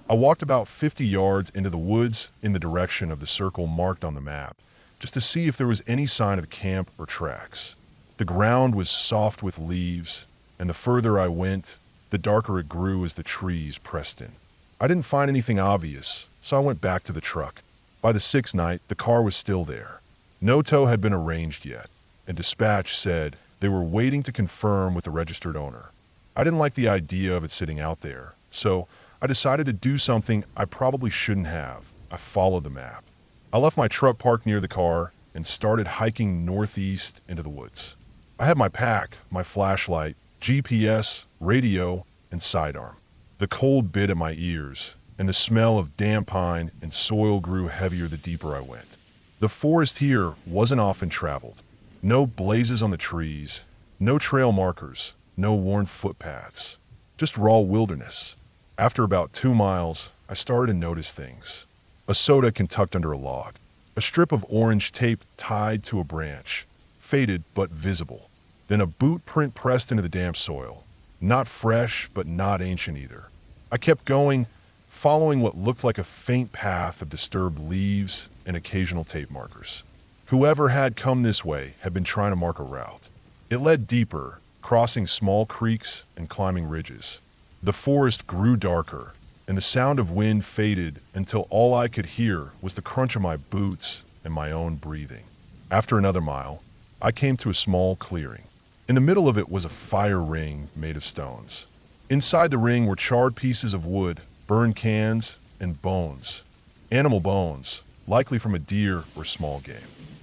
I walked about 50 yards into the woods in the direction of the circle marked on the map, just to see if there was any sign of camp or tracks. The ground was soft with leaves, and the further I went, the darker it grew as the trees pressed in. I didn't find anything obvious, so I went back to the truck. By the 6th night, the car was still there. No tow had been arranged yet, and dispatch said they were waiting to confirm with the registered owner. I didn't like the idea of it sitting out there, so I decided to do something I probably shouldn't have. I followed the map. I left my truck parked near the car and started hiking northeast into the woods. I had my pack, my flashlight, GPS, radio, and sidearm. The cold bit at my ears, and the smell of damp pine and soil grew heavier the deeper I went. The forest here wasn't often traveled. No blazes on the trees, no trail markers, no worn footpaths, just raw wilderness. After about 2 miles, I started to notice things. A soda can tucked under a log, a strip of orange tape tied to a branch, faded but visible. Then a boot print pressed into the damp soil. Not fresh, but not ancient either. I kept going, following what looked like a faint path of disturbed leaves and occasional tape markers. Whoever had come this way had been trying to mark a route. It led deeper, crossing small creeks and climbing ridges. The forest grew darker, and the sound of wind faded until all I could hear was the crunch of my boots and my own breathing. After another mile, I came to a small clearing. In the middle of it was a fire ring made of stones. Inside the ring were charred pieces of wood, burned cans, and bones. Animal bones, likely from a deer or small game.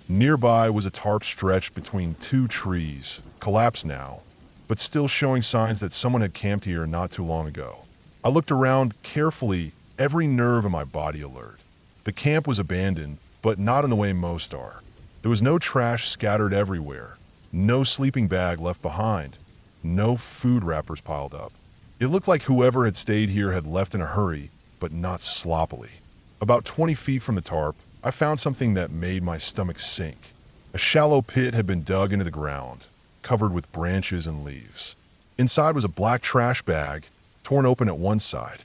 Nearby was a tarp stretched between 2 trees, collapsed now, but still showing signs that someone had camped here not too long ago. I looked around carefully, every nerve in my body alert. The camp was abandoned, but not in the way most are. There was no trash scattered everywhere, no sleeping bag left behind, No food wrappers piled up. It looked like whoever had stayed here had left in a hurry, but not sloppily. About 20 feet from the tarp, I found something that made my stomach sink. A shallow pit had been dug into the ground, covered with branches and leaves. Inside was a black trash bag, torn open at one side.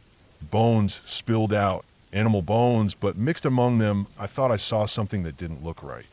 Bones spilled out, animal bones, but mixed among them, I thought I saw something that didn't look right.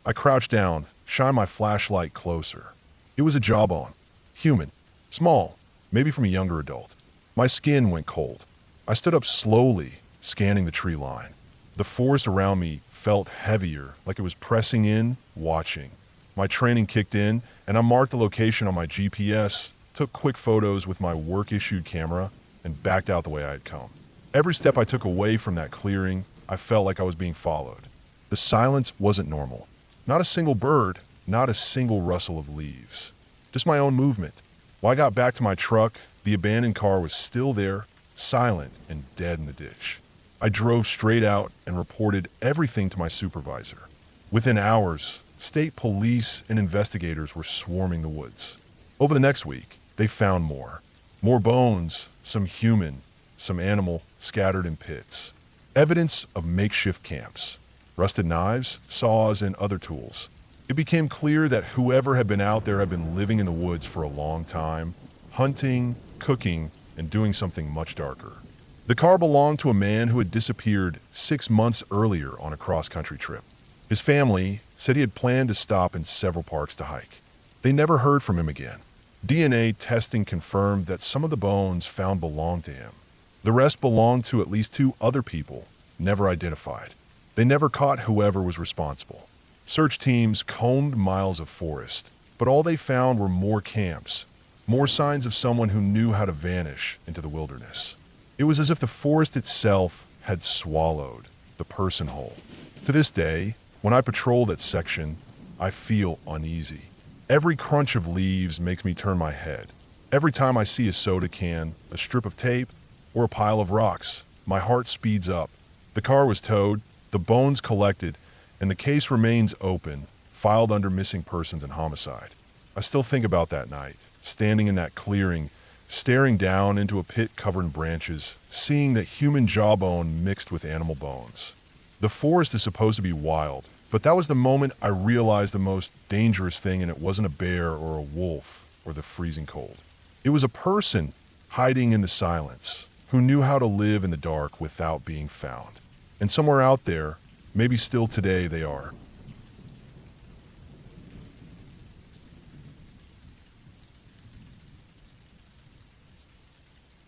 I crouched down, shined my flashlight closer. It was a jawbone. Human. Small. Maybe from a younger adult. My skin went cold. I stood up slowly, scanning the tree line. The forest around me felt heavier, like it was pressing in, watching. My training kicked in, and I marked the location on my GPS, took quick photos with my work-issued camera, and backed out the way I had come. Every step I took away from that clearing, I felt like I was being followed. The silence wasn't normal. Not a single bird, not a single rustle of leaves. Just my own movement. When I got back to my truck, the abandoned car was still there, silent and dead in the ditch. I drove straight out and reported everything to my supervisor. Within hours, state police and investigators were swarming the woods. Over the next week, they found more. More bones, some human, some animal, scattered in pits. Evidence of makeshift camps. Rusted knives, saws, and other tools. It became clear that whoever had been out there had been living in the woods for a long time, hunting, cooking, and doing something much darker. The car belonged to a man who had disappeared 6 months earlier on a cross-country trip. His family said he had planned to stop in several parks to hike. They never heard from him again. DNA testing confirmed that some of the bones found belonged to him. The rest belonged to at least 2 other people, never identified. They never caught whoever was responsible. Search teams combed miles of forest, but all they found were more camps, more signs of someone who knew how to vanish into the wilderness. It was as if the forest itself had swallowed the person whole. To this day, when I patrol that section, I feel uneasy. Every crunch of leaves makes me turn my head. Every time I see a soda can, a strip of tape, or a pile of rocks, my heart speeds up. The car was towed, the bones collected, and the case remains open, filed under missing persons and homicide. I still think about that night, standing in that clearing, staring down into a pit covered in branches, seeing that human jawbone mixed with animal bones. The forest is supposed to be wild, but that was the moment I realized the most dangerous thing, and it wasn't a bear or a wolf or the freezing cold. It was a person hiding in the silence, who knew how to live in the dark without being found. And somewhere out there, maybe still today, they are.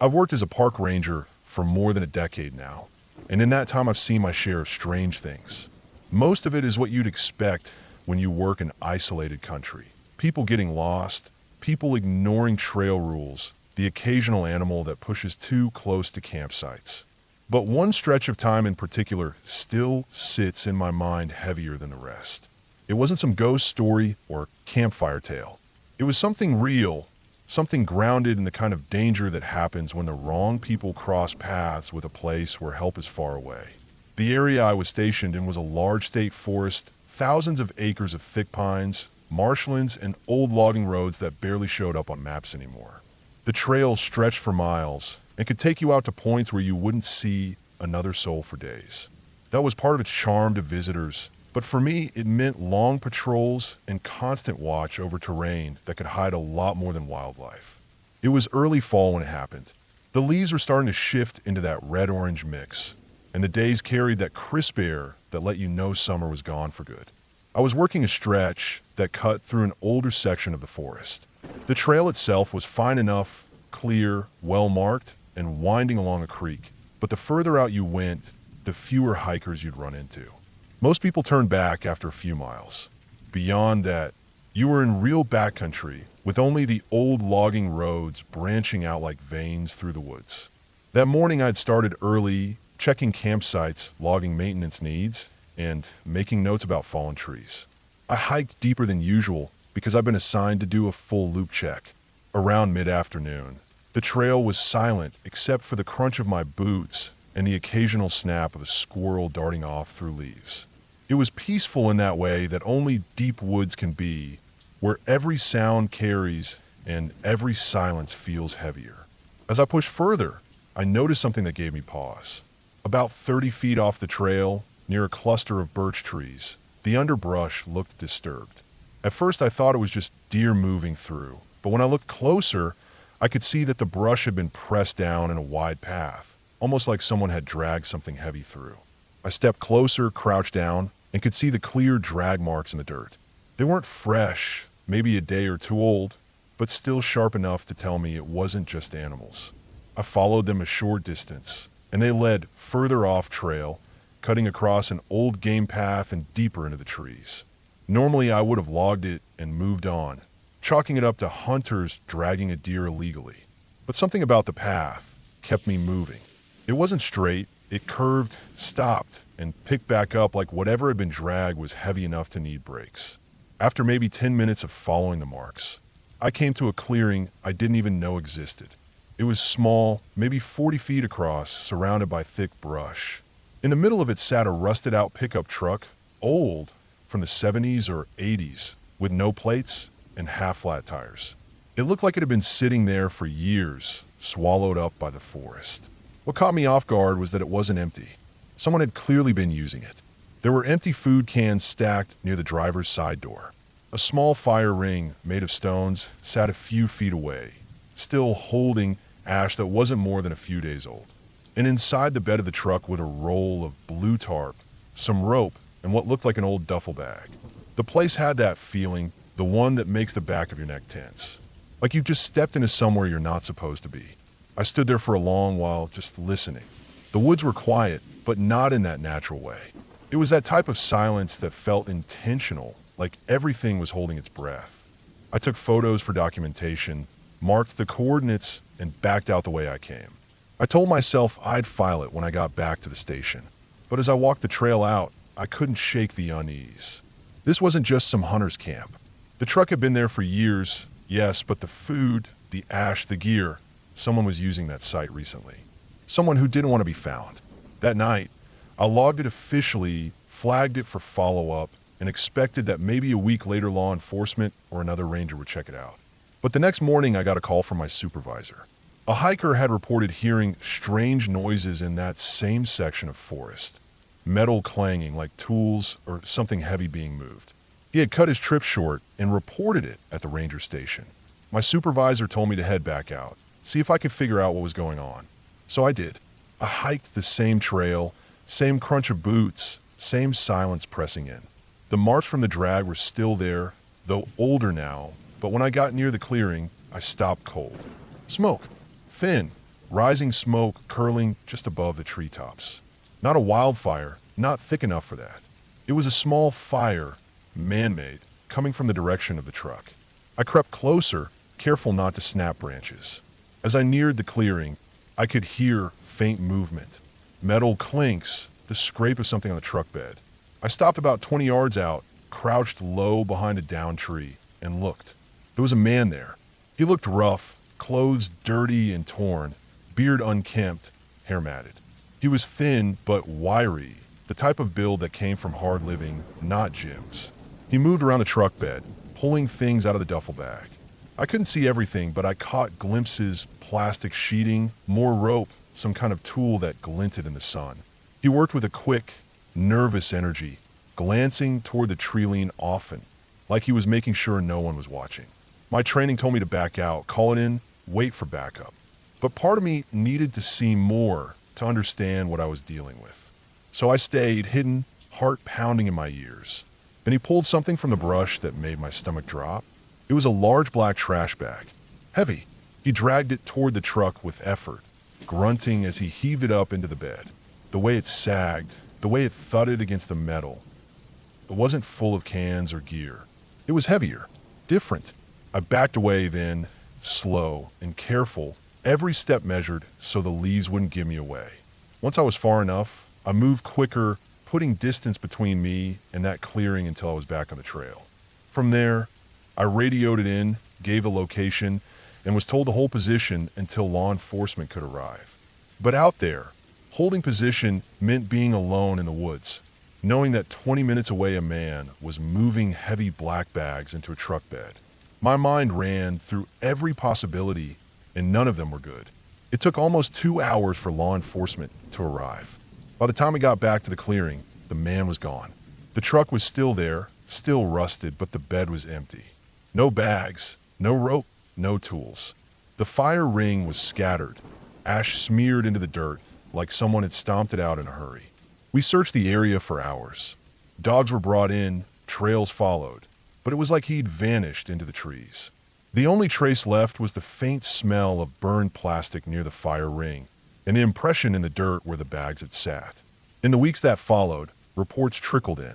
I've worked as a park ranger for more than a decade now, and in that time I've seen my share of strange things. Most of it is what you'd expect when you work in isolated country. People getting lost, people ignoring trail rules, the occasional animal that pushes too close to campsites. But one stretch of time in particular still sits in my mind heavier than the rest. It wasn't some ghost story or campfire tale. It was something real, something grounded in the kind of danger that happens when the wrong people cross paths with a place where help is far away. The area I was stationed in was a large state forest, thousands of acres of thick pines, marshlands, and old logging roads that barely showed up on maps anymore. The trails stretched for miles and could take you out to points where you wouldn't see another soul for days. That was part of its charm to visitors, but for me, it meant long patrols and constant watch over terrain that could hide a lot more than wildlife. It was early fall when it happened. The leaves were starting to shift into that red-orange mix, and the days carried that crisp air that let you know summer was gone for good. I was working a stretch that cut through an older section of the forest. The trail itself was fine enough, clear, well-marked, and winding along a creek, but the further out you went, the fewer hikers you'd run into. Most people turned back after a few miles. Beyond that, you were in real backcountry, with only the old logging roads branching out like veins through the woods. That morning I'd started early, checking campsites, logging maintenance needs, and making notes about fallen trees. I hiked deeper than usual because I've been assigned to do a full loop check. Around mid-afternoon, the trail was silent except for the crunch of my boots and the occasional snap of a squirrel darting off through leaves. It was peaceful in that way that only deep woods can be, where every sound carries and every silence feels heavier. As I push further, I notice something that gave me pause. About 30 feet off the trail, near a cluster of birch trees, the underbrush looked disturbed. At first I thought it was just deer moving through, but when I looked closer, I could see that the brush had been pressed down in a wide path, almost like someone had dragged something heavy through. I stepped closer, crouched down, and could see the clear drag marks in the dirt. They weren't fresh, maybe a day or two old, but still sharp enough to tell me it wasn't just animals. I followed them a short distance, and they led further off trail, cutting across an old game path and deeper into the trees. Normally I would have logged it and moved on, chalking it up to hunters dragging a deer illegally. But something about the path kept me moving. It wasn't straight, it curved, stopped, and picked back up like whatever had been dragged was heavy enough to need brakes. After maybe 10 minutes of following the marks, I came to a clearing I didn't even know existed. It was small, maybe 40 feet across, surrounded by thick brush. In the middle of it sat a rusted-out pickup truck, old, from the 70s or 80s, with no plates and half-flat tires. It looked like it had been sitting there for years, swallowed up by the forest. What caught me off guard was that it wasn't empty. Someone had clearly been using it. There were empty food cans stacked near the driver's side door. A small fire ring made of stones sat a few feet away, still holding ash that wasn't more than a few days old. And inside the bed of the truck was a roll of blue tarp, some rope, and what looked like an old duffel bag. The place had that feeling, the one that makes the back of your neck tense. Like you've just stepped into somewhere you're not supposed to be. I stood there for a long while, just listening. The woods were quiet, but not in that natural way. It was that type of silence that felt intentional, like everything was holding its breath. I took photos for documentation, marked the coordinates, and backed out the way I came. I told myself I'd file it when I got back to the station. But as I walked the trail out, I couldn't shake the unease. This wasn't just some hunter's camp. The truck had been there for years, yes, but the food, the ash, the gear, someone was using that site recently. Someone who didn't want to be found. That night, I logged it officially, flagged it for follow-up, and expected that maybe a week later law enforcement or another ranger would check it out. But the next morning I got a call from my supervisor. A hiker had reported hearing strange noises in that same section of forest. Metal clanging like tools or something heavy being moved. He had cut his trip short and reported it at the ranger station. My supervisor told me to head back out, see if I could figure out what was going on. So I did. I hiked the same trail, same crunch of boots, same silence pressing in. The marks from the drag were still there, though older now, but when I got near the clearing, I stopped cold. Smoke. Thin, rising smoke curling just above the treetops. Not a wildfire, not thick enough for that. It was a small fire, man-made, coming from the direction of the truck. I crept closer, careful not to snap branches. As I neared the clearing, I could hear faint movement. Metal clinks, the scrape of something on the truck bed. I stopped about 20 yards out, crouched low behind a downed tree, and looked. There was a man there. He looked rough, clothes dirty and torn, beard unkempt, hair matted. He was thin but wiry, the type of build that came from hard living, not gyms. He moved around the truck bed, pulling things out of the duffel bag. I couldn't see everything, but I caught glimpses, plastic sheeting, more rope, some kind of tool that glinted in the sun. He worked with a quick, nervous energy, glancing toward the tree lean often, like he was making sure no one was watching. My training told me to back out, call it in, wait for backup. But part of me needed to see more to understand what I was dealing with. So I stayed hidden, heart pounding in my ears. Then he pulled something from the brush that made my stomach drop. It was a large black trash bag. Heavy. He dragged it toward the truck with effort, grunting as he heaved it up into the bed. The way it sagged, the way it thudded against the metal. It wasn't full of cans or gear. It was heavier, different. I backed away then, slow and careful, every step measured so the leaves wouldn't give me away. Once I was far enough, I moved quicker, putting distance between me and that clearing until I was back on the trail. From there, I radioed it in, gave a location, and was told to hold position until law enforcement could arrive. But out there, holding position meant being alone in the woods, knowing that 20 minutes away a man was moving heavy black bags into a truck bed. My mind ran through every possibility, and none of them were good. It took almost 2 hours for law enforcement to arrive. By the time we got back to the clearing, the man was gone. The truck was still there, still rusted, but the bed was empty. No bags, no rope, no tools. The fire ring was scattered, ash smeared into the dirt like someone had stomped it out in a hurry. We searched the area for hours. Dogs were brought in, trails followed, but it was like he'd vanished into the trees. The only trace left was the faint smell of burned plastic near the fire ring and the impression in the dirt where the bags had sat. In the weeks that followed, reports trickled in.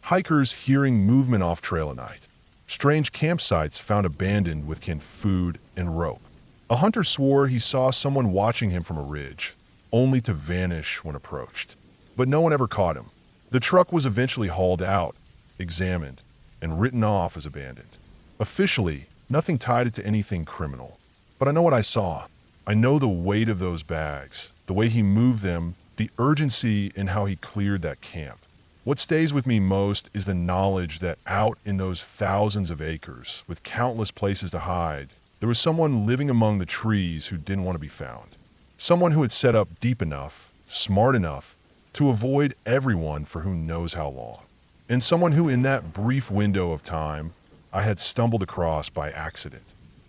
Hikers hearing movement off trail at night. Strange campsites found abandoned with canned food and rope. A hunter swore he saw someone watching him from a ridge, only to vanish when approached. But no one ever caught him. The truck was eventually hauled out, examined, and written off as abandoned. Officially, nothing tied it to anything criminal. But I know what I saw. I know the weight of those bags, the way he moved them, the urgency in how he cleared that camp. What stays with me most is the knowledge that out in those thousands of acres, with countless places to hide, there was someone living among the trees who didn't want to be found. Someone who had set up deep enough, smart enough, to avoid everyone for who knows how long. And someone who, in that brief window of time, I had stumbled across by accident.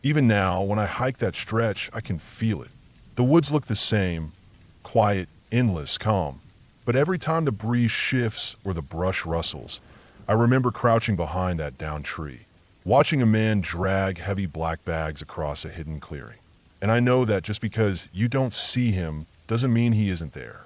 Even now, when I hike that stretch, I can feel it. The woods look the same, quiet, endless, calm. But every time the breeze shifts or the brush rustles, I remember crouching behind that downed tree, watching a man drag heavy black bags across a hidden clearing. And I know that just because you don't see him doesn't mean he isn't there.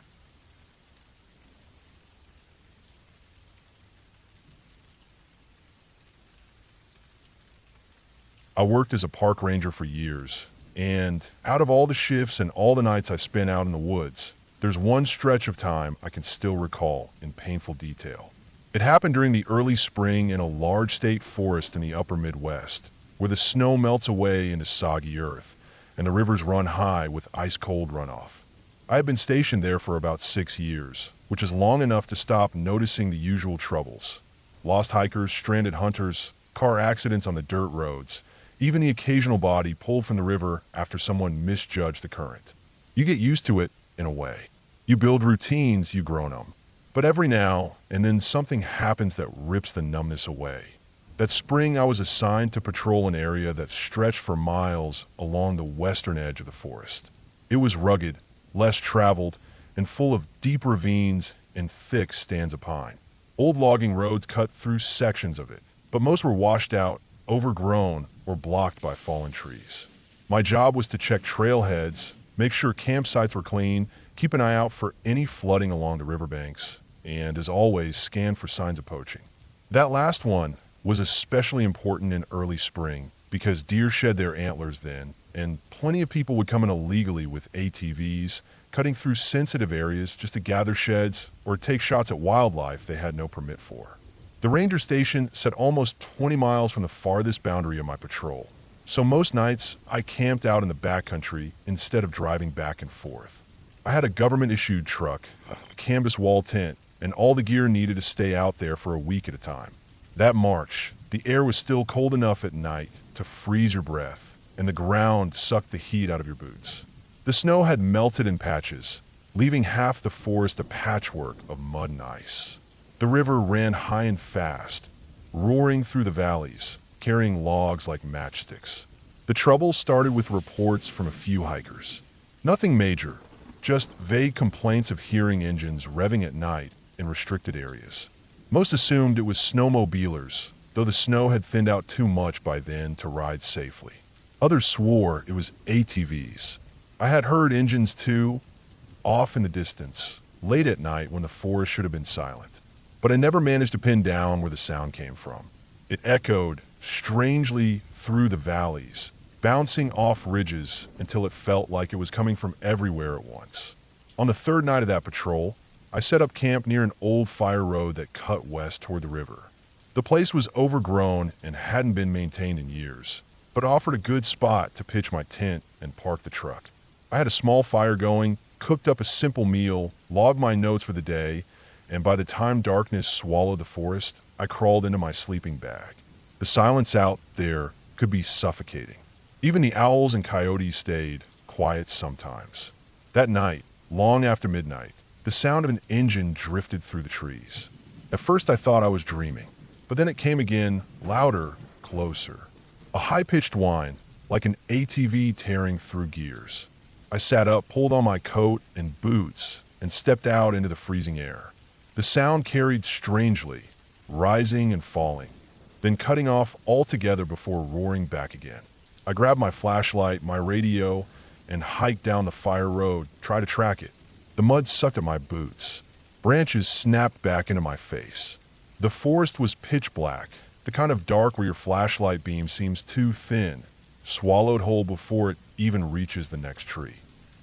I worked as a park ranger for years, and out of all the shifts and all the nights I spent out in the woods, there's one stretch of time I can still recall in painful detail. It happened during the early spring in a large state forest in the upper Midwest, where the snow melts away into soggy earth, and the rivers run high with ice-cold runoff. I had been stationed there for about 6 years, which is long enough to stop noticing the usual troubles. Lost hikers, stranded hunters, car accidents on the dirt roads, even the occasional body pulled from the river after someone misjudged the current. You get used to it, in a way. You build routines, you grown them. But every now and then something happens that rips the numbness away. That spring I was assigned to patrol an area that stretched for miles along the western edge of the forest. It was rugged, less traveled, and full of deep ravines and thick stands of pine. Old logging roads cut through sections of it, but most were washed out, overgrown, or blocked by fallen trees. My job was to check trailheads, make sure campsites were clean, keep an eye out for any flooding along the riverbanks, and, as always, scan for signs of poaching. That last one was especially important in early spring because deer shed their antlers then, and plenty of people would come in illegally with ATVs, cutting through sensitive areas just to gather sheds or take shots at wildlife they had no permit for. The ranger station sat almost 20 miles from the farthest boundary of my patrol, so most nights I camped out in the backcountry instead of driving back and forth. I had a government-issued truck, a canvas wall tent, and all the gear needed to stay out there for a week at a time. That March, the air was still cold enough at night to freeze your breath, and the ground sucked the heat out of your boots. The snow had melted in patches, leaving half the forest a patchwork of mud and ice. The river ran high and fast, roaring through the valleys, carrying logs like matchsticks. The trouble started with reports from a few hikers. Nothing major, just vague complaints of hearing engines revving at night in restricted areas. Most assumed it was snowmobilers, though the snow had thinned out too much by then to ride safely. Others swore it was ATVs. I had heard engines too, off in the distance, late at night when the forest should have been silent. But I never managed to pin down where the sound came from. It echoed strangely through the valleys, bouncing off ridges until it felt like it was coming from everywhere at once. On the third night of that patrol, I set up camp near an old fire road that cut west toward the river. The place was overgrown and hadn't been maintained in years, but offered a good spot to pitch my tent and park the truck. I had a small fire going, cooked up a simple meal, logged my notes for the day, and by the time darkness swallowed the forest, I crawled into my sleeping bag. The silence out there could be suffocating. Even the owls and coyotes stayed quiet sometimes. That night, long after midnight, the sound of an engine drifted through the trees. At first I thought I was dreaming, but then it came again, louder, closer. A high-pitched whine, like an ATV tearing through gears. I sat up, pulled on my coat and boots, and stepped out into the freezing air. The sound carried strangely, rising and falling, then cutting off altogether before roaring back again. I grabbed my flashlight, my radio, and hiked down the fire road, tried to track it. The mud sucked at my boots. Branches snapped back into my face. The forest was pitch black, the kind of dark where your flashlight beam seems too thin, swallowed whole before it even reaches the next tree.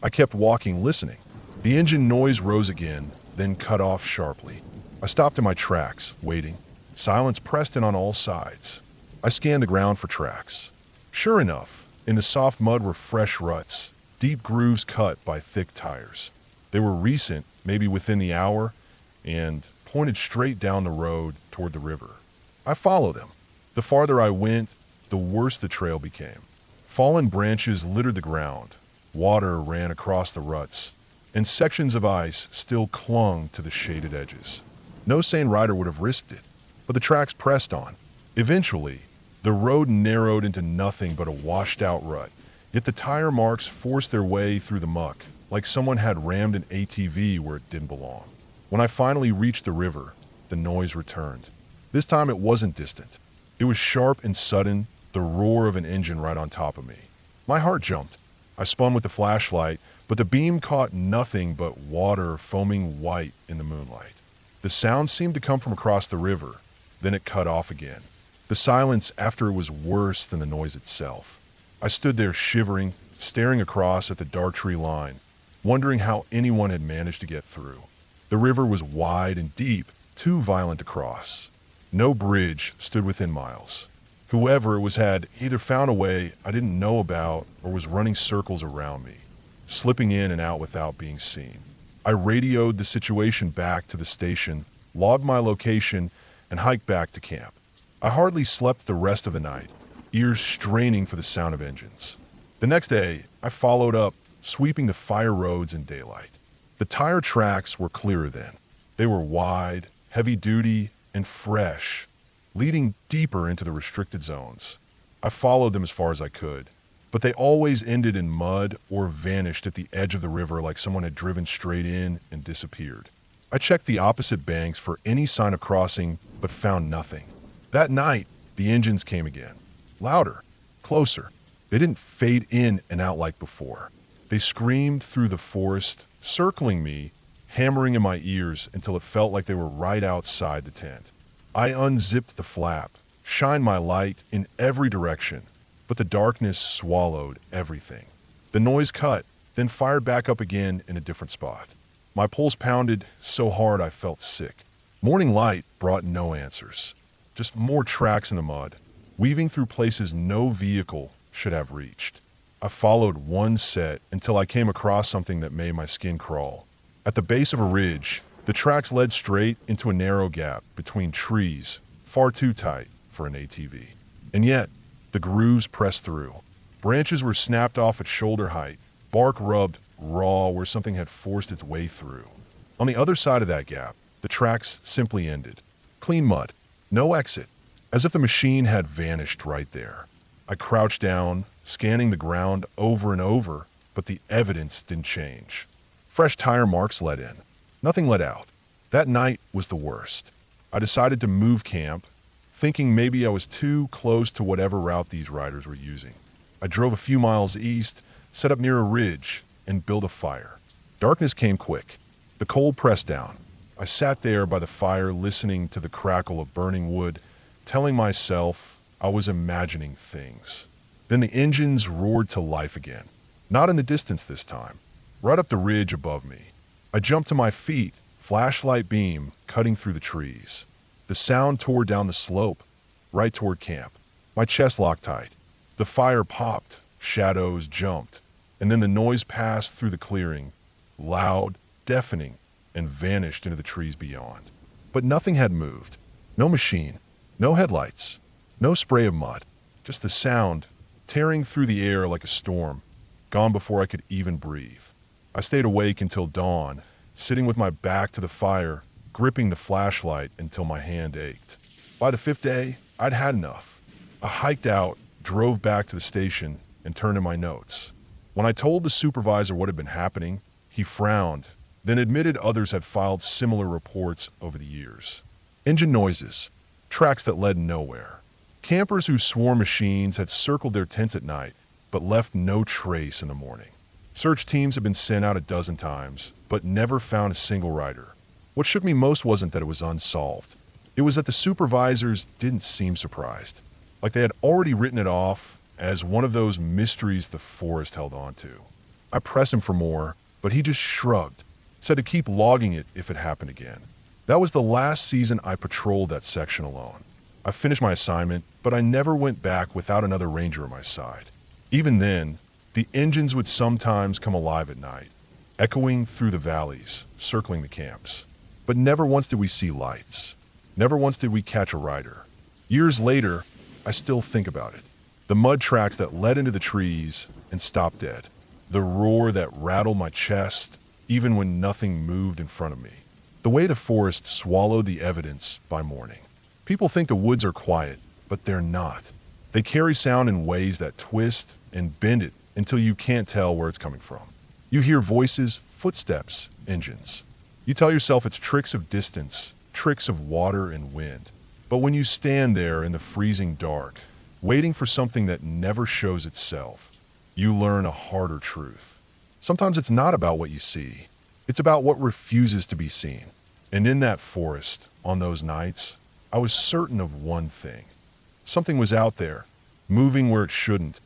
I kept walking, listening. The engine noise rose again, then cut off sharply. I stopped in my tracks, waiting. Silence pressed in on all sides. I scanned the ground for tracks. Sure enough, in the soft mud were fresh ruts, deep grooves cut by thick tires. They were recent, maybe within the hour, and pointed straight down the road toward the river. I followed them. The farther I went, the worse the trail became. Fallen branches littered the ground. Water ran across the ruts, and sections of ice still clung to the shaded edges. No sane rider would have risked it, but the tracks pressed on. Eventually, the road narrowed into nothing but a washed-out rut, yet the tire marks forced their way through the muck, like someone had rammed an ATV where it didn't belong. When I finally reached the river, the noise returned. This time it wasn't distant. It was sharp and sudden, the roar of an engine right on top of me. My heart jumped. I spun with the flashlight, but the beam caught nothing but water foaming white in the moonlight. The sound seemed to come from across the river, then it cut off again. The silence after it was worse than the noise itself. I stood there shivering, staring across at the dark tree line, wondering how anyone had managed to get through. The river was wide and deep, too violent to cross. No bridge stood within miles. Whoever it was had either found a way I didn't know about or was running circles around me, slipping in and out without being seen. I radioed the situation back to the station, logged my location, and hiked back to camp. I hardly slept the rest of the night, ears straining for the sound of engines. The next day, I followed up, sweeping the fire roads in daylight. The tire tracks were clearer then. They were wide, heavy-duty, and fresh, leading deeper into the restricted zones. I followed them as far as I could, but they always ended in mud or vanished at the edge of the river like someone had driven straight in and disappeared. I checked the opposite banks for any sign of crossing, but found nothing. That night, the engines came again. Louder, closer. They didn't fade in and out like before. They screamed through the forest, circling me, hammering in my ears until it felt like they were right outside the tent. I unzipped the flap, shined my light in every direction, but the darkness swallowed everything. The noise cut, then fired back up again in a different spot. My pulse pounded so hard I felt sick. Morning light brought no answers, just more tracks in the mud, weaving through places no vehicle should have reached. I followed one set until I came across something that made my skin crawl. At the base of a ridge, the tracks led straight into a narrow gap between trees, far too tight for an ATV. And yet, the grooves pressed through. Branches were snapped off at shoulder height, bark rubbed raw where something had forced its way through. On the other side of that gap, the tracks simply ended. Clean mud, no exit, as if the machine had vanished right there. I crouched down, scanning the ground over and over, but the evidence didn't change. Fresh tire marks let in. Nothing let out. That night was the worst. I decided to move camp, thinking maybe I was too close to whatever route these riders were using. I drove a few miles east, set up near a ridge, and built a fire. Darkness came quick. The cold pressed down. I sat there by the fire listening to the crackle of burning wood, telling myself I was imagining things. Then the engines roared to life again. Not in the distance this time. Right up the ridge above me. I jumped to my feet, flashlight beam cutting through the trees. The sound tore down the slope, right toward camp. My chest locked tight. The fire popped, shadows jumped, and then the noise passed through the clearing, loud, deafening, and vanished into the trees beyond. But nothing had moved. No machine, no headlights, no spray of mud. Just the sound, tearing through the air like a storm, gone before I could even breathe. I stayed awake until dawn, sitting with my back to the fire, gripping the flashlight until my hand ached. By the fifth day, I'd had enough. I hiked out, drove back to the station, and turned in my notes. When I told the supervisor what had been happening, he frowned, then admitted others had filed similar reports over the years. Engine noises, tracks that led nowhere. Campers who swore machines had circled their tents at night, but left no trace in the morning. Search teams had been sent out a dozen times, but never found a single rider. What shook me most wasn't that it was unsolved. It was that the supervisors didn't seem surprised, like they had already written it off as one of those mysteries the forest held on to. I pressed him for more, but he just shrugged, said to keep logging it if it happened again. That was the last season I patrolled that section alone. I finished my assignment, but I never went back without another ranger at my side. Even then, the engines would sometimes come alive at night, echoing through the valleys, circling the camps. But never once did we see lights. Never once did we catch a rider. Years later, I still think about it. The mud tracks that led into the trees and stopped dead. The roar that rattled my chest, even when nothing moved in front of me. The way the forest swallowed the evidence by morning. People think the woods are quiet, but they're not. They carry sound in ways that twist and bend it until you can't tell where it's coming from. You hear voices, footsteps, engines. You tell yourself it's tricks of distance, tricks of water and wind. But when you stand there in the freezing dark, waiting for something that never shows itself, you learn a harder truth. Sometimes it's not about what you see. It's about what refuses to be seen. And in that forest, on those nights, I was certain of one thing. Something was out there, moving where it shouldn't.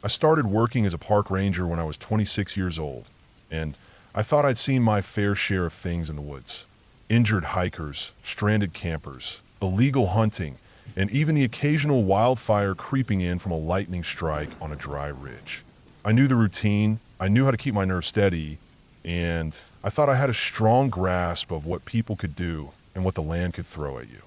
I started working as a park ranger when I was 26 years old, and I thought I'd seen my fair share of things in the woods. Injured hikers, stranded campers, illegal hunting, and even the occasional wildfire creeping in from a lightning strike on a dry ridge. I knew the routine, I knew how to keep my nerves steady, and I thought I had a strong grasp of what people could do and what the land could throw at you.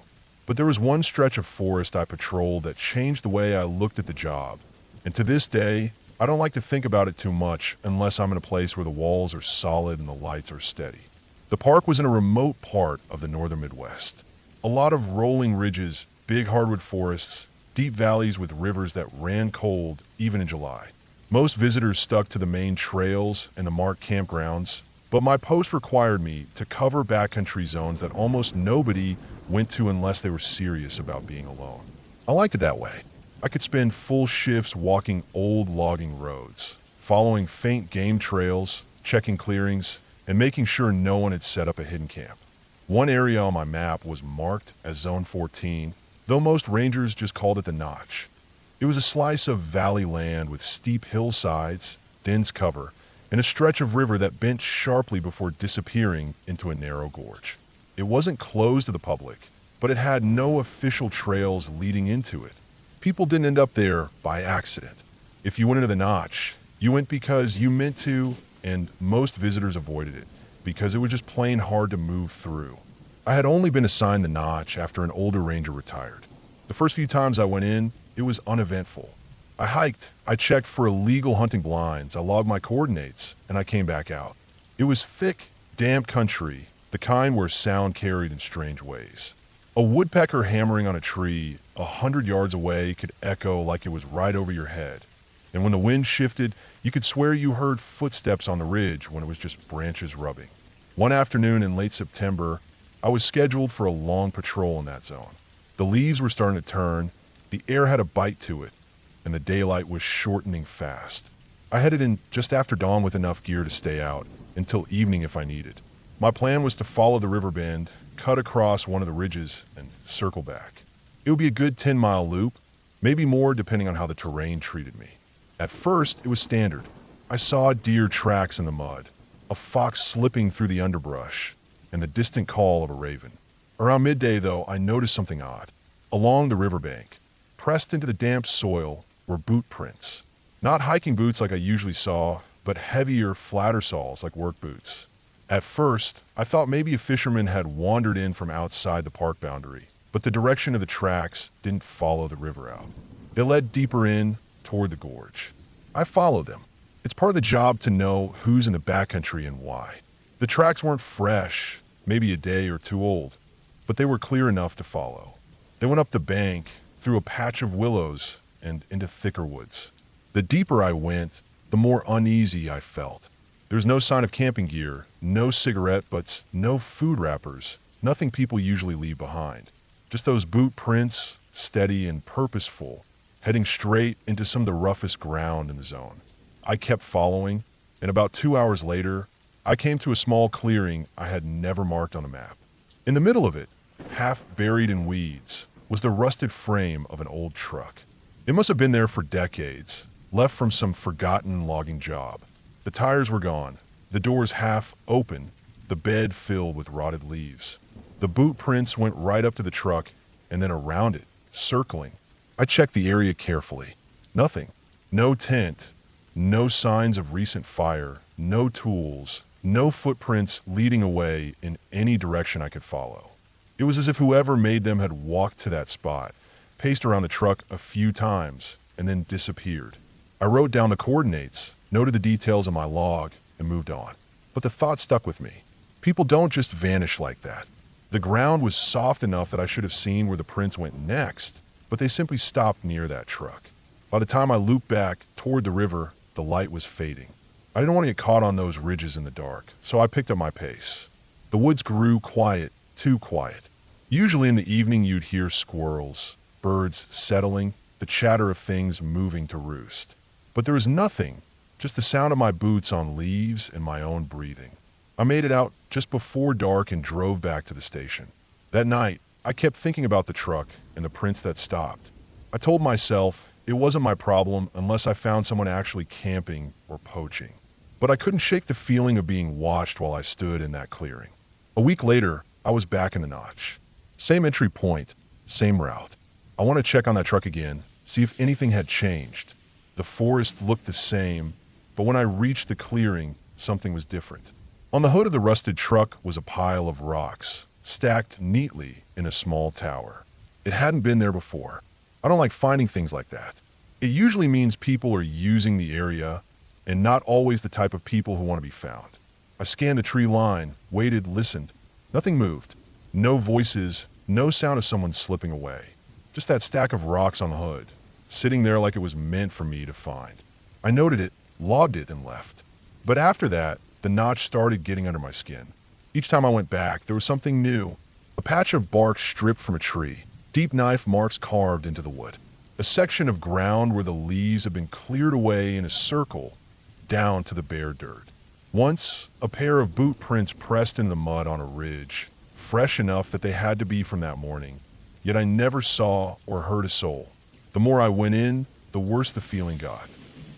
But there was one stretch of forest I patrolled that changed the way I looked at the job. And to this day, I don't like to think about it too much unless I'm in a place where the walls are solid and the lights are steady. The park was in a remote part of the northern Midwest. A lot of rolling ridges, big hardwood forests, deep valleys with rivers that ran cold even in July. Most visitors stuck to the main trails and the marked campgrounds, but my post required me to cover backcountry zones that almost nobody went to unless they were serious about being alone. I liked it that way. I could spend full shifts walking old logging roads, following faint game trails, checking clearings, and making sure no one had set up a hidden camp. One area on my map was marked as Zone 14, though most rangers just called it the Notch. It was a slice of valley land with steep hillsides, dense cover, and a stretch of river that bent sharply before disappearing into a narrow gorge. It wasn't closed to the public, but it had no official trails leading into it. People didn't end up there by accident. If you went into the Notch, you went because you meant to, and most visitors avoided it because it was just plain hard to move through. I had only been assigned the Notch after an older ranger retired. The first few times I went in, it was uneventful. I hiked, I checked for illegal hunting blinds, I logged my coordinates, and I came back out. It was thick, damp country, the kind where sound carried in strange ways. A woodpecker hammering on a tree 100 yards away could echo like it was right over your head. And when the wind shifted, you could swear you heard footsteps on the ridge when it was just branches rubbing. One afternoon in late September, I was scheduled for a long patrol in that zone. The leaves were starting to turn, the air had a bite to it, and the daylight was shortening fast. I headed in just after dawn with enough gear to stay out, until evening if I needed. My plan was to follow the river bend, cut across one of the ridges, and circle back. It would be a good 10-mile loop, maybe more depending on how the terrain treated me. At first, it was standard. I saw deer tracks in the mud, a fox slipping through the underbrush, and the distant call of a raven. Around midday, though, I noticed something odd. Along the riverbank, pressed into the damp soil, were boot prints. Not hiking boots like I usually saw, but heavier, flatter soles like work boots. At first, I thought maybe a fisherman had wandered in from outside the park boundary, but the direction of the tracks didn't follow the river out. They led deeper in toward the gorge. I followed them. It's part of the job to know who's in the backcountry and why. The tracks weren't fresh, maybe a day or two old, but they were clear enough to follow. They went up the bank, through a patch of willows, and into thicker woods. The deeper I went, the more uneasy I felt. There was no sign of camping gear, no cigarette butts, no food wrappers, nothing people usually leave behind. Just those boot prints, steady and purposeful, heading straight into some of the roughest ground in the zone. I kept following, and about 2 hours later, I came to a small clearing I had never marked on a map. In the middle of it, half buried in weeds, was the rusted frame of an old truck. It must have been there for decades, left from some forgotten logging job. The tires were gone, the doors half open, the bed filled with rotted leaves. The boot prints went right up to the truck and then around it, circling. I checked the area carefully. Nothing. No tent, no signs of recent fire, no tools, no footprints leading away in any direction I could follow. It was as if whoever made them had walked to that spot, paced around the truck a few times, and then disappeared. I wrote down the coordinates, noted the details in my log, and moved on. But the thought stuck with me. People don't just vanish like that. The ground was soft enough that I should have seen where the prints went next, but they simply stopped near that truck. By the time I looped back toward the river, the light was fading. I didn't want to get caught on those ridges in the dark, so I picked up my pace. The woods grew quiet, too quiet. Usually in the evening you'd hear squirrels, birds settling, the chatter of things moving to roost. But there was nothing, just the sound of my boots on leaves and my own breathing. I made it out just before dark and drove back to the station. That night, I kept thinking about the truck and the prints that stopped. I told myself it wasn't my problem unless I found someone actually camping or poaching. But I couldn't shake the feeling of being watched while I stood in that clearing. A week later, I was back in the notch. Same entry point, same route. I want to check on that truck again, see if anything had changed. The forest looked the same, but when I reached the clearing, something was different. On the hood of the rusted truck was a pile of rocks, stacked neatly in a small tower. It hadn't been there before. I don't like finding things like that. It usually means people are using the area, and not always the type of people who want to be found. I scanned the tree line, waited, listened. Nothing moved. No voices, no sound of someone slipping away. Just that stack of rocks on the hood, sitting there like it was meant for me to find. I noted it, logged it, and left. But after that, the notch started getting under my skin. Each time I went back, there was something new. A patch of bark stripped from a tree, deep knife marks carved into the wood. A section of ground where the leaves had been cleared away in a circle, down to the bare dirt. Once, a pair of boot prints pressed in the mud on a ridge, fresh enough that they had to be from that morning. Yet I never saw or heard a soul. The more I went in, the worse the feeling got.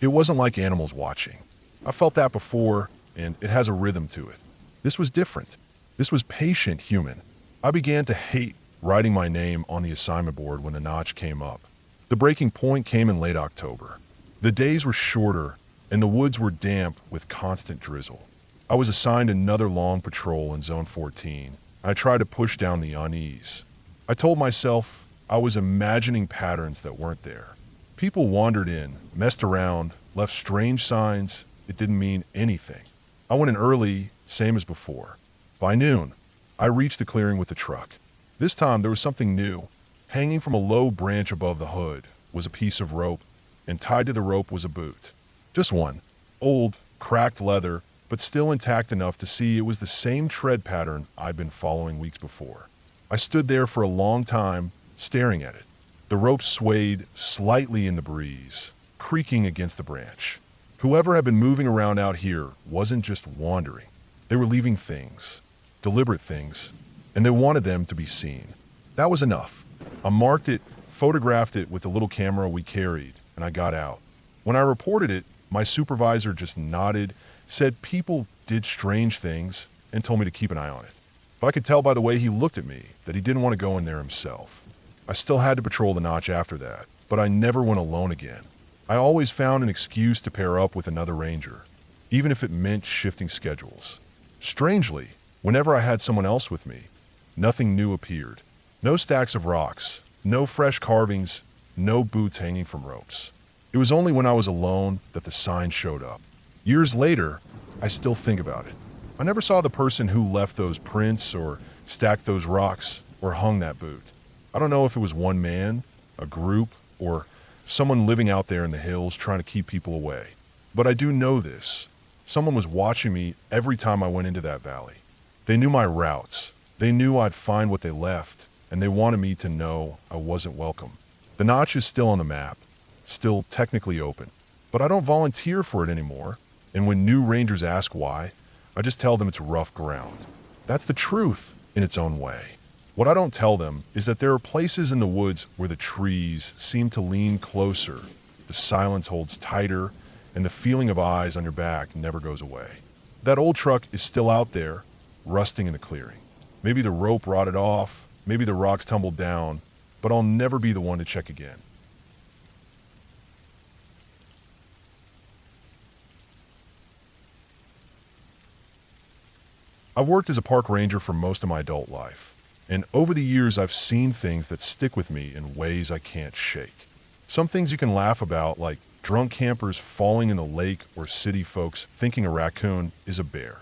It wasn't like animals watching. I felt that before, and it has a rhythm to it. This was different. This was patient human. I began to hate writing my name on the assignment board when the notch came up. The breaking point came in late October. The days were shorter, and the woods were damp with constant drizzle. I was assigned another long patrol in Zone 14. I tried to push down the unease. I told myself I was imagining patterns that weren't there. People wandered in, messed around, left strange signs. It didn't mean anything. I went in early, same as before. By noon, I reached the clearing with the truck. This time there was something new. Hanging from a low branch above the hood was a piece of rope, and tied to the rope was a boot. Just one. Old, cracked leather, but still intact enough to see it was the same tread pattern I'd been following weeks before. I stood there for a long time, staring at it. The rope swayed slightly in the breeze, creaking against the branch. Whoever had been moving around out here wasn't just wandering. They were leaving things, deliberate things, and they wanted them to be seen. That was enough. I marked it, photographed it with the little camera we carried, and I got out. When I reported it, my supervisor just nodded, said people did strange things, and told me to keep an eye on it. But I could tell by the way he looked at me that he didn't want to go in there himself. I still had to patrol the notch after that, but I never went alone again. I always found an excuse to pair up with another ranger, even if it meant shifting schedules. Strangely, whenever I had someone else with me, nothing new appeared. No stacks of rocks, no fresh carvings, no boots hanging from ropes. It was only when I was alone that the sign showed up. Years later, I still think about it. I never saw the person who left those prints or stacked those rocks or hung that boot. I don't know if it was one man, a group, or someone living out there in the hills trying to keep people away. But I do know this. Someone was watching me every time I went into that valley. They knew my routes. They knew I'd find what they left, and they wanted me to know I wasn't welcome. The notch is still on the map, still technically open, but I don't volunteer for it anymore. And when new rangers ask why, I just tell them it's rough ground. That's the truth in its own way. What I don't tell them is that there are places in the woods where the trees seem to lean closer, the silence holds tighter, and the feeling of eyes on your back never goes away. That old truck is still out there, rusting in the clearing. Maybe the rope rotted off, maybe the rocks tumbled down, but I'll never be the one to check again. I've worked as a park ranger for most of my adult life, and over the years I've seen things that stick with me in ways I can't shake. Some things you can laugh about, like drunk campers falling in the lake or city folks thinking a raccoon is a bear.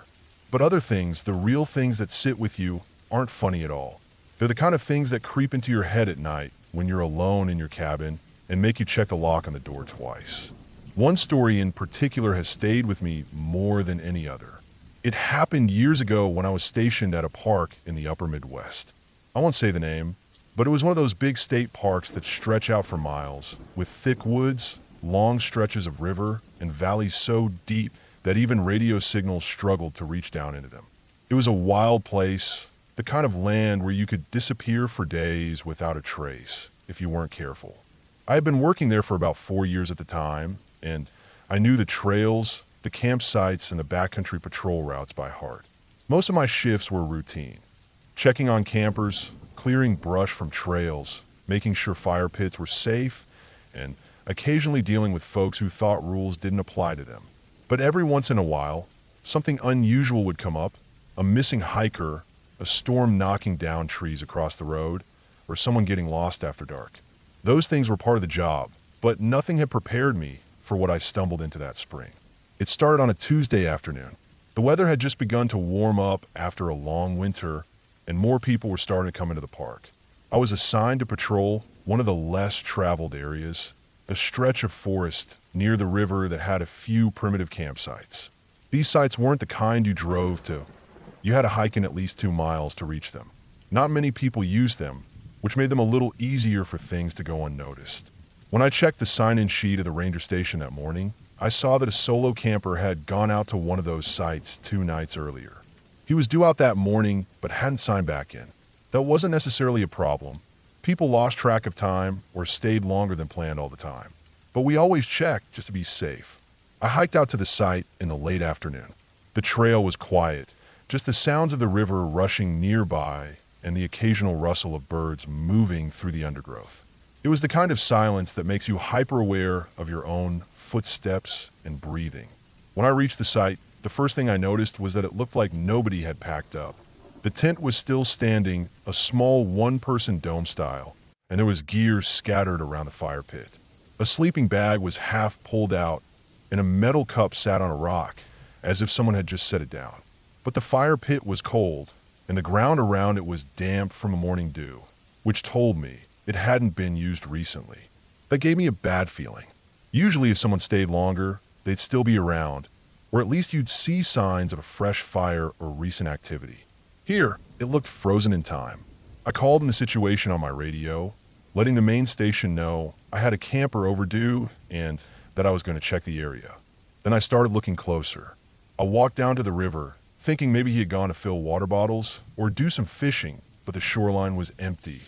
But other things, the real things that sit with you, aren't funny at all. They're the kind of things that creep into your head at night when you're alone in your cabin and make you check the lock on the door twice. One story in particular has stayed with me more than any other. It happened years ago when I was stationed at a park in the upper Midwest. I won't say the name, but it was one of those big state parks that stretch out for miles, with thick woods, long stretches of river, and valleys so deep that even radio signals struggled to reach down into them. It was a wild place, the kind of land where you could disappear for days without a trace if you weren't careful. I had been working there for about 4 years at the time, and I knew the trails, the campsites, and the backcountry patrol routes by heart. Most of my shifts were routine. Checking on campers, clearing brush from trails, making sure fire pits were safe, and occasionally dealing with folks who thought rules didn't apply to them. But every once in a while, something unusual would come up, a missing hiker, a storm knocking down trees across the road, or someone getting lost after dark. Those things were part of the job, but nothing had prepared me for what I stumbled into that spring. It started on a Tuesday afternoon. The weather had just begun to warm up after a long winter, and more people were starting to come into the park. I was assigned to patrol one of the less traveled areas, a stretch of forest near the river that had a few primitive campsites. These sites weren't the kind you drove to. You had to hike in at least 2 miles to reach them. Not many people used them, which made them a little easier for things to go unnoticed. When I checked the sign-in sheet of the ranger station that morning, I saw that a solo camper had gone out to one of those sites 2 nights earlier. He was due out that morning, but hadn't signed back in. That wasn't necessarily a problem. People lost track of time or stayed longer than planned all the time. But we always checked just to be safe. I hiked out to the site in the late afternoon. The trail was quiet, just the sounds of the river rushing nearby and the occasional rustle of birds moving through the undergrowth. It was the kind of silence that makes you hyper-aware of your own footsteps and breathing. When I reached the site, the first thing I noticed was that it looked like nobody had packed up. The tent was still standing, a small one-person dome style, and there was gear scattered around the fire pit. A sleeping bag was half pulled out, and a metal cup sat on a rock, as if someone had just set it down. But the fire pit was cold, and the ground around it was damp from a morning dew, which told me it hadn't been used recently. That gave me a bad feeling. Usually if someone stayed longer, they'd still be around, or at least you'd see signs of a fresh fire or recent activity. Here, it looked frozen in time. I called in the situation on my radio, letting the main station know I had a camper overdue and that I was going to check the area. Then I started looking closer. I walked down to the river, thinking maybe he had gone to fill water bottles or do some fishing, but the shoreline was empty.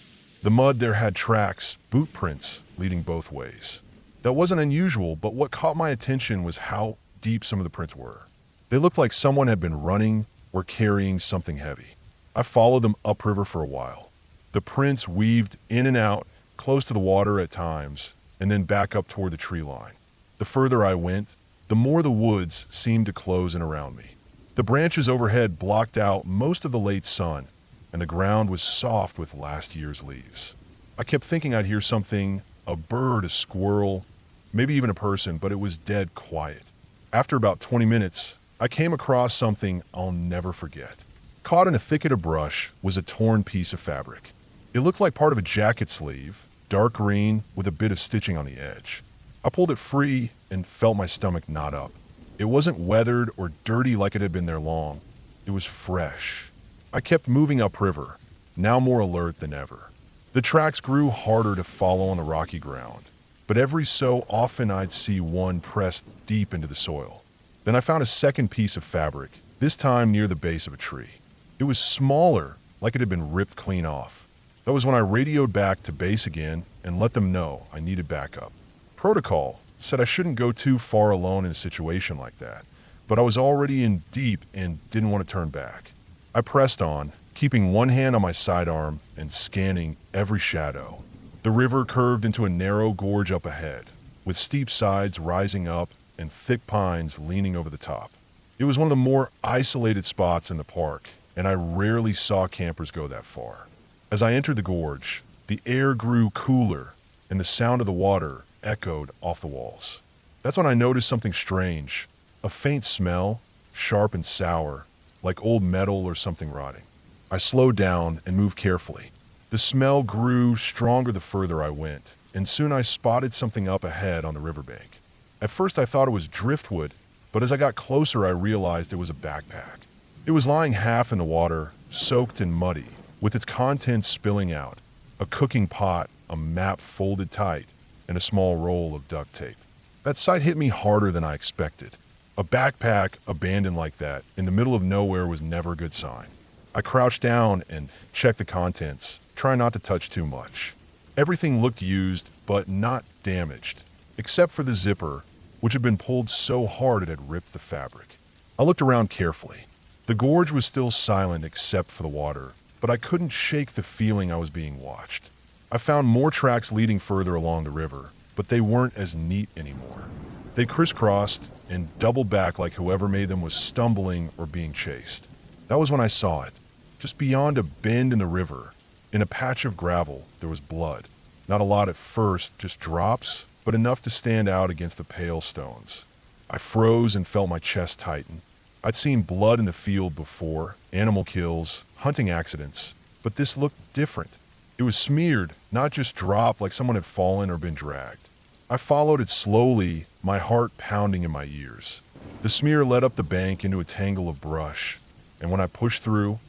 The mud there had tracks, boot prints, leading both ways. That wasn't unusual, but what caught my attention was how deep some of the prints were. They looked like someone had been running or carrying something heavy. I followed them upriver for a while. The prints weaved in and out, close to the water at times, and then back up toward the tree line. The further I went, the more the woods seemed to close in around me. The branches overhead blocked out most of the late sun, and the ground was soft with last year's leaves. I kept thinking I'd hear something, a bird, a squirrel, maybe even a person, but it was dead quiet. After about 20 minutes, I came across something I'll never forget. Caught in a thicket of brush was a torn piece of fabric. It looked like part of a jacket sleeve, dark green with a bit of stitching on the edge. I pulled it free and felt my stomach knot up. It wasn't weathered or dirty like it had been there long. It was fresh. I kept moving upriver, now more alert than ever. The tracks grew harder to follow on the rocky ground, but every so often I'd see one pressed deep into the soil. Then I found a second piece of fabric, this time near the base of a tree. It was smaller, like it had been ripped clean off. That was when I radioed back to base again and let them know I needed backup. Protocol said I shouldn't go too far alone in a situation like that, but I was already in deep and didn't want to turn back. I pressed on, keeping one hand on my sidearm and scanning every shadow. The river curved into a narrow gorge up ahead, with steep sides rising up and thick pines leaning over the top. It was one of the more isolated spots in the park, and I rarely saw campers go that far. As I entered the gorge, the air grew cooler, and the sound of the water echoed off the walls. That's when I noticed something strange, a faint smell, sharp and sour, like old metal or something rotting. I slowed down and moved carefully. The smell grew stronger the further I went, and soon I spotted something up ahead on the riverbank. At first I thought it was driftwood, but as I got closer I realized it was a backpack. It was lying half in the water, soaked and muddy, with its contents spilling out, a cooking pot, a map folded tight, and a small roll of duct tape. That sight hit me harder than I expected. A backpack abandoned like that in the middle of nowhere was never a good sign. I crouched down and checked the contents, trying not to touch too much. Everything looked used, but not damaged, except for the zipper, which had been pulled so hard it had ripped the fabric. I looked around carefully. The gorge was still silent except for the water, but I couldn't shake the feeling I was being watched. I found more tracks leading further along the river, but they weren't as neat anymore. They crisscrossed and doubled back like whoever made them was stumbling or being chased. That was when I saw it. Just beyond a bend in the river, in a patch of gravel, there was blood. Not a lot at first, just drops, but enough to stand out against the pale stones. I froze and felt my chest tighten. I'd seen blood in the field before, animal kills, hunting accidents, but this looked different. It was smeared, not just dropped like someone had fallen or been dragged. I followed it slowly, my heart pounding in my ears. The smear led up the bank into a tangle of brush, and when I pushed through,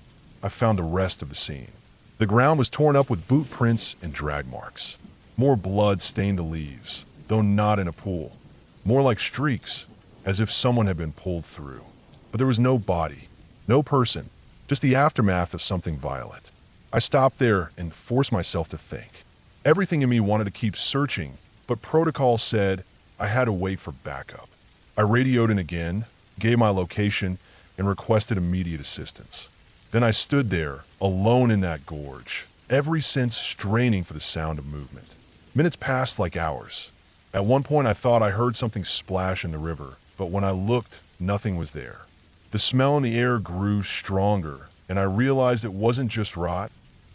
I found the rest of the scene. The ground was torn up with boot prints and drag marks. More blood stained the leaves, though not in a pool. More like streaks, as if someone had been pulled through. But there was no body, no person, just the aftermath of something violent. I stopped there and forced myself to think. Everything in me wanted to keep searching, but protocol said I had to wait for backup. I radioed in again, gave my location, and requested immediate assistance. Then I stood there, alone in that gorge, every sense straining for the sound of movement. Minutes passed like hours. At one point I thought I heard something splash in the river, but when I looked, nothing was there. The smell in the air grew stronger, and I realized it wasn't just rot,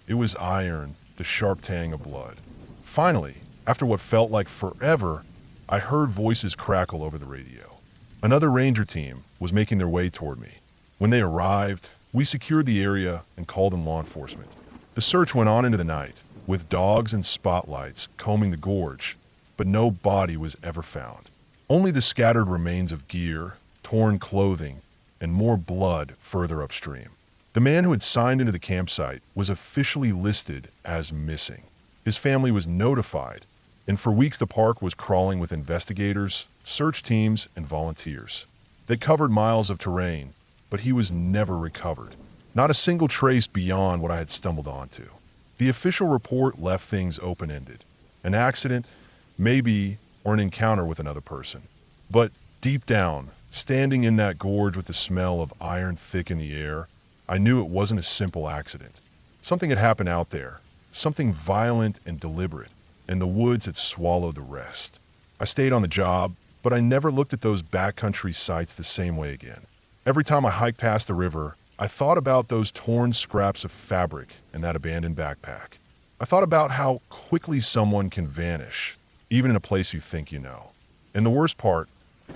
it was iron, the sharp tang of blood. Finally, after what felt like forever, I heard voices crackle over the radio. Another ranger team was making their way toward me. When they arrived, we secured the area and called in law enforcement. The search went on into the night, with dogs and spotlights combing the gorge, but no body was ever found. Only the scattered remains of gear, torn clothing, and more blood further upstream. The man who had signed into the campsite was officially listed as missing. His family was notified, and for weeks the park was crawling with investigators, search teams, and volunteers. They covered miles of terrain, but he was never recovered. Not a single trace beyond what I had stumbled onto. The official report left things open-ended. An accident, maybe, or an encounter with another person. But deep down, standing in that gorge with the smell of iron thick in the air, I knew it wasn't a simple accident. Something had happened out there, something violent and deliberate, and the woods had swallowed the rest. I stayed on the job, but I never looked at those backcountry sites the same way again. Every time I hiked past the river, I thought about those torn scraps of fabric and that abandoned backpack. I thought about how quickly someone can vanish, even in a place you think you know. And the worst part,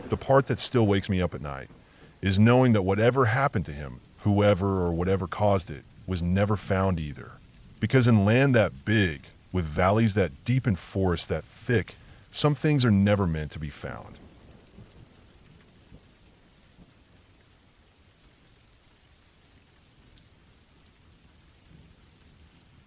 the part that still wakes me up at night, is knowing that whatever happened to him, whoever or whatever caused it, was never found either. Because in land that big, with valleys that deep and forests that thick, some things are never meant to be found.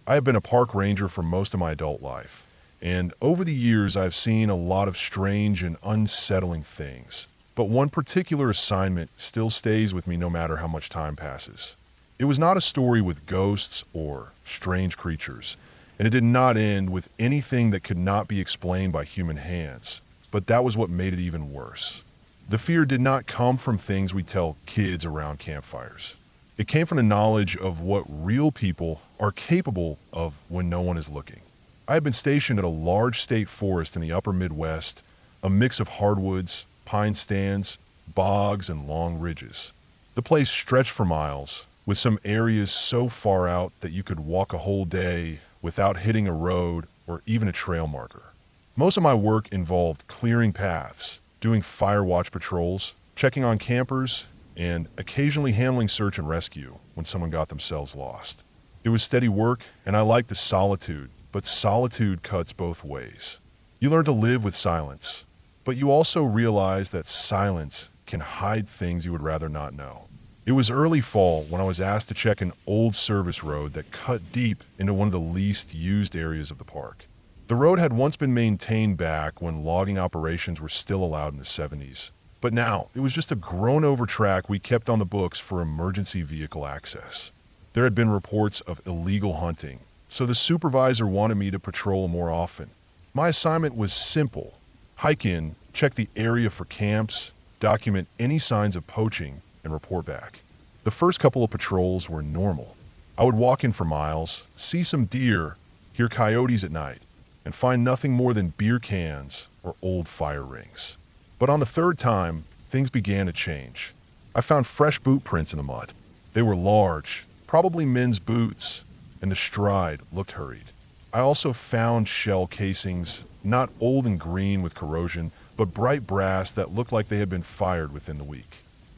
I have been a park ranger for most of my adult life, and over the years I've seen a lot of strange and unsettling things. But one particular assignment still stays with me no matter how much time passes. It was not a story with ghosts or strange creatures, and it did not end with anything that could not be explained by human hands. But that was what made it even worse. The fear did not come from things we tell kids around campfires. It came from the knowledge of what real people are capable of when no one is looking. I had been stationed at a large state forest in the upper Midwest, a mix of hardwoods, pine stands, bogs, and long ridges. The place stretched for miles, with some areas so far out that you could walk a whole day without hitting a road or even a trail marker. Most of my work involved clearing paths, doing fire watch patrols, checking on campers, and occasionally handling search and rescue when someone got themselves lost. It was steady work, and I liked the solitude, but solitude cuts both ways. You learn to live with silence, but you also realize that silence can hide things you would rather not know. It was early fall when I was asked to check an old service road that cut deep into one of the least used areas of the park. The road had once been maintained back when logging operations were still allowed in the 70s. But now, it was just a grown-over track we kept on the books for emergency vehicle access. There had been reports of illegal hunting, so the supervisor wanted me to patrol more often. My assignment was simple. Hike in, check the area for camps, document any signs of poaching, and report back. The first couple of patrols were normal. I would walk in for miles, see some deer, hear coyotes at night, and find nothing more than beer cans or old fire rings. But on the third time, things began to change. I found fresh boot prints in the mud. They were large, probably men's boots, and the stride looked hurried. I also found shell casings, not old and green with corrosion, but bright brass that looked like they had been fired within the week.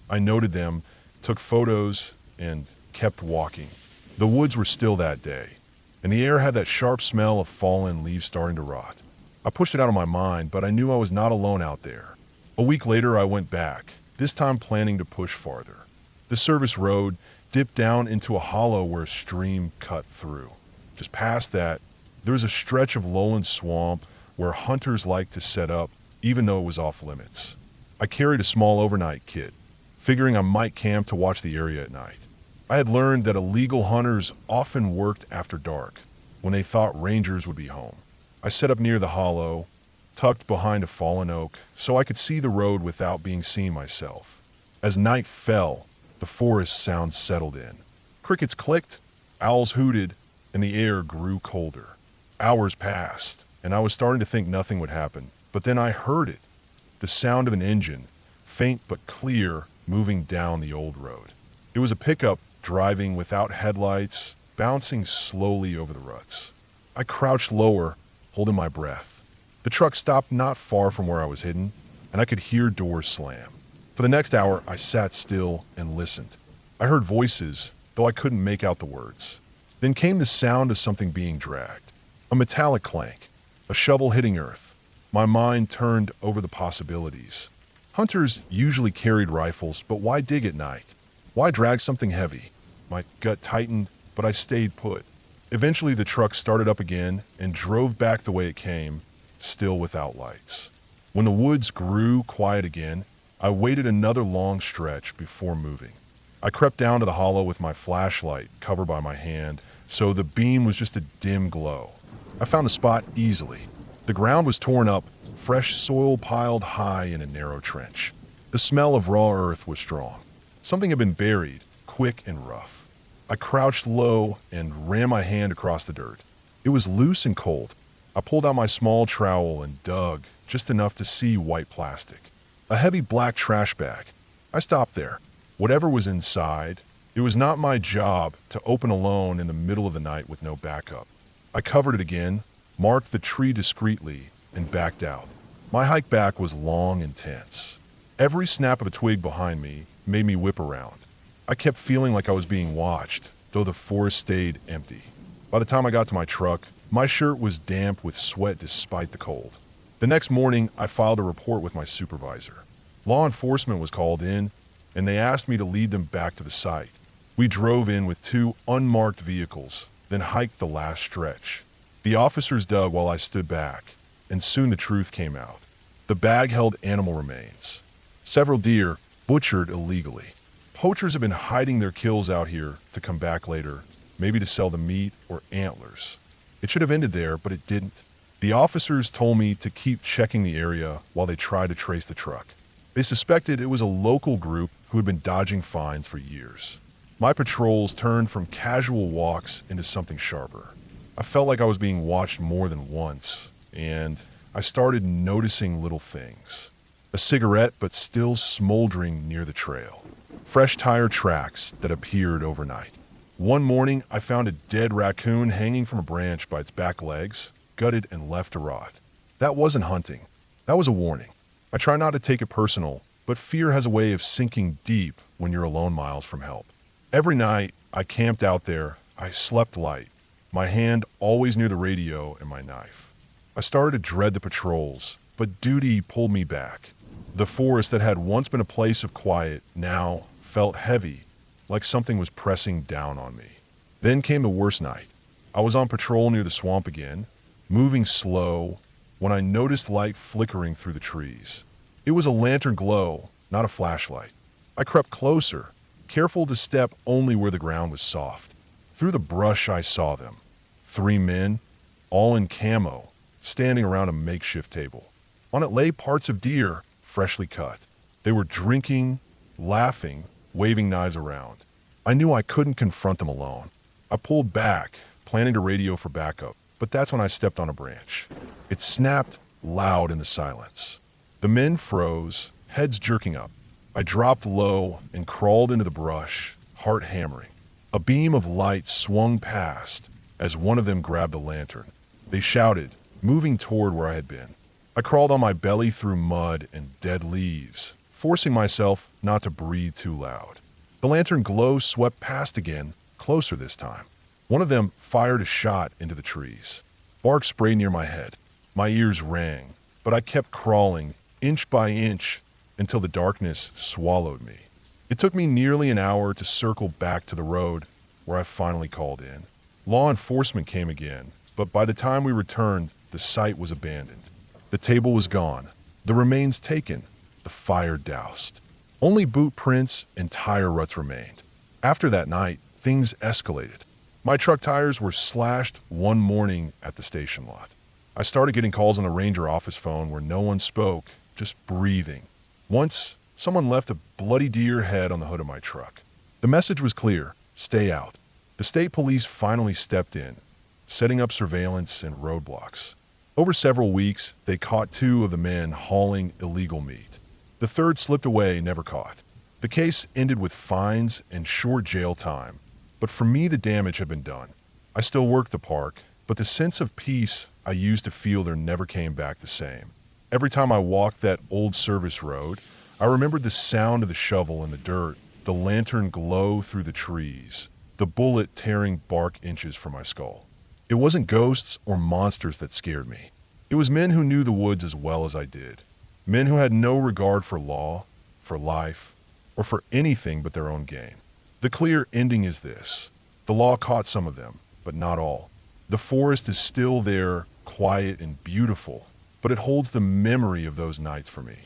I noted them, took photos, and kept walking. The woods were still that day, and the air had that sharp smell of fallen leaves starting to rot. I pushed it out of my mind, but I knew I was not alone out there. A week later, I went back, this time planning to push farther. The service road dipped down into a hollow where a stream cut through. Just past that, there was a stretch of lowland swamp where hunters liked to set up, even though it was off limits. I carried a small overnight kit, figuring I might camp to watch the area at night. I had learned that illegal hunters often worked after dark, when they thought rangers would be home. I set up near the hollow, tucked behind a fallen oak, so I could see the road without being seen myself. As night fell, the forest sounds settled in. Crickets clicked, owls hooted, and the air grew colder. Hours passed, and I was starting to think nothing would happen, but then I heard it. The sound of an engine, faint but clear, moving down the old road. It was a pickup driving without headlights, bouncing slowly over the ruts. I crouched lower, holding my breath. The truck stopped not far from where I was hidden, and I could hear doors slam. For the next hour, I sat still and listened. I heard voices, though I couldn't make out the words. Then came the sound of something being dragged. A metallic clank, a shovel hitting earth. My mind turned over the possibilities. Hunters usually carried rifles, but why dig at night? Why drag something heavy? My gut tightened, but I stayed put. Eventually, the truck started up again and drove back the way it came, still without lights. When the woods grew quiet again, I waited another long stretch before moving. I crept down to the hollow with my flashlight covered by my hand, so the beam was just a dim glow. I found a spot easily. The ground was torn up, fresh soil piled high in a narrow trench. The smell of raw earth was strong. Something had been buried, quick and rough. I crouched low and ran my hand across the dirt. It was loose and cold. I pulled out my small trowel and dug, just enough to see white plastic. A heavy black trash bag. I stopped there. Whatever was inside, it was not my job to open alone in the middle of the night with no backup. I covered it again, marked the tree discreetly, and backed out. My hike back was long and tense. Every snap of a twig behind me made me whip around. I kept feeling like I was being watched, though the forest stayed empty. By the time I got to my truck, my shirt was damp with sweat despite the cold. The next morning, I filed a report with my supervisor. Law enforcement was called in, and they asked me to lead them back to the site. We drove in with 2 unmarked vehicles, then hiked the last stretch. The officers dug while I stood back, and soon the truth came out. The bag held animal remains. Several deer butchered illegally. Poachers have been hiding their kills out here to come back later, maybe to sell the meat or antlers. It should have ended there, but it didn't. The officers told me to keep checking the area while they tried to trace the truck. They suspected it was a local group who had been dodging fines for years. My patrols turned from casual walks into something sharper. I felt like I was being watched more than once, and I started noticing little things. A cigarette, but still smoldering near the trail. Fresh tire tracks that appeared overnight. One morning, I found a dead raccoon hanging from a branch by its back legs, gutted and left to rot. That wasn't hunting. That was a warning. I try not to take it personal, but fear has a way of sinking deep when you're alone miles from help. Every night, I camped out there. I slept light, my hand always near the radio and my knife. I started to dread the patrols, but duty pulled me back. The forest that had once been a place of quiet now felt heavy, like something was pressing down on me. Then came the worst night. I was on patrol near the swamp again, moving slow, when I noticed light flickering through the trees. It was a lantern glow, not a flashlight. I crept closer, careful to step only where the ground was soft. Through the brush I saw them. 3 men, all in camo, standing around a makeshift table. On it lay parts of deer, freshly cut. They were drinking, laughing, waving knives around. I knew I couldn't confront them alone. I pulled back, planning to radio for backup, but that's when I stepped on a branch. It snapped loud in the silence. The men froze, heads jerking up. I dropped low and crawled into the brush, heart hammering. A beam of light swung past as one of them grabbed a lantern. They shouted, moving toward where I had been. I crawled on my belly through mud and dead leaves, forcing myself not to breathe too loud. The lantern glow swept past again, closer this time. One of them fired a shot into the trees. Bark sprayed near my head. My ears rang, but I kept crawling, inch by inch, until the darkness swallowed me. It took me nearly an hour to circle back to the road, where I finally called in. Law enforcement came again, but by the time we returned, the site was abandoned. The table was gone, the remains taken, the fire doused. Only boot prints and tire ruts remained. After that night, things escalated. My truck tires were slashed one morning at the station lot. I started getting calls on the ranger office phone where no one spoke, just breathing. Once, someone left a bloody deer head on the hood of my truck. The message was clear: stay out. The state police finally stepped in, setting up surveillance and roadblocks. Over several weeks, they caught 2 of the men hauling illegal meat. The third slipped away, never caught. The case ended with fines and short jail time, but for me the damage had been done. I still worked the park, but the sense of peace I used to feel there never came back the same. Every time I walked that old service road, I remembered the sound of the shovel in the dirt, the lantern glow through the trees, the bullet tearing bark inches from my skull. It wasn't ghosts or monsters that scared me. It was men who knew the woods as well as I did. Men who had no regard for law, for life, or for anything but their own gain. The clear ending is this: the law caught some of them, but not all. The forest is still there, quiet and beautiful, but it holds the memory of those nights for me.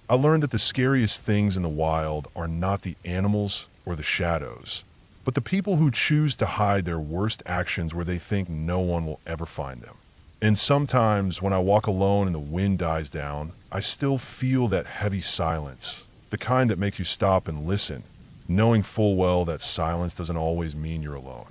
I learned that the scariest things in the wild are not the animals or the shadows, but the people who choose to hide their worst actions where they think no one will ever find them. And sometimes when I walk alone and the wind dies down, I still feel that heavy silence, the kind that makes you stop and listen, knowing full well that silence doesn't always mean you're alone.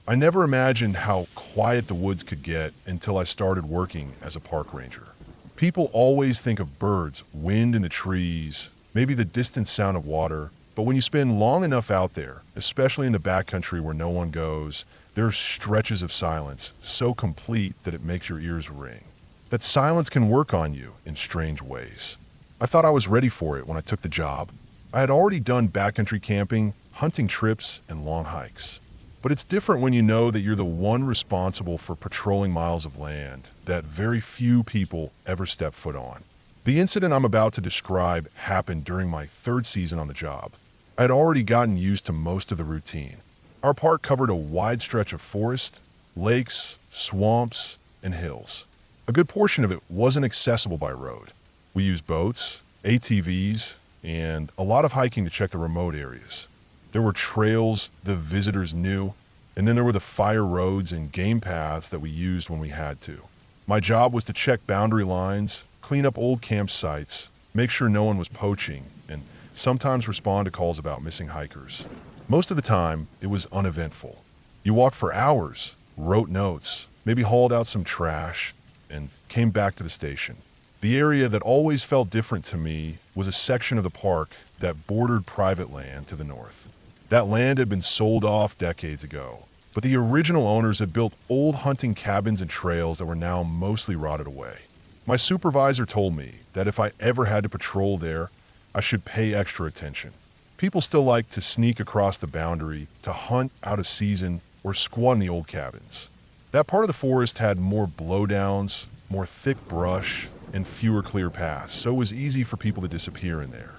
I never imagined how quiet the woods could get until I started working as a park ranger. People always think of birds, wind in the trees, maybe the distant sound of water, but when you spend long enough out there, especially in the backcountry where no one goes, there are stretches of silence so complete that it makes your ears ring. That silence can work on you in strange ways. I thought I was ready for it when I took the job. I had already done backcountry camping, hunting trips, and long hikes. But it's different when you know that you're the one responsible for patrolling miles of land that very few people ever step foot on. The incident I'm about to describe happened during my third season on the job. I had already gotten used to most of the routine. Our park covered a wide stretch of forest, lakes, swamps, and hills. A good portion of it wasn't accessible by road. We used boats, ATVs, and a lot of hiking to check the remote areas. There were trails the visitors knew, and then there were the fire roads and game paths that we used when we had to. My job was to check boundary lines, clean up old campsites, make sure no one was poaching, and sometimes respond to calls about missing hikers. Most of the time, it was uneventful. You walked for hours, wrote notes, maybe hauled out some trash, and came back to the station. The area that always felt different to me was a section of the park that bordered private land to the north. That land had been sold off decades ago, but the original owners had built old hunting cabins and trails that were now mostly rotted away. My supervisor told me that if I ever had to patrol there, I should pay extra attention. People still like to sneak across the boundary to hunt out of season or squat in the old cabins. That part of the forest had more blowdowns, more thick brush, and fewer clear paths, so it was easy for people to disappear in there.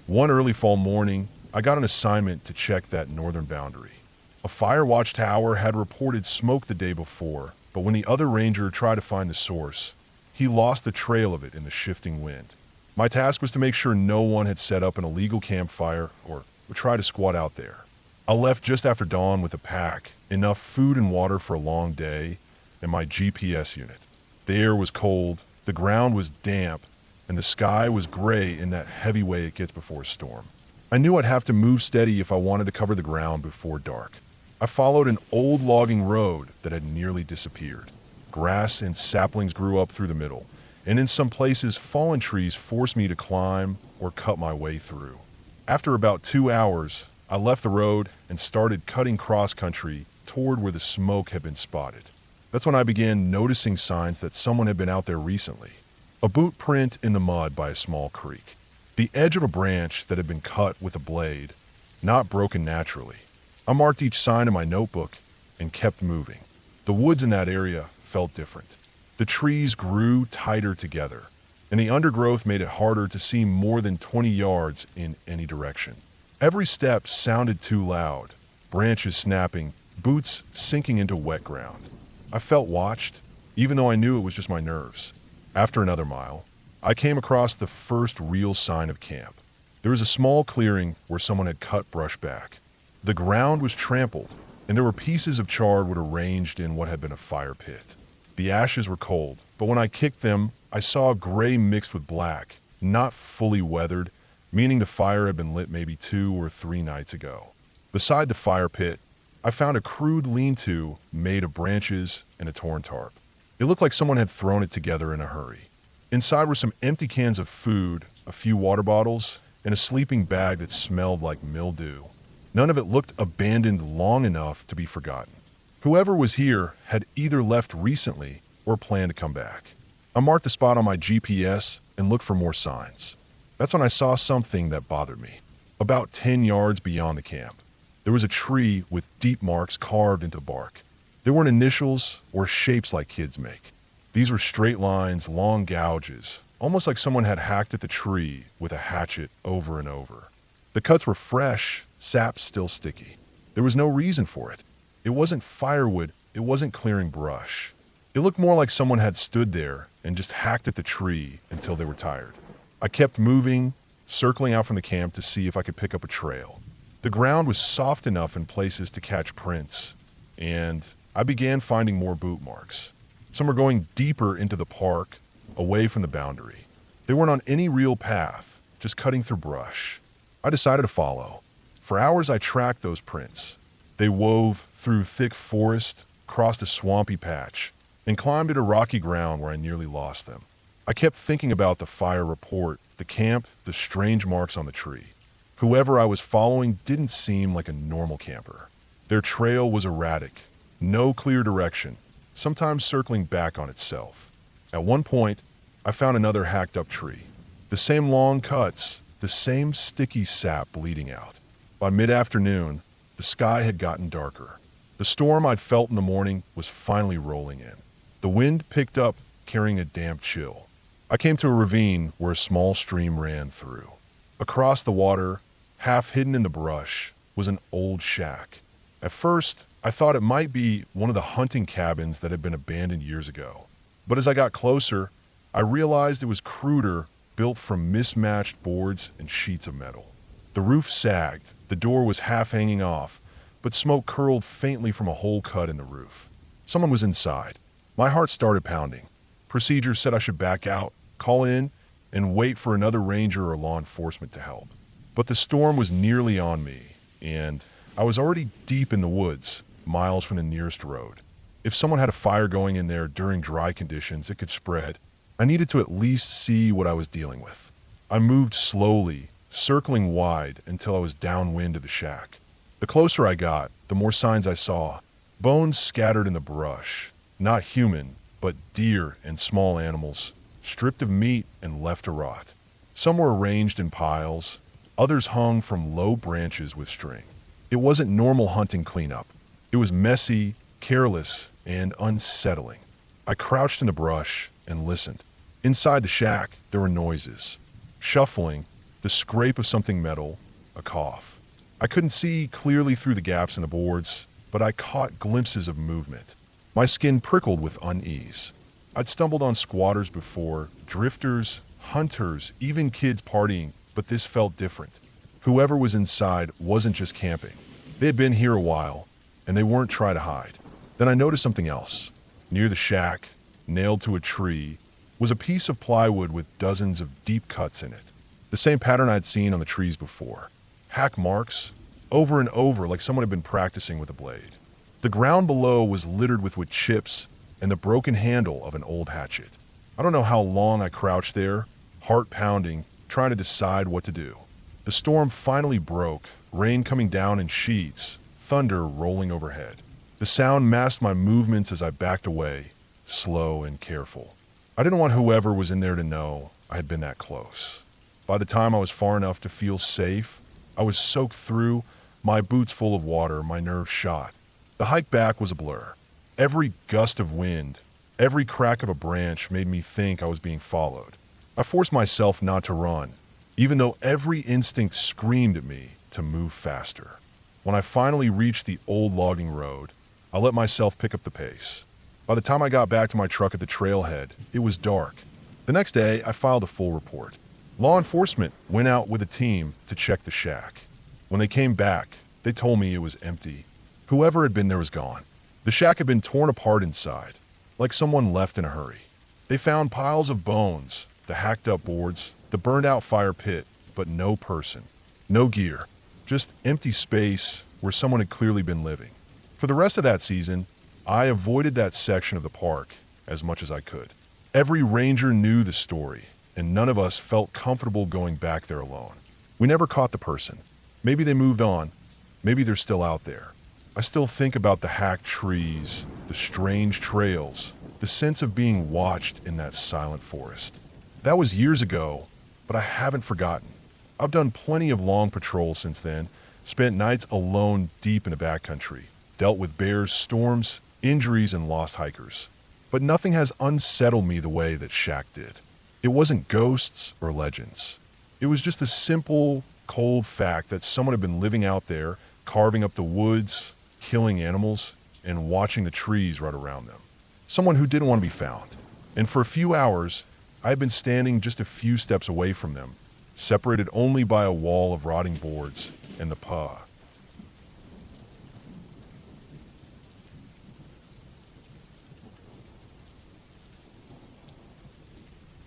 One early fall morning, I got an assignment to check that northern boundary. A fire watch tower had reported smoke the day before, but when the other ranger tried to find the source, he lost the trail of it in the shifting wind. My task was to make sure no one had set up an illegal campfire or would try to squat out there. I left just after dawn with a pack, enough food and water for a long day, and my GPS unit. The air was cold, the ground was damp, and the sky was gray in that heavy way it gets before a storm. I knew I'd have to move steady if I wanted to cover the ground before dark. I followed an old logging road that had nearly disappeared. Grass and saplings grew up through the middle, and in some places fallen trees forced me to climb or cut my way through. After about 2 hours, I left the road and started cutting cross-country toward where the smoke had been spotted. That's when I began noticing signs that someone had been out there recently. A boot print in the mud by a small creek. The edge of a branch that had been cut with a blade, not broken naturally. I marked each sign in my notebook and kept moving. The woods in that area felt different. The trees grew tighter together, and the undergrowth made it harder to see more than 20 yards in any direction. Every step sounded too loud, branches snapping, boots sinking into wet ground. I felt watched, even though I knew it was just my nerves. After another mile, I came across the first real sign of camp. There was a small clearing where someone had cut brush back. The ground was trampled, and there were pieces of charred wood arranged in what had been a fire pit. The ashes were cold, but when I kicked them, I saw gray mixed with black, not fully weathered, meaning the fire had been lit maybe 2 or 3 nights ago. Beside the fire pit, I found a crude lean-to made of branches and a torn tarp. It looked like someone had thrown it together in a hurry. Inside were some empty cans of food, a few water bottles, and a sleeping bag that smelled like mildew. None of it looked abandoned long enough to be forgotten. Whoever was here had either left recently or planned to come back. I marked the spot on my GPS and looked for more signs. That's when I saw something that bothered me. About 10 yards beyond the camp, there was a tree with deep marks carved into the bark. There weren't initials or shapes like kids make. These were straight lines, long gouges, almost like someone had hacked at the tree with a hatchet over and over. The cuts were fresh, sap still sticky. There was no reason for it. It wasn't firewood, it wasn't clearing brush. It looked more like someone had stood there and just hacked at the tree until they were tired. I kept moving, circling out from the camp to see if I could pick up a trail. The ground was soft enough in places to catch prints, and I began finding more boot marks. Some were going deeper into the park, away from the boundary. They weren't on any real path, just cutting through brush. I decided to follow. For hours I tracked those prints. They wove through thick forest, crossed a swampy patch, and climbed at a rocky ground where I nearly lost them. I kept thinking about the fire report, the camp, the strange marks on the tree. Whoever I was following didn't seem like a normal camper. Their trail was erratic, no clear direction, sometimes circling back on itself. At one point, I found another hacked-up tree. The same long cuts, the same sticky sap bleeding out. By mid-afternoon, the sky had gotten darker. The storm I'd felt in the morning was finally rolling in. The wind picked up, carrying a damp chill. I came to a ravine where a small stream ran through. Across the water, half hidden in the brush, was an old shack. At first, I thought it might be one of the hunting cabins that had been abandoned years ago. But as I got closer, I realized it was cruder, built from mismatched boards and sheets of metal. The roof sagged, the door was half hanging off, but smoke curled faintly from a hole cut in the roof. Someone was inside. My heart started pounding. Procedures said I should back out, call in, and wait for another ranger or law enforcement to help. But the storm was nearly on me, and I was already deep in the woods, miles from the nearest road. If someone had a fire going in there during dry conditions, it could spread. I needed to at least see what I was dealing with. I moved slowly, circling wide until I was downwind of the shack. The closer I got, the more signs I saw. Bones scattered in the brush. Not human, but deer and small animals, stripped of meat and left to rot. Some were arranged in piles, others hung from low branches with string. It wasn't normal hunting cleanup. It was messy, careless, and unsettling. I crouched in the brush and listened. Inside the shack, there were noises. Shuffling, the scrape of something metal, a cough. I couldn't see clearly through the gaps in the boards, but I caught glimpses of movement. My skin prickled with unease. I'd stumbled on squatters before, drifters, hunters, even kids partying, but this felt different. Whoever was inside wasn't just camping. They had been here a while, and they weren't trying to hide. Then I noticed something else. Near the shack, nailed to a tree, was a piece of plywood with dozens of deep cuts in it. The same pattern I'd seen on the trees before. Hack marks, over and over like someone had been practicing with a blade. The ground below was littered with wood chips and the broken handle of an old hatchet. I don't know how long I crouched there, heart pounding, trying to decide what to do. The storm finally broke, rain coming down in sheets, thunder rolling overhead. The sound masked my movements as I backed away, slow and careful. I didn't want whoever was in there to know I had been that close. By the time I was far enough to feel safe, I was soaked through, my boots full of water, my nerves shot. The hike back was a blur. Every gust of wind, every crack of a branch made me think I was being followed. I forced myself not to run, even though every instinct screamed at me to move faster. When I finally reached the old logging road, I let myself pick up the pace. By the time I got back to my truck at the trailhead, it was dark. The next day, I filed a full report. Law enforcement went out with a team to check the shack. When they came back, they told me it was empty. Whoever had been there was gone. The shack had been torn apart inside, like someone left in a hurry. They found piles of bones, the hacked-up boards, the burned-out fire pit, but no person, no gear, just empty space where someone had clearly been living. For the rest of that season, I avoided that section of the park as much as I could. Every ranger knew the story, and none of us felt comfortable going back there alone. We never caught the person. Maybe they moved on. Maybe they're still out there. I still think about the hacked trees, the strange trails, the sense of being watched in that silent forest. That was years ago, but I haven't forgotten. I've done plenty of long patrols since then, spent nights alone deep in the backcountry, dealt with bears, storms, injuries, and lost hikers. But nothing has unsettled me the way that shack did. It wasn't ghosts or legends. It was just the simple, cold fact that someone had been living out there, carving up the woods, killing animals, and watching the trees right around them. Someone who didn't want to be found. And for a few hours, I had been standing just a few steps away from them, separated only by a wall of rotting boards and the paw.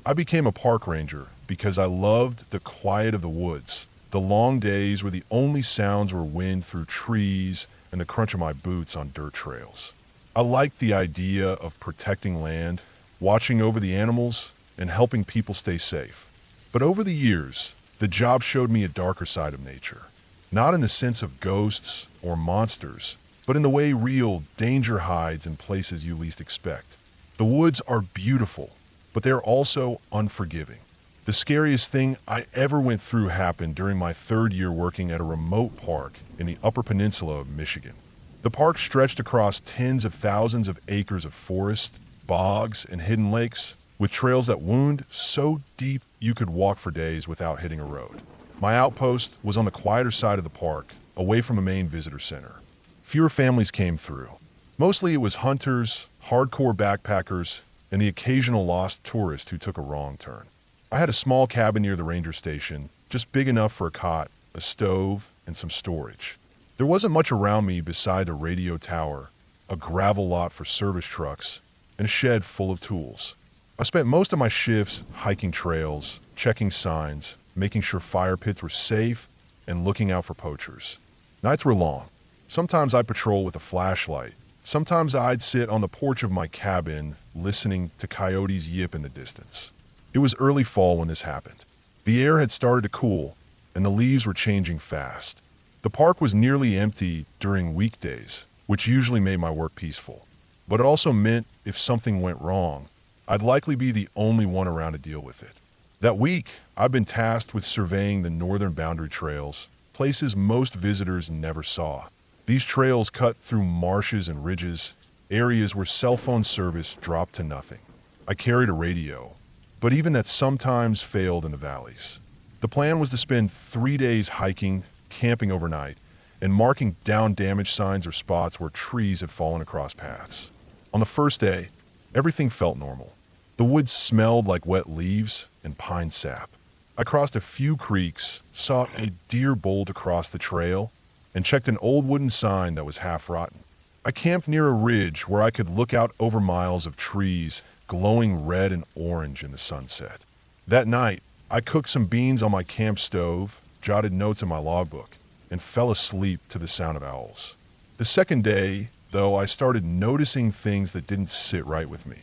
I became a park ranger because I loved the quiet of the woods, The long days where the only sounds were wind through trees and the crunch of my boots on dirt trails. I liked the idea of protecting land, watching over the animals, and helping people stay safe. But over the years, the job showed me a darker side of nature. Not in the sense of ghosts or monsters, but in the way real danger hides in places you least expect. The woods are beautiful, but they're also unforgiving. The scariest thing I ever went through happened during my third year working at a remote park in the Upper Peninsula of Michigan. The park stretched across tens of thousands of acres of forest, bogs, and hidden lakes, with trails that wound so deep you could walk for days without hitting a road. My outpost was on the quieter side of the park, away from the main visitor center. Fewer families came through. Mostly it was hunters, hardcore backpackers, and the occasional lost tourist who took a wrong turn. I had a small cabin near the ranger station, just big enough for a cot, a stove, and some storage. There wasn't much around me beside a radio tower, a gravel lot for service trucks, and a shed full of tools. I spent most of my shifts hiking trails, checking signs, making sure fire pits were safe, and looking out for poachers. Nights were long. Sometimes I'd patrol with a flashlight. Sometimes I'd sit on the porch of my cabin, listening to coyotes yip in the distance. It was early fall when this happened. The air had started to cool, and the leaves were changing fast. The park was nearly empty during weekdays, which usually made my work peaceful. But it also meant if something went wrong, I'd likely be the only one around to deal with it. That week, I've been tasked with surveying the northern boundary trails, places most visitors never saw. These trails cut through marshes and ridges, areas where cell phone service dropped to nothing. I carried a radio, but even that sometimes failed in the valleys. The plan was to spend 3 days hiking, camping overnight, and marking down damage signs or spots where trees had fallen across paths. On the first day, everything felt normal. The woods smelled like wet leaves and pine sap. I crossed a few creeks, saw a deer bolt across the trail, and checked an old wooden sign that was half rotten. I camped near a ridge where I could look out over miles of trees glowing red and orange in the sunset. That night, I cooked some beans on my camp stove, jotted notes in my logbook, and fell asleep to the sound of owls. The second day, though, I started noticing things that didn't sit right with me.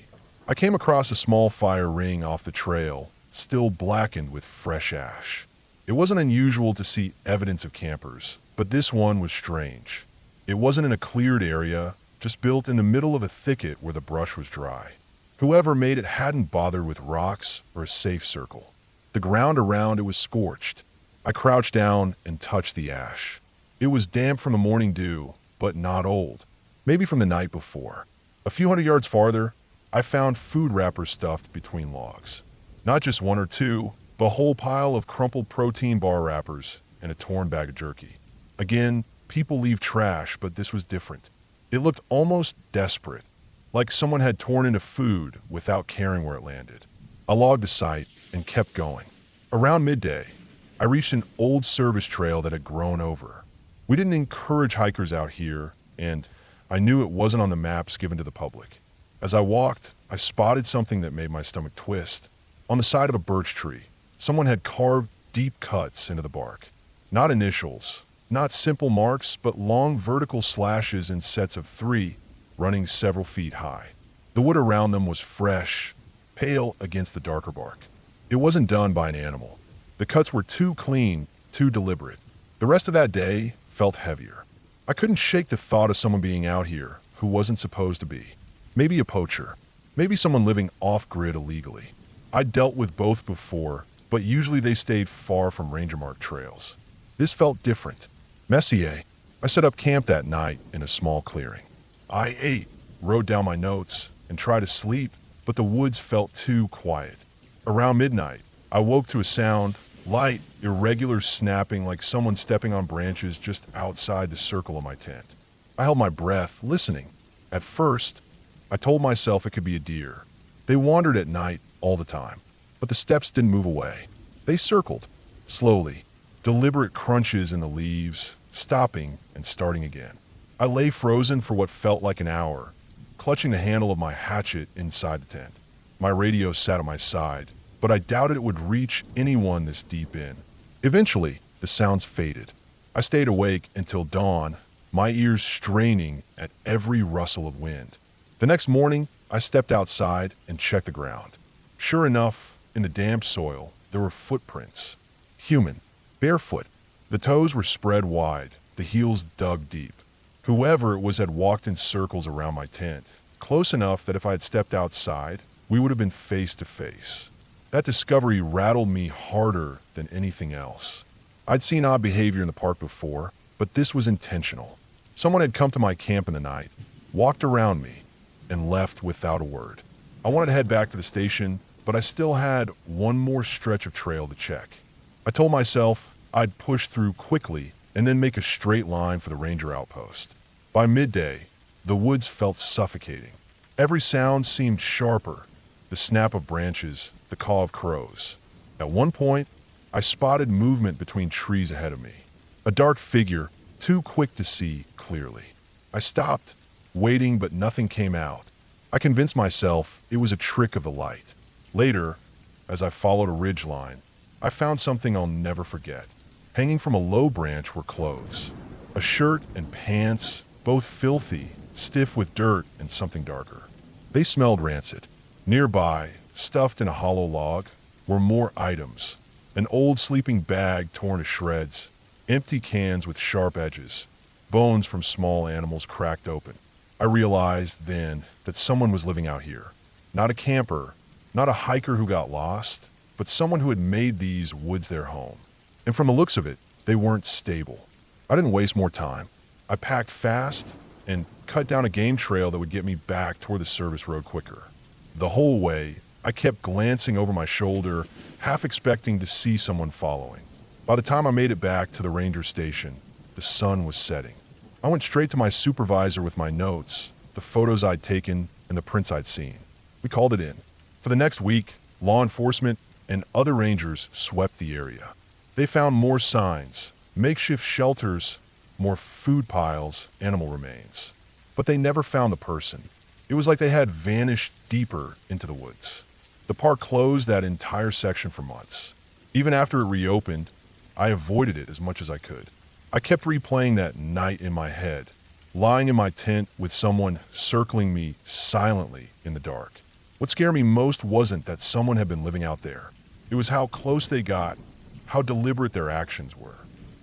I came across a small fire ring off the trail, still blackened with fresh ash. It wasn't unusual to see evidence of campers, but this one was strange. It wasn't in a cleared area, just built in the middle of a thicket where the brush was dry. Whoever made it hadn't bothered with rocks or a safe circle. The ground around it was scorched. I crouched down and touched the ash. It was damp from the morning dew, but not old. Maybe from the night before. A few hundred yards farther, I found food wrappers stuffed between logs. Not just one or two, but a whole pile of crumpled protein bar wrappers and a torn bag of jerky. Again, people leave trash, but this was different. It looked almost desperate, like someone had torn into food without caring where it landed. I logged the site and kept going. Around midday, I reached an old service trail that had grown over. We didn't encourage hikers out here, and I knew it wasn't on the maps given to the public. As I walked, I spotted something that made my stomach twist. On the side of a birch tree, someone had carved deep cuts into the bark. Not initials, not simple marks, but long vertical slashes in sets of 3, running several feet high. The wood around them was fresh, pale against the darker bark. It wasn't done by an animal. The cuts were too clean, too deliberate. The rest of that day felt heavier. I couldn't shake the thought of someone being out here who wasn't supposed to be. Maybe a poacher. Maybe someone living off-grid illegally. I'd dealt with both before, but usually they stayed far from ranger-marked trails. This felt different. Messier. I set up camp that night in a small clearing. I ate, wrote down my notes, and tried to sleep, but the woods felt too quiet. Around midnight, I woke to a sound, light, irregular snapping like someone stepping on branches just outside the circle of my tent. I held my breath, listening. At first, I told myself it could be a deer. They wandered at night all the time, but the steps didn't move away. They circled, slowly, deliberate crunches in the leaves, stopping and starting again. I lay frozen for what felt like an hour, clutching the handle of my hatchet inside the tent. My radio sat at my side, but I doubted it would reach anyone this deep in. Eventually, the The sounds faded. I stayed awake until dawn, my ears straining at every rustle of wind. The next morning, I stepped outside and checked the ground. Sure enough, in the damp soil, there were footprints. Human, barefoot. The toes were spread wide, the heels dug deep. Whoever it was had walked in circles around my tent, close enough that if I had stepped outside, we would have been face to face. That discovery rattled me harder than anything else. I'd seen odd behavior in the park before, but this was intentional. Someone had come to my camp in the night, walked around me, and left without a word. I wanted to head back to the station, but I still had one more stretch of trail to check. I told myself I'd push through quickly and then make a straight line for the ranger outpost. By midday, the woods felt suffocating. Every sound seemed sharper, the snap of branches, the caw of crows. At one point, I spotted movement between trees ahead of me. A dark figure, too quick to see clearly. I stopped, waiting, but nothing came out. I convinced myself it was a trick of the light. Later, as I followed a ridge line, I found something I'll never forget. Hanging from a low branch were clothes. A shirt and pants, both filthy, stiff with dirt and something darker. They smelled rancid. Nearby, stuffed in a hollow log, were more items. An old sleeping bag torn to shreds, empty cans with sharp edges, bones from small animals cracked open. I realized then that someone was living out here. Not a camper, not a hiker who got lost, but someone who had made these woods their home. And from the looks of it, they weren't stable. I didn't waste more time. I packed fast and cut down a game trail that would get me back toward the service road quicker. The whole way, I kept glancing over my shoulder, half expecting to see someone following. By the time I made it back to the ranger station, the sun was setting. I went straight to my supervisor with my notes, the photos I'd taken, and the prints I'd seen. We called it in. For the next week, law enforcement and other rangers swept the area. They found more signs, makeshift shelters, more food piles, animal remains. But they never found the person. It was like they had vanished deeper into the woods. The park closed that entire section for months. Even after it reopened, I avoided it as much as I could. I kept replaying that night in my head, lying in my tent with someone circling me silently in the dark. What scared me most wasn't that someone had been living out there. It was how close they got, how deliberate their actions were.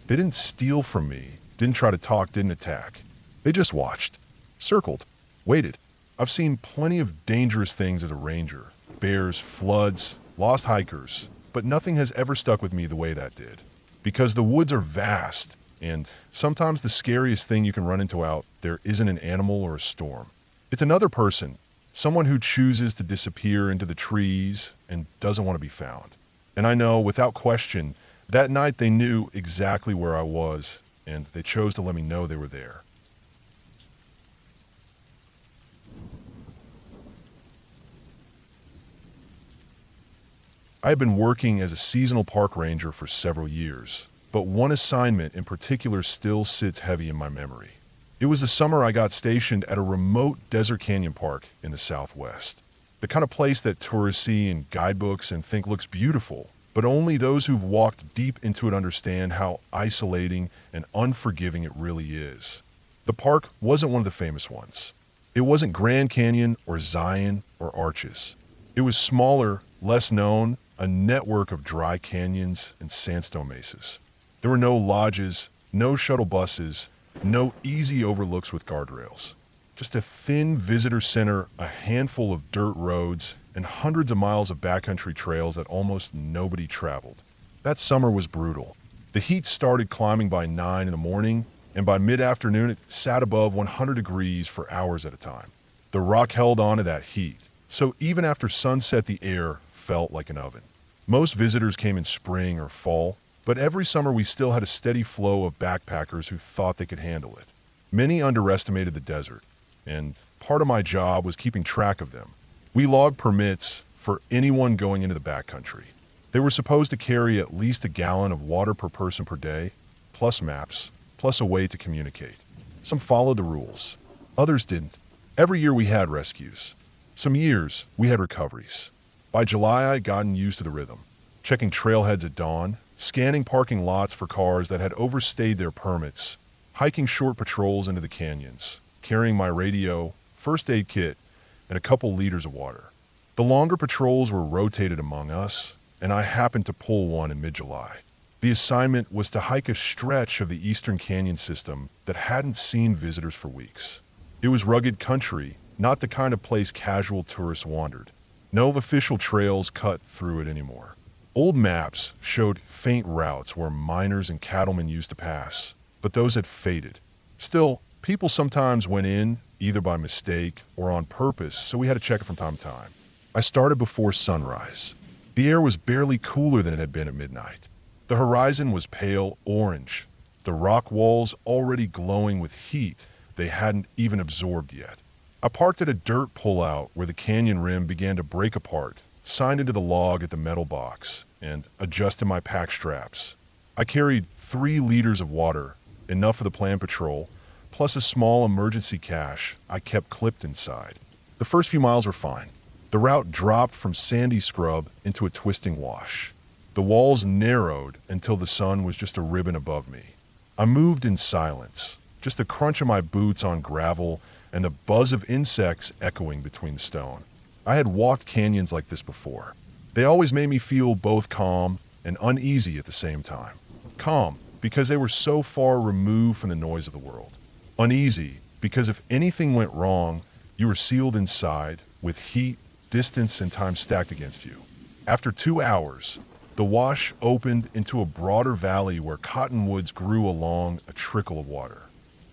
They didn't steal from me, didn't try to talk, didn't attack. They just watched, circled, waited. I've seen plenty of dangerous things as a ranger. Bears, floods, lost hikers, but nothing has ever stuck with me the way that did. Because the woods are vast, and sometimes the scariest thing you can run into out there isn't an animal or a storm. It's another person, someone who chooses to disappear into the trees and doesn't want to be found. And I know, without question, that night they knew exactly where I was, and they chose to let me know they were there. I had been working as a seasonal park ranger for several years, but one assignment in particular still sits heavy in my memory. It was the summer I got stationed at a remote desert canyon park in the Southwest. The kind of place that tourists see in guidebooks and think looks beautiful, but only those who've walked deep into it understand how isolating and unforgiving it really is. The park wasn't one of the famous ones. It wasn't Grand Canyon or Zion or Arches. It was smaller, less known, a network of dry canyons and sandstone mesas. There were no lodges, no shuttle buses, no easy overlooks with guardrails. Just a thin visitor center, a handful of dirt roads, and hundreds of miles of backcountry trails that almost nobody traveled. That summer was brutal. The heat started climbing by 9 in the morning, and by mid-afternoon it sat above 100 degrees for hours at a time. The rock held on to that heat, so even after sunset the air felt like an oven. Most visitors came in spring or fall, but every summer we still had a steady flow of backpackers who thought they could handle it. Many underestimated the desert, and part of my job was keeping track of them. We logged permits for anyone going into the backcountry. They were supposed to carry at least a gallon of water per person per day, plus maps, plus a way to communicate. Some followed the rules. Others didn't. Every year we had rescues. Some years we had recoveries. By July, I'd gotten used to the rhythm. Checking trailheads at dawn, scanning parking lots for cars that had overstayed their permits, hiking short patrols into the canyons, carrying my radio, first aid kit, and a couple liters of water. The longer patrols were rotated among us, and I happened to pull one in mid-July. The assignment was to hike a stretch of the Eastern Canyon system that hadn't seen visitors for weeks. It was rugged country, not the kind of place casual tourists wandered. No official trails cut through it anymore. Old maps showed faint routes where miners and cattlemen used to pass, but those had faded. Still, people sometimes went in, either by mistake or on purpose, so we had to check it from time to time. I started before sunrise. The air was barely cooler than it had been at midnight. The horizon was pale orange, the rock walls already glowing with heat they hadn't even absorbed yet. I parked at a dirt pullout where the canyon rim began to break apart, signed into the log at the metal box, and adjusted my pack straps. I carried 3 liters of water, enough for the planned patrol, plus a small emergency cache I kept clipped inside. The first few miles were fine. The route dropped from sandy scrub into a twisting wash. The walls narrowed until the sun was just a ribbon above me. I moved in silence, just the crunch of my boots on gravel and the buzz of insects echoing between the stone. I had walked canyons like this before. They always made me feel both calm and uneasy at the same time. Calm, because they were so far removed from the noise of the world. Uneasy, because if anything went wrong, you were sealed inside with heat, distance, and time stacked against you. After 2 hours, the wash opened into a broader valley where cottonwoods grew along a trickle of water.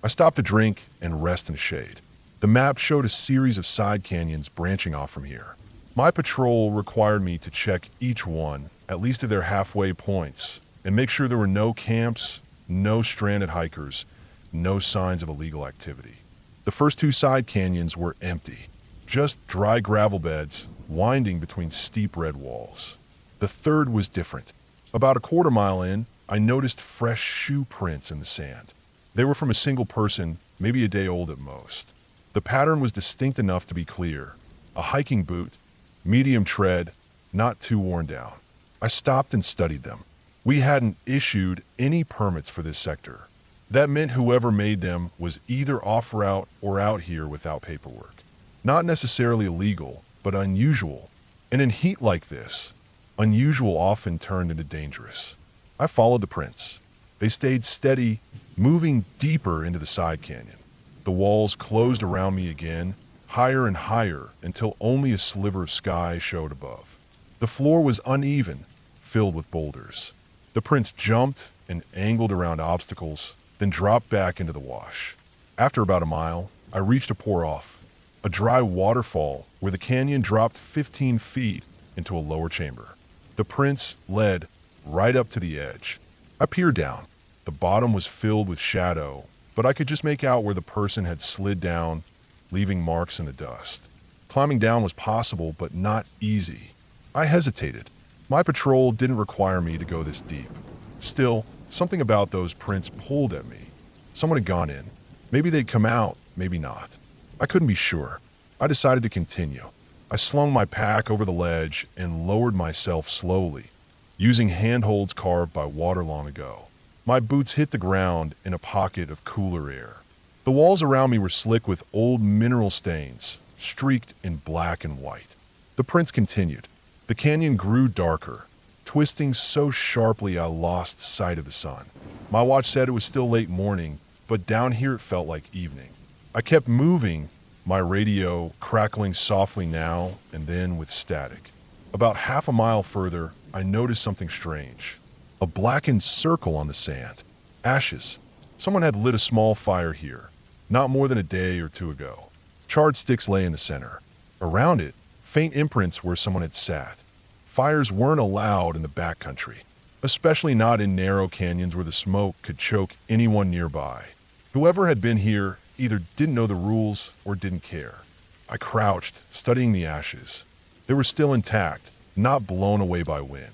I stopped to drink and rest in the shade. The map showed a series of side canyons branching off from here. My patrol required me to check each one, at least at their halfway points, and make sure there were no camps, no stranded hikers, no signs of illegal activity. The first 2 side canyons were empty, just dry gravel beds winding between steep red walls. The third was different. About a quarter mile in, I noticed fresh shoe prints in the sand. They were from a single person, maybe a day old at most. The pattern was distinct enough to be clear. A hiking boot, medium tread, not too worn down. I stopped and studied them. We hadn't issued any permits for this sector. That meant whoever made them was either off route or out here without paperwork. Not necessarily illegal, but unusual. And in heat like this, unusual often turned into dangerous. I followed the prints. They stayed steady, moving deeper into the side canyon. The walls closed around me again, higher and higher, until only a sliver of sky showed above. The floor was uneven, filled with boulders. The prints jumped and angled around obstacles, then dropped back into the wash. After about a mile, I reached a pour-off, a dry waterfall where the canyon dropped 15 feet into a lower chamber. The prints led right up to the edge. I peered down. The bottom was filled with shadow, but I could just make out where the person had slid down, leaving marks in the dust. Climbing down was possible, but not easy. I hesitated. My patrol didn't require me to go this deep. Still, something about those prints pulled at me. Someone had gone in. Maybe they'd come out, maybe not. I couldn't be sure. I decided to continue. I slung my pack over the ledge and lowered myself slowly, using handholds carved by water long ago. My boots hit the ground in a pocket of cooler air. The walls around me were slick with old mineral stains, streaked in black and white. The prints continued. The canyon grew darker, twisting so sharply I lost sight of the sun. My watch said it was still late morning, but down here it felt like evening. I kept moving, my radio crackling softly now and then with static. About half a mile further, I noticed something strange. A blackened circle on the sand. Ashes. Someone had lit a small fire here, not more than a day or 2 ago. Charred sticks lay in the center. Around it, faint imprints where someone had sat. Fires weren't allowed in the backcountry, especially not in narrow canyons where the smoke could choke anyone nearby. Whoever had been here either didn't know the rules or didn't care. I crouched, studying the ashes. They were still intact, not blown away by wind.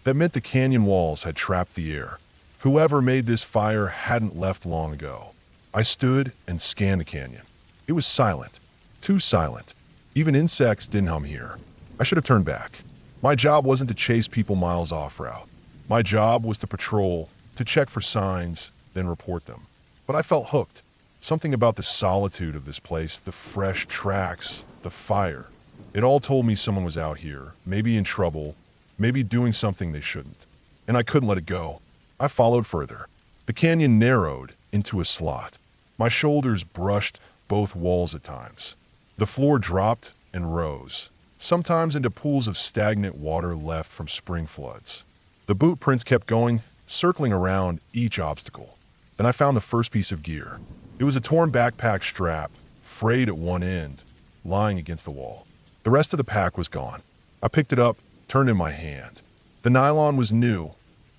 That meant the canyon walls had trapped the air. Whoever made this fire hadn't left long ago. I stood and scanned the canyon. It was silent. Too silent. Even insects didn't hum here. I should have turned back. My job wasn't to chase people miles off route. My job was to patrol, to check for signs, then report them. But I felt hooked. Something about the solitude of this place, the fresh tracks, the fire. It all told me someone was out here, maybe in trouble, maybe doing something they shouldn't. And I couldn't let it go. I followed further. The canyon narrowed into a slot. My shoulders brushed both walls at times. The floor dropped and rose, sometimes into pools of stagnant water left from spring floods. The boot prints kept going, circling around each obstacle. Then I found the first piece of gear. It was a torn backpack strap, frayed at one end, lying against the wall. The rest of the pack was gone. I picked it up, turned it in my hand. The nylon was new,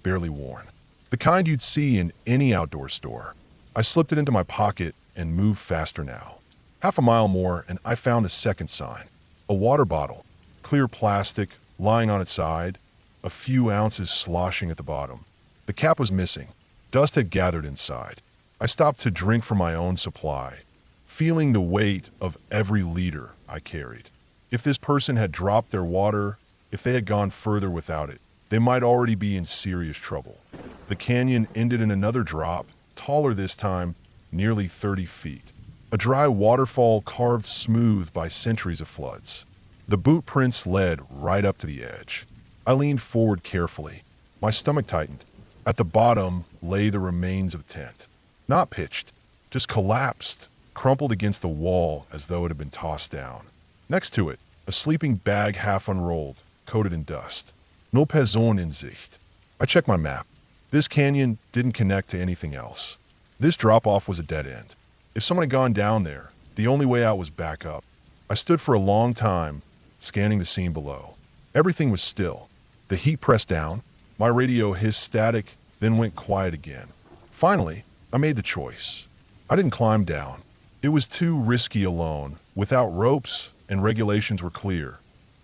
barely worn. The kind you'd see in any outdoor store. I slipped it into my pocket and moved faster now. Half a mile more and I found a second sign. A water bottle, clear plastic, lying on its side, a few ounces sloshing at the bottom. The cap was missing. Dust had gathered inside. I stopped to drink from my own supply, feeling the weight of every liter I carried. If this person had dropped their water, if they had gone further without it, they might already be in serious trouble. The canyon ended in another drop, taller this time, nearly 30 feet. A dry waterfall carved smooth by centuries of floods. The boot prints led right up to the edge. I leaned forward carefully. My stomach tightened. At the bottom lay the remains of a tent. Not pitched, just collapsed, crumpled against the wall as though it had been tossed down. Next to it, a sleeping bag half unrolled, coated in dust. No Person in Sicht. I checked my map. This canyon didn't connect to anything else. This drop-off was a dead end. If someone had gone down there, the only way out was back up. I stood for a long time, scanning the scene below. Everything was still. The heat pressed down. My radio hissed static, then went quiet again. Finally, I made the choice. I didn't climb down. It was too risky alone. Without ropes, and regulations were clear.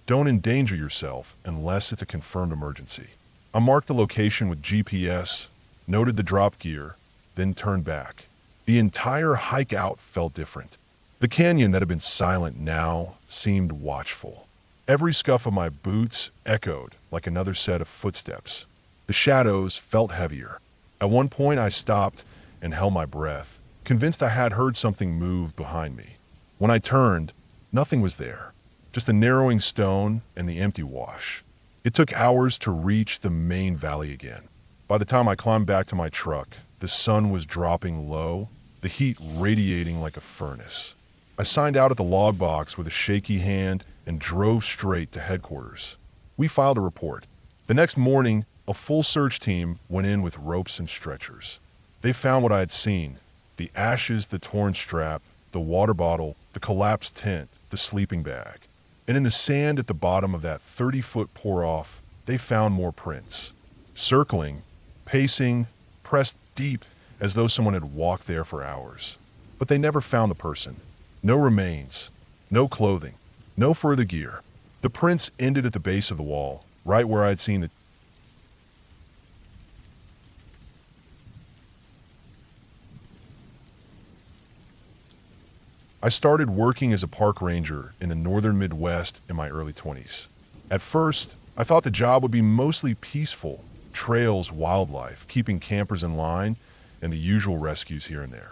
Don't endanger yourself unless it's a confirmed emergency. I marked the location with GPS, noted the drop gear, then turned back. The entire hike out felt different. The canyon that had been silent now seemed watchful. Every scuff of my boots echoed like another set of footsteps. The shadows felt heavier. At one point I stopped and held my breath, convinced I had heard something move behind me. When I turned, nothing was there, just a narrowing stone and the empty wash. It took hours to reach the main valley again. By the time I climbed back to my truck, the sun was dropping low, the heat radiating like a furnace. I signed out at the log box with a shaky hand and drove straight to headquarters. We filed a report. The next morning, a full search team went in with ropes and stretchers. They found what I had seen: the ashes, the torn strap, the water bottle, the collapsed tent, the sleeping bag. And in the sand at the bottom of that 30-foot pour-off, they found more prints. Circling, pacing, pressed deep as though someone had walked there for hours. But they never found the person. No remains, no clothing, no further gear. The prints ended at the base of the wall, right where I'd seen the I started working as a park ranger in the northern Midwest in my early 20s. At first, I thought the job would be mostly peaceful: trails, wildlife, keeping campers in line, and the usual rescues here and there.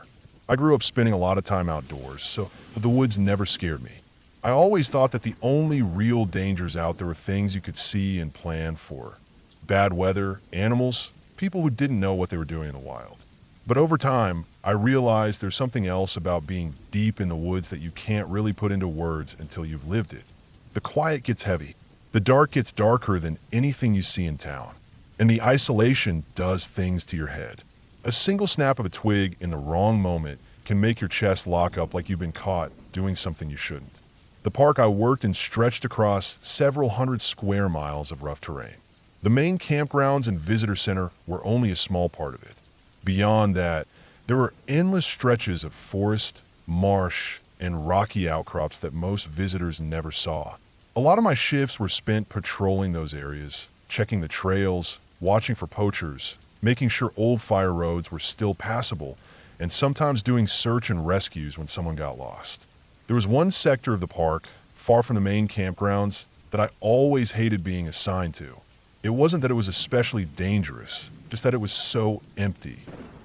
I grew up spending a lot of time outdoors, so the woods never scared me. I always thought that the only real dangers out there were things you could see and plan for: bad weather, animals, people who didn't know what they were doing in the wild. But over time, I realized there's something else about being deep in the woods that you can't really put into words until you've lived it. The quiet gets heavy. The dark gets darker than anything you see in town. And the isolation does things to your head. A single snap of a twig in the wrong moment can make your chest lock up like you've been caught doing something you shouldn't. The park I worked in stretched across several hundred square miles of rough terrain. The main campgrounds and visitor center were only a small part of it. Beyond that, there were endless stretches of forest, marsh, and rocky outcrops that most visitors never saw. A lot of my shifts were spent patrolling those areas, checking the trails, watching for poachers, making sure old fire roads were still passable, and sometimes doing search and rescues when someone got lost. There was one sector of the park, far from the main campgrounds, that I always hated being assigned to: It wasn't that it was especially dangerous, just that it was so empty.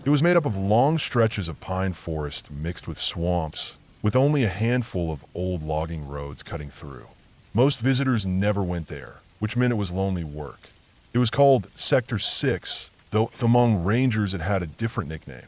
It was made up of long stretches of pine forest mixed with swamps, with only a handful of old logging roads cutting through. Most visitors never went there, which meant it was lonely work. It was called Sector 6, though among rangers it had a different nickname,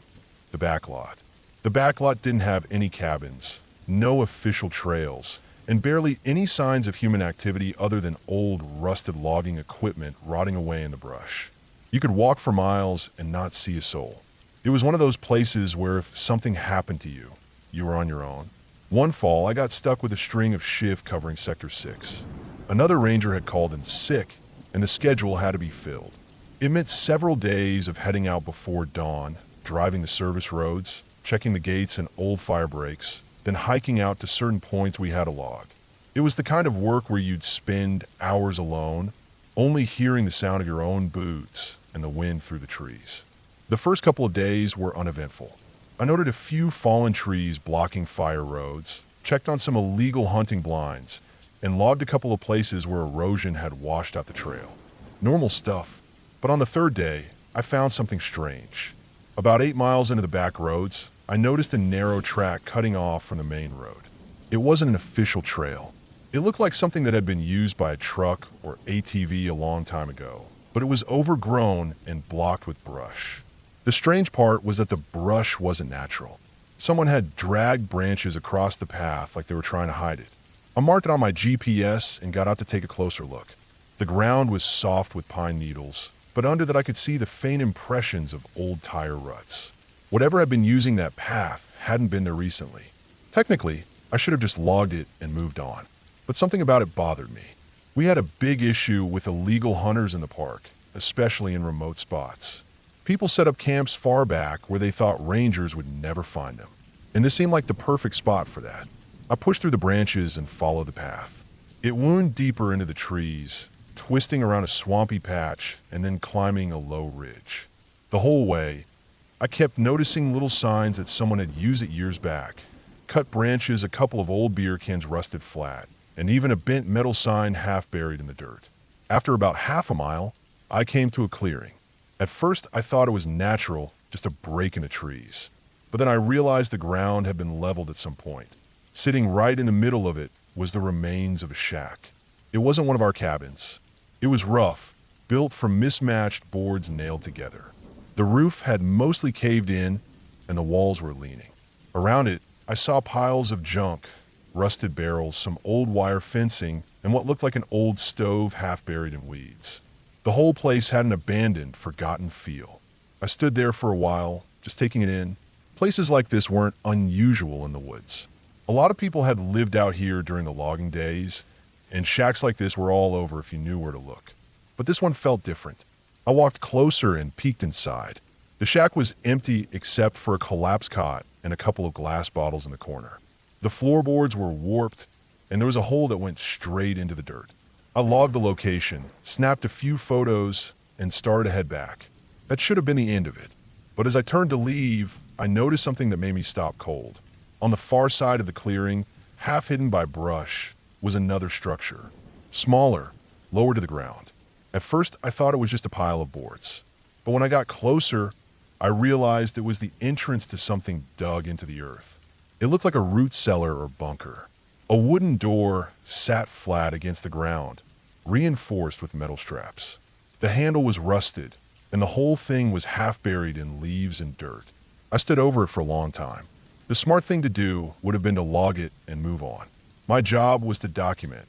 the Backlot. The Backlot didn't have any cabins, no official trails, and barely any signs of human activity other than old, rusted logging equipment rotting away in the brush. You could walk for miles and not see a soul. It was one of those places where if something happened to you, you were on your own. One fall, I got stuck with a string of shift covering Sector 6. Another ranger had called in sick, and the schedule had to be filled. It meant several days of heading out before dawn, driving the service roads, checking the gates and old fire breaks, then hiking out to certain points we had to log. It was the kind of work where you'd spend hours alone, only hearing the sound of your own boots and the wind through the trees. The first couple of days were uneventful. I noted a few fallen trees blocking fire roads, checked on some illegal hunting blinds, and logged a couple of places where erosion had washed out the trail. Normal stuff. But on the third day, I found something strange. About 8 miles into the back roads, I noticed a narrow track cutting off from the main road. It wasn't an official trail. It looked like something that had been used by a truck or ATV a long time ago, but it was overgrown and blocked with brush. The strange part was that the brush wasn't natural. Someone had dragged branches across the path like they were trying to hide it. I marked it on my GPS and got out to take a closer look. The ground was soft with pine needles, but under that I could see the faint impressions of old tire ruts. Whatever had been using that path hadn't been there recently. Technically, I should have just logged it and moved on, but something about it bothered me. We had a big issue with illegal hunters in the park, especially in remote spots. People set up camps far back where they thought rangers would never find them, and this seemed like the perfect spot for that. I pushed through the branches and followed the path. It wound deeper into the trees, twisting around a swampy patch and then climbing a low ridge. The whole way, I kept noticing little signs that someone had used it years back. Cut branches, a couple of old beer cans rusted flat, and even a bent metal sign half buried in the dirt. After about half a mile, I came to a clearing. At first, I thought it was natural, just a break in the trees. But then I realized the ground had been leveled at some point. Sitting right in the middle of it was the remains of a shack. It wasn't one of our cabins. It was rough, built from mismatched boards nailed together. The roof had mostly caved in, and the walls were leaning. Around it, I saw piles of junk, rusted barrels, some old wire fencing, and what looked like an old stove half buried in weeds. The whole place had an abandoned, forgotten feel. I stood there for a while, just taking it in. Places like this weren't unusual in the woods. A lot of people had lived out here during the logging days, and shacks like this were all over if you knew where to look. But this one felt different. I walked closer and peeked inside. The shack was empty except for a collapsed cot and a couple of glass bottles in the corner. The floorboards were warped, and there was a hole that went straight into the dirt. I logged the location, snapped a few photos, and started to head back. That should have been the end of it. But as I turned to leave, I noticed something that made me stop cold. On the far side of the clearing, half hidden by brush, was another structure. Smaller, lower to the ground. At first, I thought it was just a pile of boards. But when I got closer, I realized it was the entrance to something dug into the earth. It looked like a root cellar or bunker. A wooden door sat flat against the ground, reinforced with metal straps. The handle was rusted, and the whole thing was half buried in leaves and dirt. I stood over it for a long time. The smart thing to do would have been to log it and move on. My job was to document,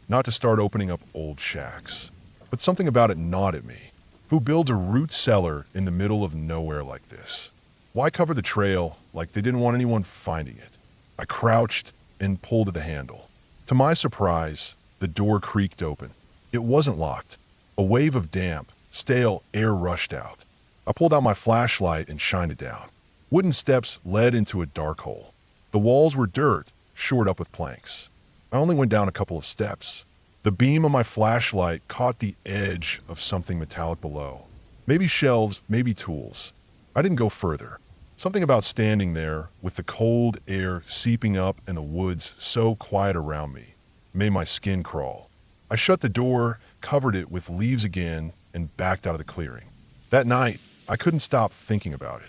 not to start opening up old shacks. But something about it gnawed at me. Who builds a root cellar in the middle of nowhere like this? Why cover the trail like they didn't want anyone finding it? I crouched and pulled at the handle. To my surprise, the door creaked open. It wasn't locked. A wave of damp, stale air rushed out. I pulled out my flashlight and shined it down. Wooden steps led into a dark hole. The walls were dirt, shored up with planks. I only went down a couple of steps. The beam of my flashlight caught the edge of something metallic below. Maybe shelves, maybe tools. I didn't go further. Something about standing there, with the cold air seeping up and the woods so quiet around me, made my skin crawl. I shut the door, covered it with leaves again, and backed out of the clearing. That night, I couldn't stop thinking about it.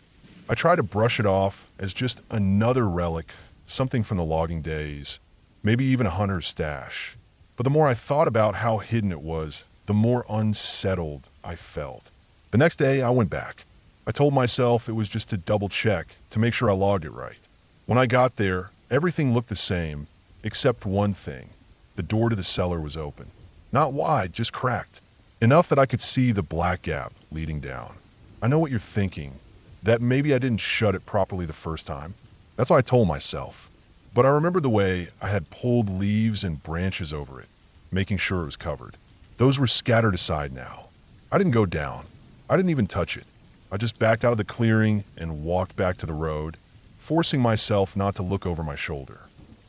I tried to brush it off as just another relic, something from the logging days, maybe even a hunter's stash. But the more I thought about how hidden it was, the more unsettled I felt. The next day, I went back. I told myself it was just to double check, to make sure I logged it right. When I got there, everything looked the same, except one thing. The door to the cellar was open. Not wide, just cracked. Enough that I could see the black gap leading down. I know what you're thinking, that maybe I didn't shut it properly the first time. That's what I told myself. But I remember the way I had pulled leaves and branches over it, making sure it was covered. Those were scattered aside now. I didn't go down. I didn't even touch it. I just backed out of the clearing and walked back to the road, forcing myself not to look over my shoulder.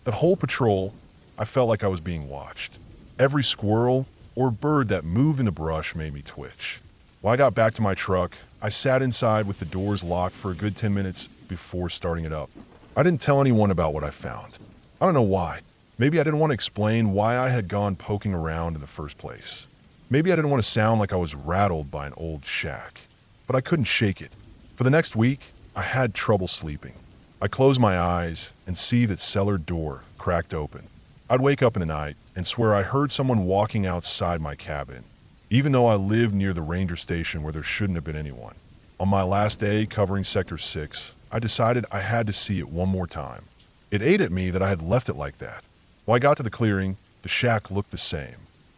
That whole patrol, I felt like I was being watched. Every squirrel or bird that moved in the brush made me twitch. When I got back to my truck, I sat inside with the doors locked for a good 10 minutes before starting it up. I didn't tell anyone about what I found. I don't know why. Maybe I didn't want to explain why I had gone poking around in the first place. Maybe I didn't want to sound like I was rattled by an old shack. But I couldn't shake it. For the next week, I had trouble sleeping. I closed my eyes and see that cellar door cracked open. I'd wake up in the night and swear I heard someone walking outside my cabin, even though I lived near the ranger station where there shouldn't have been anyone. On my last day covering Sector 6, I decided I had to see it one more time. It ate at me that I had left it like that. When I got to the clearing, the shack looked the same,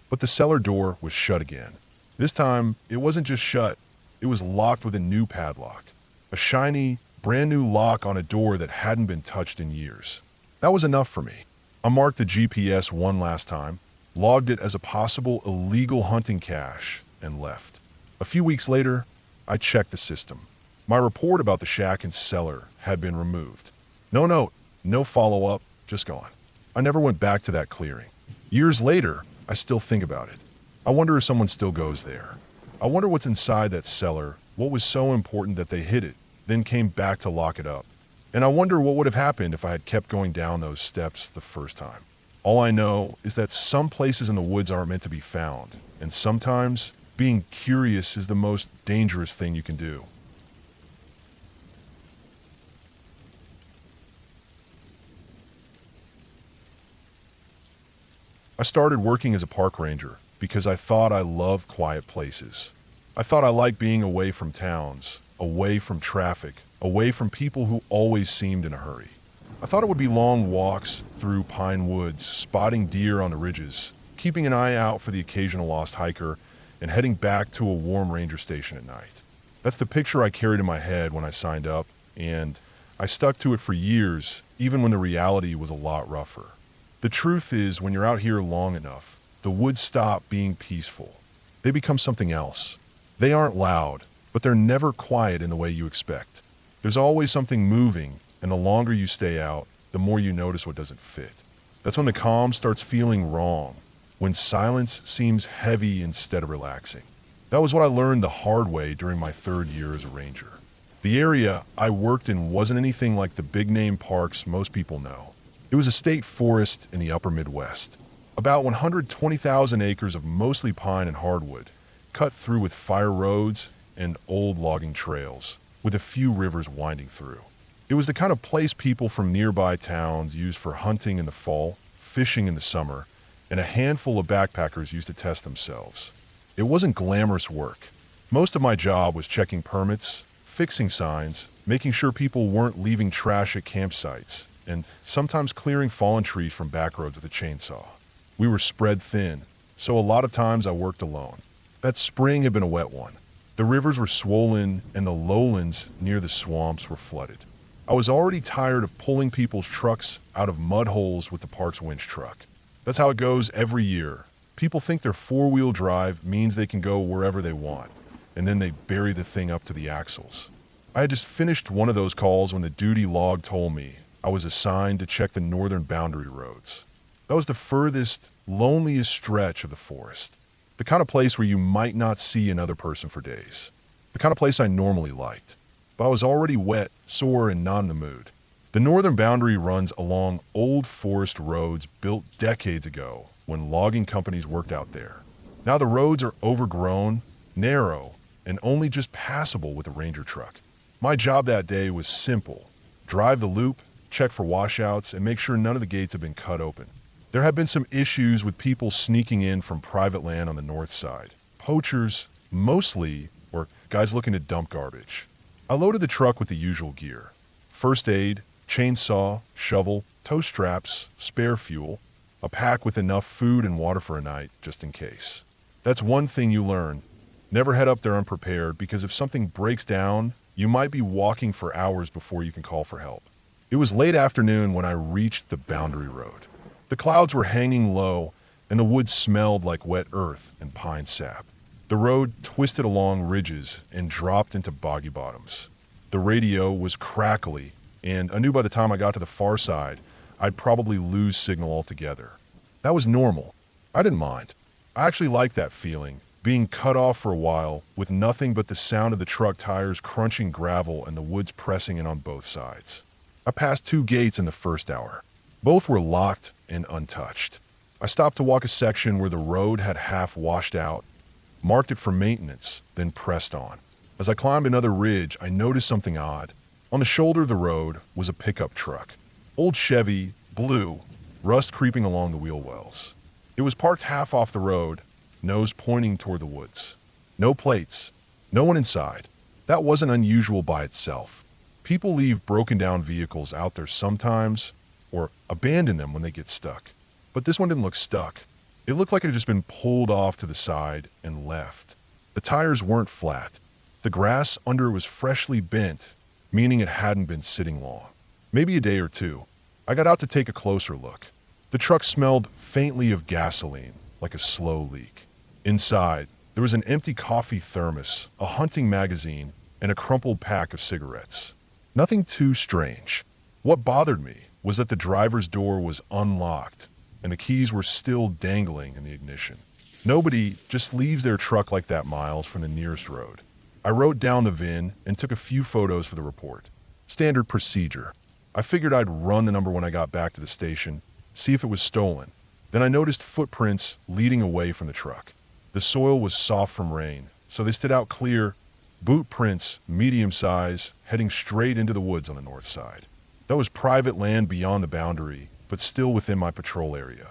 but the cellar door was shut again. This time, it wasn't just shut, it was locked with a new padlock. A shiny, brand new lock on a door that hadn't been touched in years. That was enough for me. I marked the GPS one last time, logged it as a possible illegal hunting cache, and left. A few weeks later, I checked the system. My report about the shack and cellar had been removed. No note, no follow-up, just gone. I never went back to that clearing. Years later, I still think about it. I wonder if someone still goes there. I wonder what's inside that cellar, what was so important that they hid it, then came back to lock it up. And I wonder what would have happened if I had kept going down those steps the first time. All I know is that some places in the woods aren't meant to be found, and sometimes being curious is the most dangerous thing you can do. I started working as a park ranger because I thought I loved quiet places. I thought I liked being away from towns, away from traffic, away from people who always seemed in a hurry. I thought it would be long walks through pine woods, spotting deer on the ridges, keeping an eye out for the occasional lost hiker, and heading back to a warm ranger station at night. That's the picture I carried in my head when I signed up, and I stuck to it for years, even when the reality was a lot rougher. The truth is, when you're out here long enough, the woods stop being peaceful. They become something else. They aren't loud, but they're never quiet in the way you expect. There's always something moving, and the longer you stay out, the more you notice what doesn't fit. That's when the calm starts feeling wrong, when silence seems heavy instead of relaxing. That was what I learned the hard way during my 3rd year as a ranger. The area I worked in wasn't anything like the big-name parks most people know. It was a state forest in the upper Midwest. About 120,000 acres of mostly pine and hardwood, cut through with fire roads and old logging trails, with a few rivers winding through. It was the kind of place people from nearby towns used for hunting in the fall, fishing in the summer, and a handful of backpackers used to test themselves. It wasn't glamorous work. Most of my job was checking permits, fixing signs, making sure people weren't leaving trash at campsites, and sometimes clearing fallen trees from back roads with a chainsaw. We were spread thin, so a lot of times I worked alone. That spring had been a wet one. The rivers were swollen and the lowlands near the swamps were flooded. I was already tired of pulling people's trucks out of mud holes with the park's winch truck. That's how it goes every year. People think their 4-wheel drive means they can go wherever they want, and then they bury the thing up to the axles. I had just finished one of those calls when the duty log told me I was assigned to check the northern boundary roads. That was the furthest, loneliest stretch of the forest. The kind of place where you might not see another person for days. The kind of place I normally liked. But I was already wet, sore, and not in the mood. The northern boundary runs along old forest roads built decades ago when logging companies worked out there. Now the roads are overgrown, narrow, and only just passable with a Ranger truck. My job that day was simple: drive the loop, check for washouts, and make sure none of the gates have been cut open. There have been some issues with people sneaking in from private land on the north side. Poachers, mostly, or guys looking to dump garbage. I loaded the truck with the usual gear: first aid, chainsaw, shovel, tow straps, spare fuel, a pack with enough food and water for a night, just in case. That's one thing you learn. Never head up there unprepared, because if something breaks down, you might be walking for hours before you can call for help. It was late afternoon when I reached the boundary road. The clouds were hanging low, and the woods smelled like wet earth and pine sap. The road twisted along ridges and dropped into boggy bottoms. The radio was crackly, and I knew by the time I got to the far side, I'd probably lose signal altogether. That was normal. I didn't mind. I actually liked that feeling, being cut off for a while with nothing but the sound of the truck tires crunching gravel and the woods pressing in on both sides. I passed 2 gates in the first hour. Both were locked and untouched. I stopped to walk a section where the road had half washed out, marked it for maintenance, then pressed on. As I climbed another ridge, I noticed something odd. On the shoulder of the road was a pickup truck. Old Chevy, blue, rust creeping along the wheel wells. It was parked half off the road, nose pointing toward the woods. No plates, no one inside. That wasn't unusual by itself. People leave broken down vehicles out there sometimes, or abandon them when they get stuck. But this one didn't look stuck. It looked like it had just been pulled off to the side and left. The tires weren't flat. The grass under it was freshly bent, meaning it hadn't been sitting long. Maybe a day or two. I got out to take a closer look. The truck smelled faintly of gasoline, like a slow leak. Inside, there was an empty coffee thermos, a hunting magazine, and a crumpled pack of cigarettes. Nothing too strange. What bothered me was that the driver's door was unlocked, and the keys were still dangling in the ignition. Nobody just leaves their truck like that miles from the nearest road. I wrote down the VIN and took a few photos for the report. Standard procedure. I figured I'd run the number when I got back to the station, see if it was stolen. Then I noticed footprints leading away from the truck. The soil was soft from rain, so they stood out clear, boot prints, medium size, heading straight into the woods on the north side. That was private land beyond the boundary, but still within my patrol area.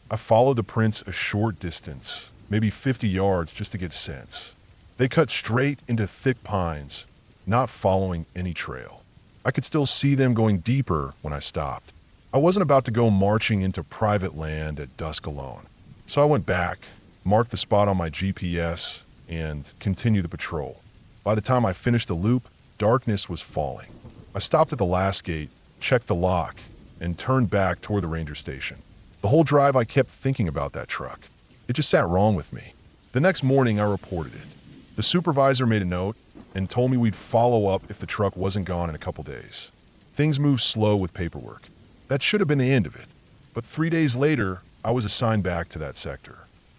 I followed the prints a short distance, maybe 50 yards, just to get a sense. They cut straight into thick pines, not following any trail. I could still see them going deeper when I stopped. I wasn't about to go marching into private land at dusk alone. So I went back, marked the spot on my GPS, and continued the patrol. By the time I finished the loop, darkness was falling. I stopped at the last gate, checked the lock, and turned back toward the ranger station. The whole drive I kept thinking about that truck. It just sat wrong with me. The next morning I reported it. The supervisor made a note and told me we'd follow up if the truck wasn't gone in a couple days. Things moved slow with paperwork. That should have been the end of it. But 3 days later, I was assigned back to that sector.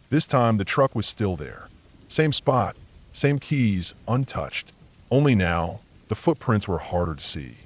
This time the truck was still there. Same spot, same keys, untouched. Only now, the footprints were harder to see.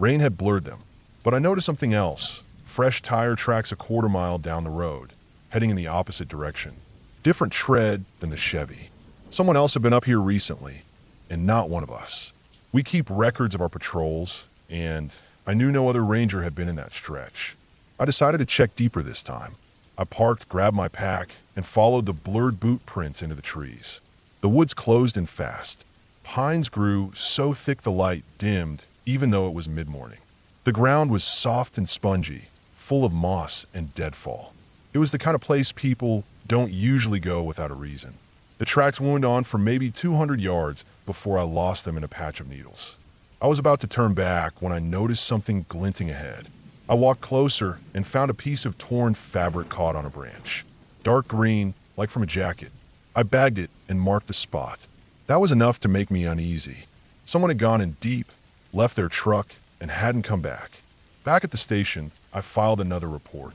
Rain had blurred them. But I noticed something else. Fresh tire tracks a quarter mile down the road, heading in the opposite direction. Different tread than the Chevy. Someone else had been up here recently, and not one of us. We keep records of our patrols, and I knew no other ranger had been in that stretch. I decided to check deeper this time. I parked, grabbed my pack, and followed the blurred boot prints into the trees. The woods closed in fast. Pines grew so thick the light dimmed, even though it was mid-morning. The ground was soft and spongy, full of moss and deadfall. It was the kind of place people don't usually go without a reason. The tracks wound on for maybe 200 yards before I lost them in a patch of needles. I was about to turn back when I noticed something glinting ahead. I walked closer and found a piece of torn fabric caught on a branch. Dark green, like from a jacket. I bagged it and marked the spot. That was enough to make me uneasy. Someone had gone in deep, left their truck, and hadn't come back. Back at the station, I filed another report.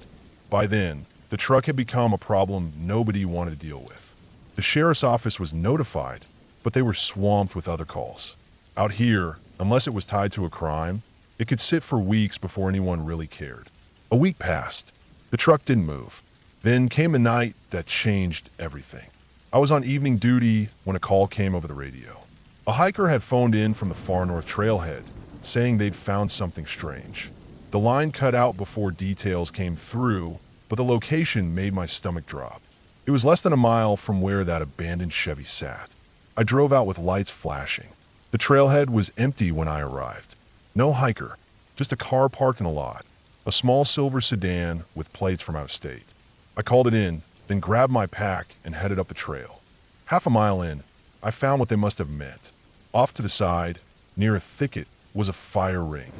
By then, the truck had become a problem nobody wanted to deal with. The sheriff's office was notified, but they were swamped with other calls. Out here, unless it was tied to a crime, it could sit for weeks before anyone really cared. A week passed. The truck didn't move. Then came a night that changed everything. I was on evening duty when a call came over the radio. A hiker had phoned in from the far north trailhead, saying they'd found something strange. The line cut out before details came through, but the location made my stomach drop. It was less than a mile from where that abandoned Chevy sat. I drove out with lights flashing. The trailhead was empty when I arrived. No hiker, just a car parked in a lot. A small silver sedan with plates from out of state. I called it in, then grabbed my pack and headed up the trail. Half a mile in, I found what they must have meant. Off to the side, near a thicket, was a fire ring.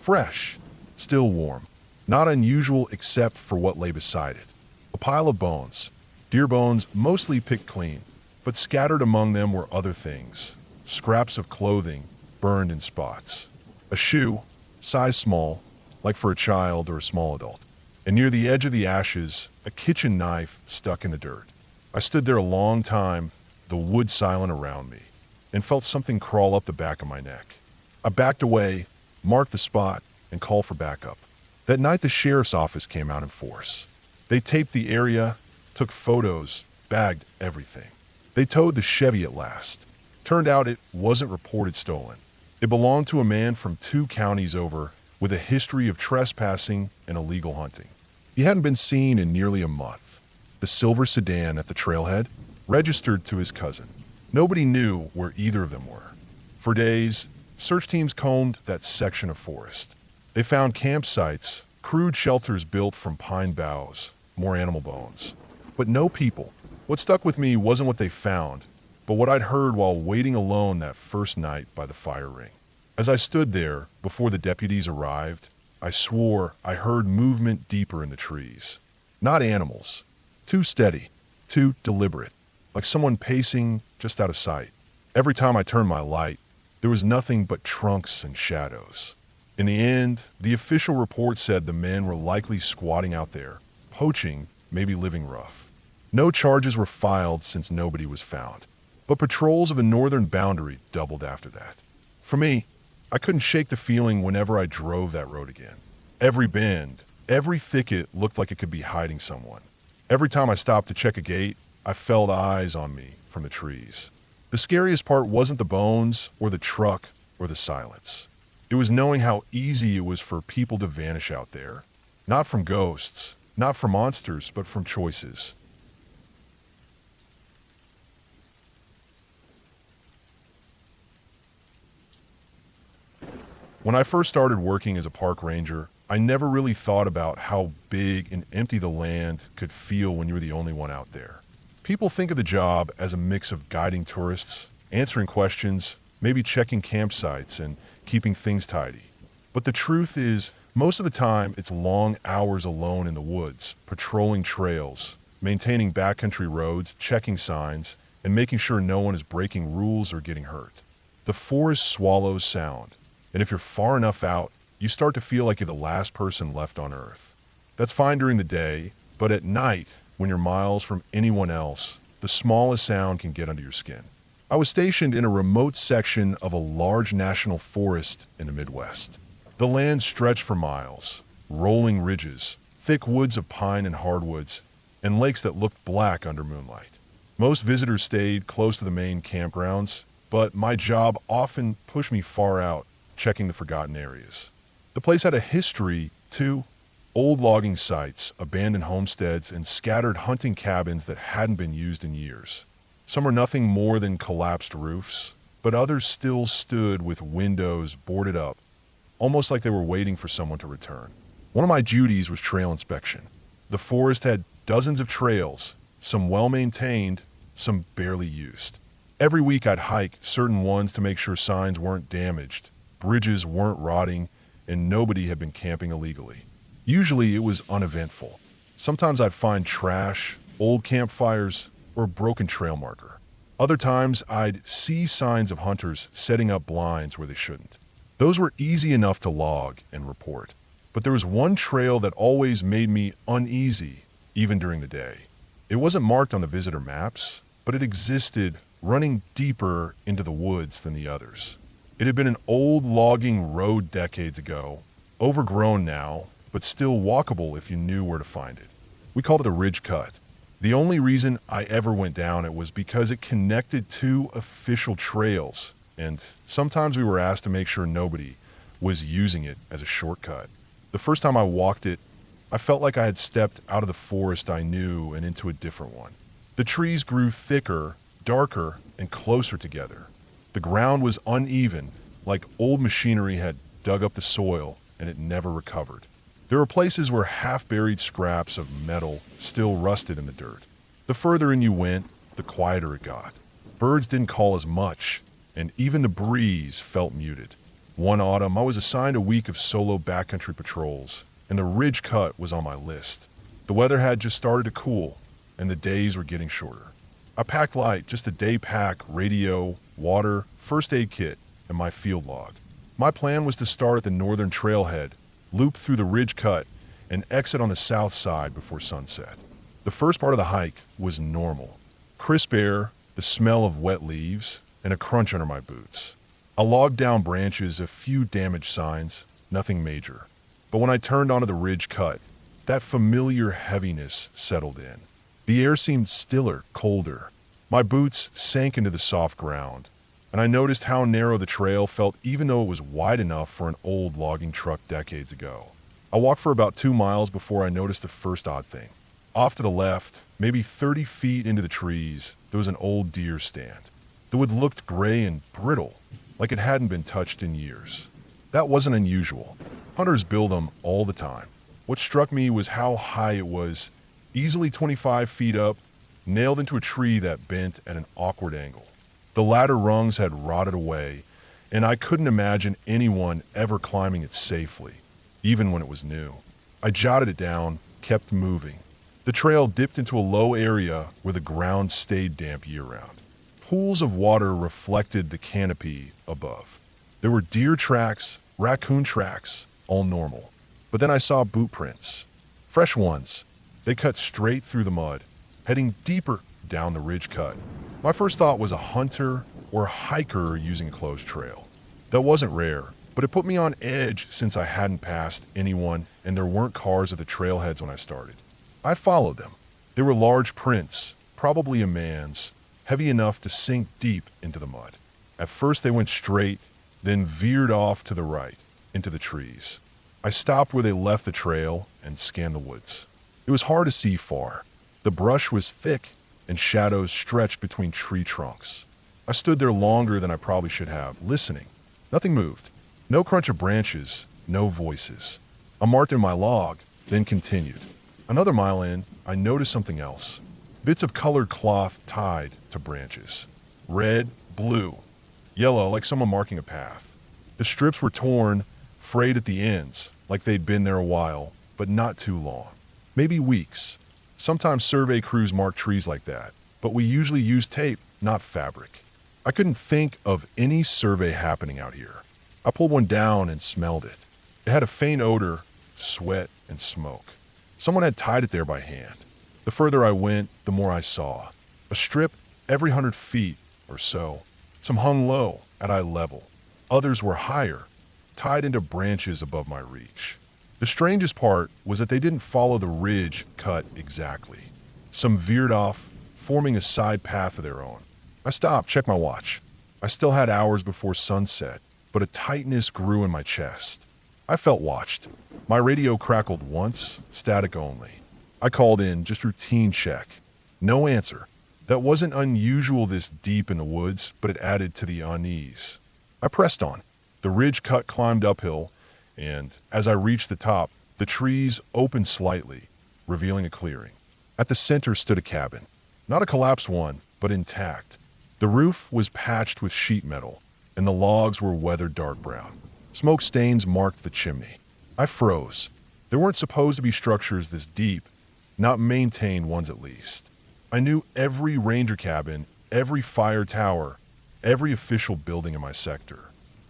Fresh, still warm. Not unusual except for what lay beside it. A pile of bones. Deer bones mostly picked clean, but scattered among them were other things. Scraps of clothing, burned in spots. A shoe, size small, like for a child or a small adult. And near the edge of the ashes, a kitchen knife stuck in the dirt. I stood there a long time, the wood silent around me, and felt something crawl up the back of my neck. I backed away, marked the spot, and called for backup. That night the sheriff's office came out in force. They taped the area, took photos, bagged everything. They towed the Chevy at last. Turned out it wasn't reported stolen. It belonged to a man from 2 counties over with a history of trespassing and illegal hunting. He hadn't been seen in nearly a month. The silver sedan at the trailhead registered to his cousin. Nobody knew where either of them were. For days, search teams combed that section of forest. They found campsites, crude shelters built from pine boughs, more animal bones. But no people. What stuck with me wasn't what they found, but what I'd heard while waiting alone that first night by the fire ring. As I stood there, before the deputies arrived, I swore I heard movement deeper in the trees. Not animals. Too steady. Too deliberate. Like someone pacing just out of sight. Every time I turned my light, there was nothing but trunks and shadows. In the end, the official report said the men were likely squatting out there, poaching, maybe living rough. No charges were filed since nobody was found. But patrols of the northern boundary doubled after that. For me, I couldn't shake the feeling whenever I drove that road again. Every bend, every thicket looked like it could be hiding someone. Every time I stopped to check a gate, I felt eyes on me from the trees. The scariest part wasn't the bones or the truck or the silence. It was knowing how easy it was for people to vanish out there. Not from ghosts, not from monsters, but from choices. When I first started working as a park ranger, I never really thought about how big and empty the land could feel when you were the only one out there. People think of the job as a mix of guiding tourists, answering questions, maybe checking campsites and keeping things tidy. But the truth is, most of the time, it's long hours alone in the woods, patrolling trails, maintaining backcountry roads, checking signs, and making sure no one is breaking rules or getting hurt. The forest swallows sound. And if you're far enough out, you start to feel like you're the last person left on Earth. That's fine during the day, but at night, when you're miles from anyone else, the smallest sound can get under your skin. I was stationed in a remote section of a large national forest in the Midwest. The land stretched for miles, rolling ridges, thick woods of pine and hardwoods, and lakes that looked black under moonlight. Most visitors stayed close to the main campgrounds, but my job often pushed me far out, checking the forgotten areas. The place had a history, too. Old logging sites, abandoned homesteads, and scattered hunting cabins that hadn't been used in years. Some are nothing more than collapsed roofs, but others still stood with windows boarded up, almost like they were waiting for someone to return. One of my duties was trail inspection. The forest had dozens of trails, some well-maintained, some barely used. Every week I'd hike certain ones to make sure signs weren't damaged, bridges weren't rotting, and nobody had been camping illegally. Usually it was uneventful. Sometimes I'd find trash, old campfires, or a broken trail marker. Other times I'd see signs of hunters setting up blinds where they shouldn't. Those were easy enough to log and report. But there was one trail that always made me uneasy, even during the day. It wasn't marked on the visitor maps, but it existed, running deeper into the woods than the others. It had been an old logging road decades ago, overgrown now, but still walkable if you knew where to find it. We called it a ridge cut. The only reason I ever went down it was because it connected two official trails, and sometimes we were asked to make sure nobody was using it as a shortcut. The first time I walked it, I felt like I had stepped out of the forest I knew and into a different one. The trees grew thicker, darker, and closer together. The ground was uneven, like old machinery had dug up the soil and it never recovered. There were places where half-buried scraps of metal still rusted in the dirt. The further in you went, the quieter it got. Birds didn't call as much, and even the breeze felt muted. One autumn, I was assigned a week of solo backcountry patrols, and the ridge cut was on my list. The weather had just started to cool, and the days were getting shorter. I packed light, just a day pack, radio, water, first aid kit, and my field log. My plan was to start at the northern trailhead, loop through the ridge cut, and exit on the south side before sunset. The first part of the hike was normal. Crisp air, the smell of wet leaves, and a crunch under my boots. I logged down branches, a few damaged signs, nothing major. But when I turned onto the ridge cut, that familiar heaviness settled in. The air seemed stiller, colder. My boots sank into the soft ground, and I noticed how narrow the trail felt even though it was wide enough for an old logging truck decades ago. I walked for about 2 miles before I noticed the first odd thing. Off to the left, maybe 30 feet into the trees, there was an old deer stand. The wood looked gray and brittle, like it hadn't been touched in years. That wasn't unusual. Hunters build them all the time. What struck me was how high it was, easily 25 feet up, nailed into a tree that bent at an awkward angle. The ladder rungs had rotted away, and I couldn't imagine anyone ever climbing it safely, even when it was new. I jotted it down, kept moving. The trail dipped into a low area where the ground stayed damp year-round. Pools of water reflected the canopy above. There were deer tracks, raccoon tracks, all normal. But then I saw boot prints. Fresh ones. They cut straight through the mud, heading deeper down the ridge cut. My first thought was a hunter or a hiker using a closed trail. That wasn't rare, but it put me on edge since I hadn't passed anyone and there weren't cars at the trailheads when I started. I followed them. They were large prints, probably a man's, heavy enough to sink deep into the mud. At first they went straight, then veered off to the right, into the trees. I stopped where they left the trail and scanned the woods. It was hard to see far. The brush was thick and shadows stretched between tree trunks. I stood there longer than I probably should have, listening. Nothing moved. No crunch of branches, no voices. I marked in my log, then continued. Another mile in, I noticed something else. Bits of colored cloth tied to branches. Red, blue, yellow, like someone marking a path. The strips were torn, frayed at the ends, like they'd been there a while, but not too long. Maybe weeks. Sometimes survey crews mark trees like that, but we usually use tape, not fabric. I couldn't think of any survey happening out here. I pulled one down and smelled it. It had a faint odor, sweat, and smoke. Someone had tied it there by hand. The further I went, the more I saw. A strip every 100 feet or so. Some hung low, at eye level. Others were higher, tied into branches above my reach. The strangest part was that they didn't follow the ridge cut exactly. Some veered off, forming a side path of their own. I stopped, checked my watch. I still had hours before sunset, but a tightness grew in my chest. I felt watched. My radio crackled once, static only. I called in, just routine check. No answer. That wasn't unusual this deep in the woods, but it added to the unease. I pressed on. The ridge cut climbed uphill, and as I reached the top, the trees opened slightly, revealing a clearing. At the center stood a cabin. Not a collapsed one, but intact. The roof was patched with sheet metal, and the logs were weathered dark brown. Smoke stains marked the chimney. I froze. There weren't supposed to be structures this deep, not maintained ones at least. I knew every ranger cabin, every fire tower, every official building in my sector.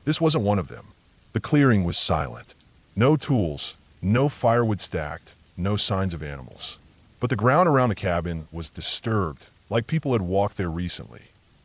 This wasn't one of them. The clearing was silent. No tools, no firewood stacked, no signs of animals. But the ground around the cabin was disturbed, like people had walked there recently.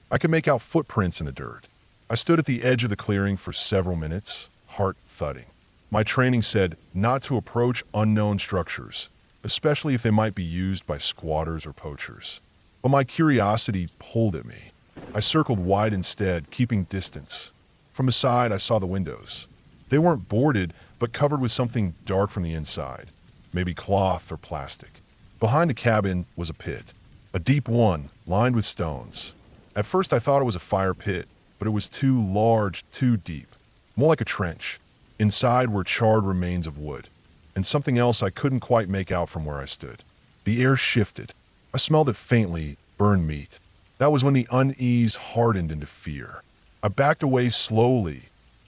I could make out footprints in the dirt. I stood at the edge of the clearing for several minutes, heart thudding. My training said not to approach unknown structures, especially if they might be used by squatters or poachers. But my curiosity pulled at me. I circled wide instead, keeping distance. From the side, I saw the windows. They weren't boarded, but covered with something dark from the inside, maybe cloth or plastic. Behind the cabin was a pit, a deep one, lined with stones. At first I thought it was a fire pit, but it was too large, too deep, more like a trench. Inside were charred remains of wood, and something else I couldn't quite make out from where I stood. The air shifted. I smelled it faintly, burned meat. That was when the unease hardened into fear. I backed away slowly,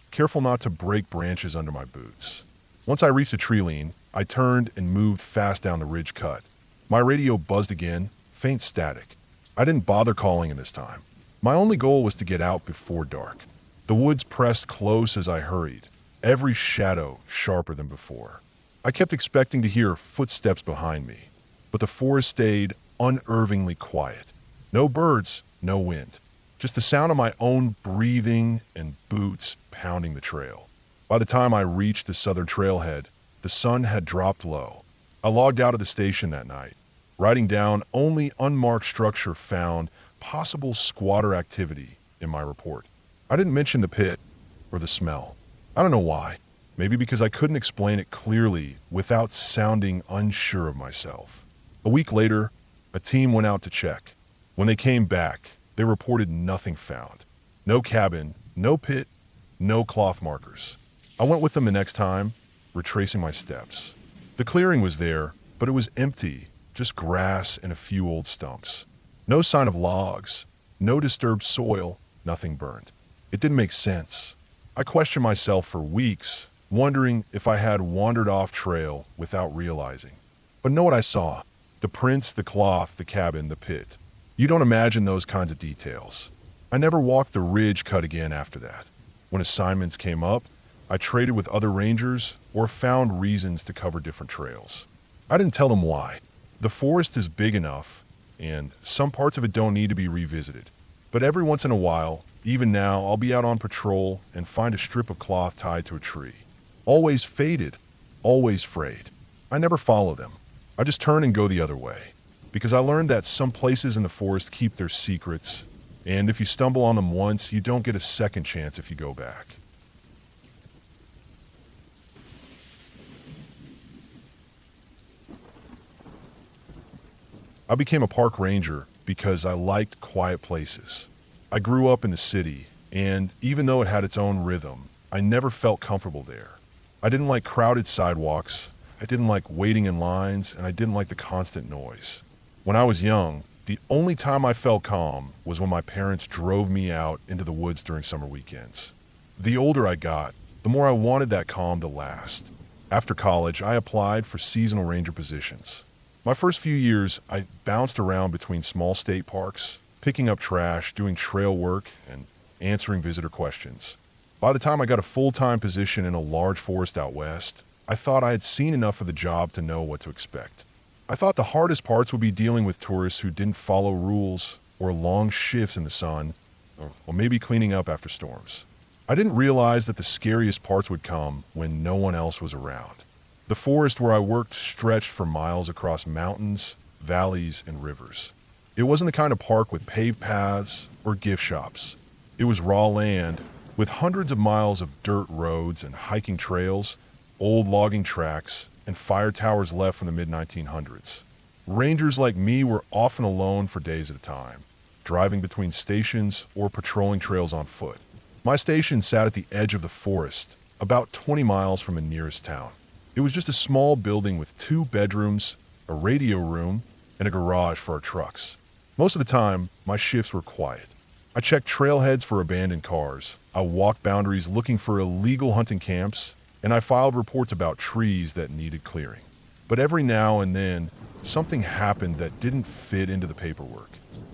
careful not to break branches under my boots. Once I reached a tree lean, I turned and moved fast down the ridge cut. My radio buzzed again, faint static. I didn't bother calling it this time. My only goal was to get out before dark. The woods pressed close as I hurried, every shadow sharper than before. I kept expecting to hear footsteps behind me, but the forest stayed unnervingly quiet. No birds, no wind. Just the sound of my own breathing and boots pounding the trail. By the time I reached the southern trailhead, the sun had dropped low. I logged out of the station that night, writing down only unmarked structure found, possible squatter activity in my report. I didn't mention the pit or the smell. I don't know why. Maybe because I couldn't explain it clearly without sounding unsure of myself. A week later, a team went out to check. When they came back, they reported nothing found. No cabin, no pit, no cloth markers. I went with them the next time, retracing my steps. The clearing was there, but it was empty, just grass and a few old stumps. No sign of logs, no disturbed soil, nothing burned. It didn't make sense. I questioned myself for weeks, wondering if I had wandered off trail without realizing. But know what I saw? The prints, the cloth, the cabin, the pit. You don't imagine those kinds of details. I never walked the ridge cut again after that. When assignments came up, I traded with other rangers or found reasons to cover different trails. I didn't tell them why. The forest is big enough, and some parts of it don't need to be revisited. But every once in a while, even now, I'll be out on patrol and find a strip of cloth tied to a tree. Always faded, always frayed. I never follow them. I just turn and go the other way. Because I learned that some places in the forest keep their secrets, and if you stumble on them once, you don't get a second chance if you go back. I became a park ranger because I liked quiet places. I grew up in the city, and even though it had its own rhythm, I never felt comfortable there. I didn't like crowded sidewalks, I didn't like waiting in lines, and I didn't like the constant noise. When I was young, the only time I felt calm was when my parents drove me out into the woods during summer weekends. The older I got, the more I wanted that calm to last. After college, I applied for seasonal ranger positions. My first few years, I bounced around between small state parks, picking up trash, doing trail work, and answering visitor questions. By the time I got a full-time position in a large forest out west, I thought I had seen enough of the job to know what to expect. I thought the hardest parts would be dealing with tourists who didn't follow rules, or long shifts in the sun, or maybe cleaning up after storms. I didn't realize that the scariest parts would come when no one else was around. The forest where I worked stretched for miles across mountains, valleys, and rivers. It wasn't the kind of park with paved paths or gift shops. It was raw land with hundreds of miles of dirt roads and hiking trails, old logging tracks, and fire towers left from the mid-1900s. Rangers like me were often alone for days at a time, driving between stations or patrolling trails on foot. My station sat at the edge of the forest, about 20 miles from the nearest town. It was just a small building with 2 bedrooms, a radio room, and a garage for our trucks. Most of the time, my shifts were quiet. I checked trailheads for abandoned cars. I walked boundaries looking for illegal hunting camps, and I filed reports about trees that needed clearing. But every now and then, something happened that didn't fit into the paperwork.